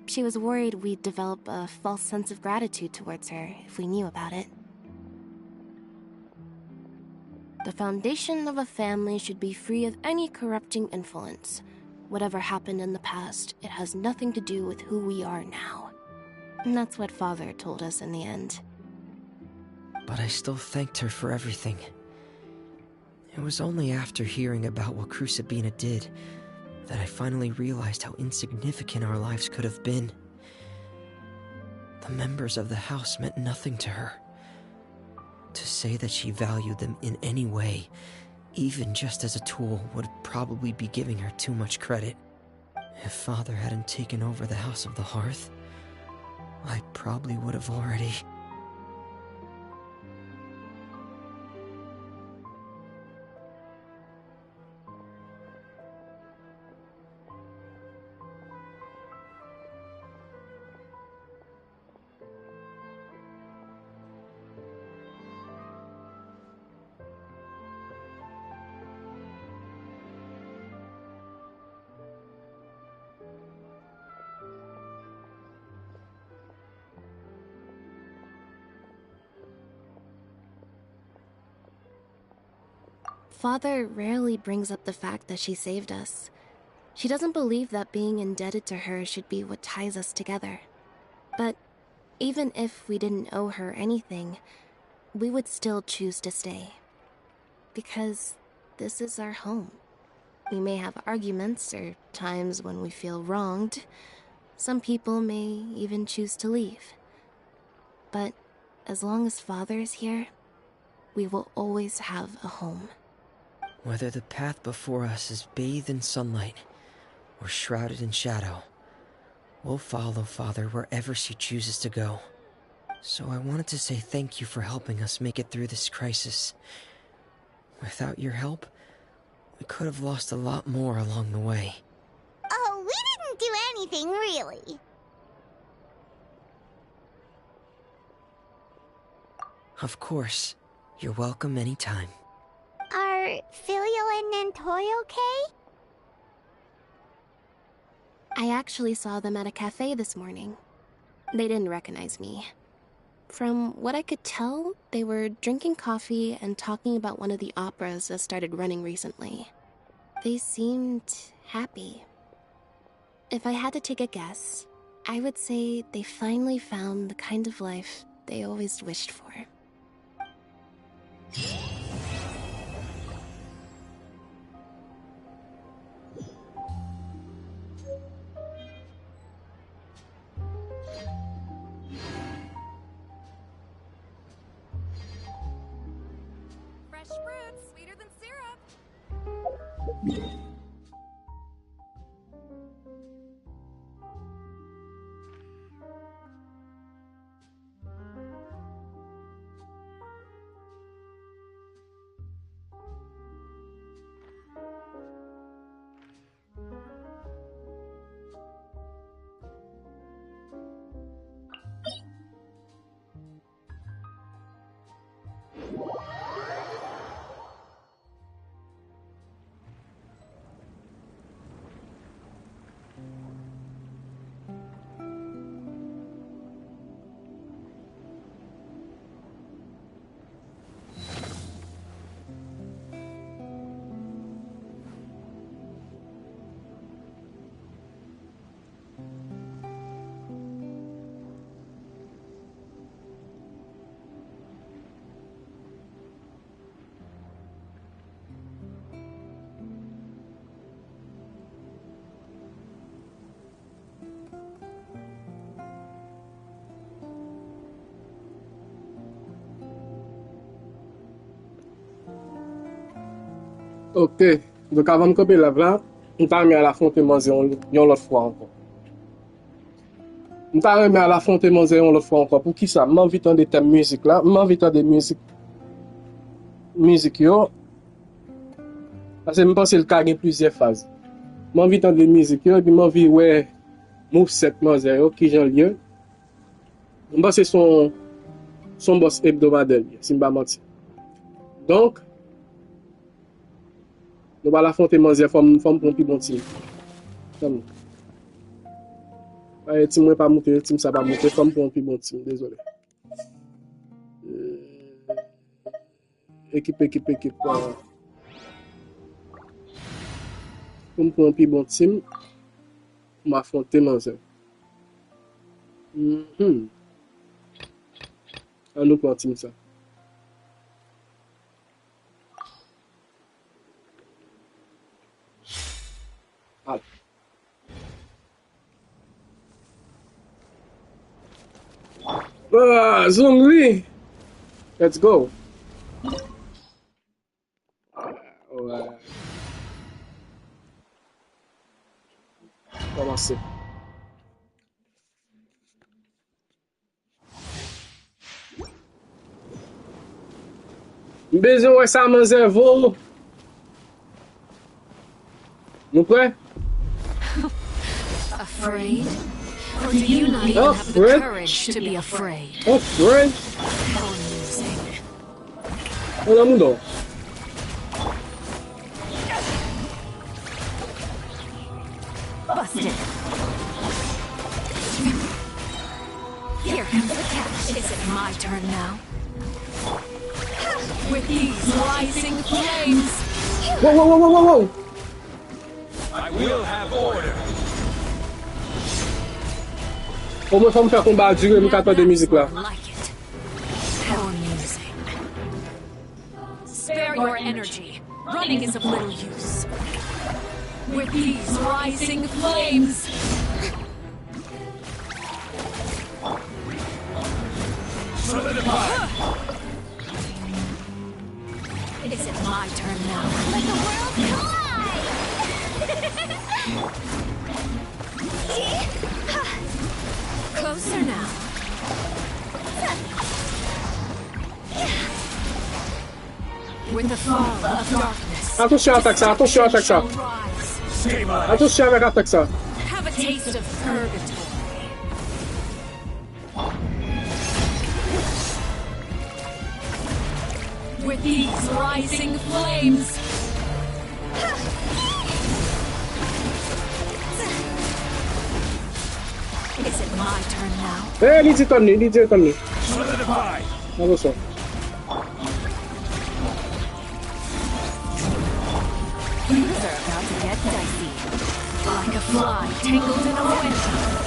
She was worried we'd develop a false sense of gratitude towards her if we knew about it. The foundation of a family should be free of any corrupting influence. Whatever happened in the past, it has nothing to do with who we are now. And that's what Father told us in the end. But I still thanked her for everything. It was only after hearing about what Crucibina did that I finally realized how insignificant our lives could have been. The members of the house meant nothing to her. To say that she valued them in any way, even just as a tool, would probably be giving her too much credit. If Father hadn't taken over the House of the Hearth, I probably would have already... Father rarely brings up the fact that she saved us. She doesn't believe that being indebted to her should be what ties us together. But even if we didn't owe her anything, we would still choose to stay. Because this is our home. We may have arguments or times when we feel wronged. Some people may even choose to leave. But as long as Father is here, we will always have a home. Whether the path before us is bathed in sunlight or shrouded in shadow, we'll follow Father wherever she chooses to go. So I wanted to say thank you for helping us make it through this crisis. Without your help, we could have lost a lot more along the way. Oh, we didn't do anything, really. Of course. You're welcome anytime. Are Filio and Nantoy okay? I actually saw them at a cafe this morning. They didn't recognize me. From what I could tell, they were drinking coffee and talking about one of the operas that started running recently. They seemed happy. If I had to take a guess, I would say they finally found the kind of life they always wished for. Fresh fruit, sweeter than syrup. Ok, donc avant de couper là, on t'a remis à la fonte manger yon l'autre fois encore. On t'a remis à la fonte manger yon l'autre fois encore. Pour qui ça? M'envie de thème musique là, m'envie de musique yo. Parce que je pense que le cas a plusieurs phases. M'envie de musique yo, puis m'envie ouais moveset manger yo qui j'en lieu. Je pense que c'est son boss hebdomadaire, si je ne pas mentir. Donc nous allons la fonte manger forme pour un plus bon team. Comme ouais, team pas monter, team ça pas monter forme pour un plus bon team, désolé. Équipe. Comme pour un plus bon team, on va affronter manger. On nous prend team ça. Allez. Zongli! Let's go. Ouais. Commencer. Besoin ouais ça mon cerveau. Nous prêts? Afraid? Or do you not even have the courage to be afraid? Afraid? How amusing. Olha mundo. Busted. Here comes the catch. Is it my turn now? With these rising flames. Whoa, whoa, whoa, whoa, whoa! I will have order. Au moins, faut me faire combat durer, me capable de musique là. How amusing. Spare your energy. Running is of little use. With these rising flames. Solidify. Is it my turn now? Let the world collide! Closer now. With the fall of darkness. Attention à attaque ça, attention à attaque ça. Attention avec attaque ça. Have a taste of purgatory. With these rising flames. Is it my turn now? Eh, lì torni, lì torni. Solidify. Non lo so. Things are about to get dicey. Like a fly tangled in a web.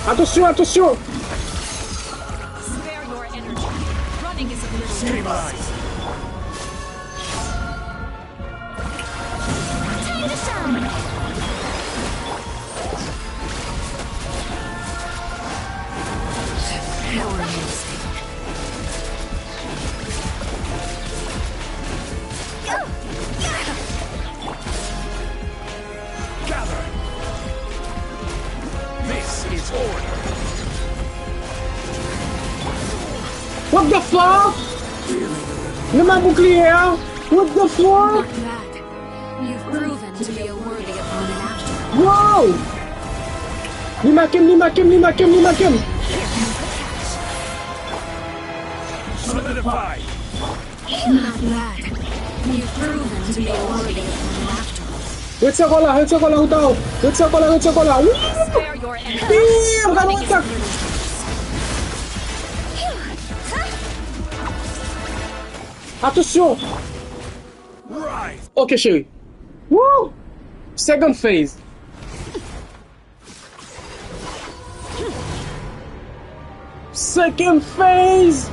Attention, attention! Spare your energy. Running is a little Stabilize. Time to shine! How amusing. Gather. This is order. What the fuck? Le ma bouclier? What the fuck? That. You've proven to be a worthy opponent after. Wow! Lima Kim. Solidify. Not bad. You've proven to be a worthy opponent after. Retire là, Utao! Retire là! Woo! Spare your energy. Damn, Running is a attaque! little Attention! Rise. Ok, chérie. Woo! Second phase. Second phase!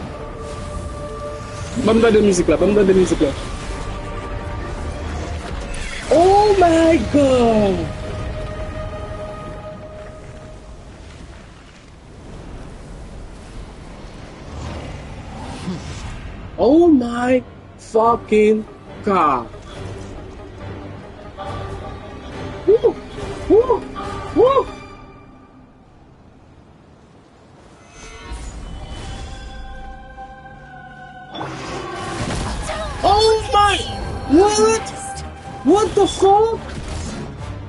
Bande de musique là. Oh my god! Oh my fucking god! Woo! Woo! Woo! Oh my! What? What the fuck?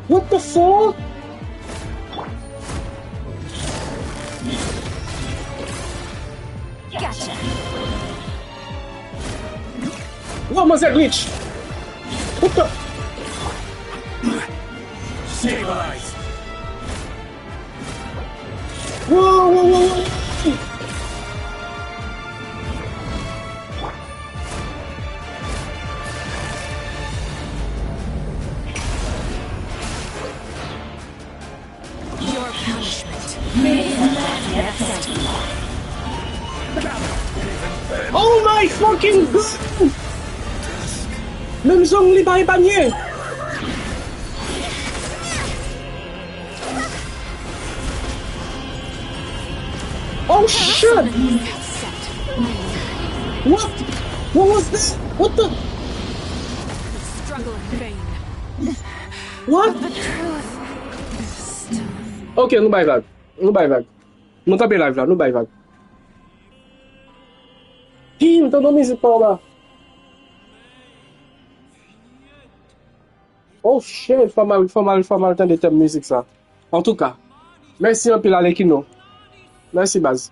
What the fuck? Gotcha. What was that glitch? What the? Stabilize. Whoa. Your punishment may have next. Oh my fucking god! Même zone libre et panier! Oh shit! What? What was this? What the? Struggling What? Ok, nou bay vague. Nou bay vague. Nou tape live la, nou bay vague. Tim, t'as nommé musique par là. Oh shit, faut mal entendre tes musique ça. En tout cas, merci un peu Alercchino. Merci Baz.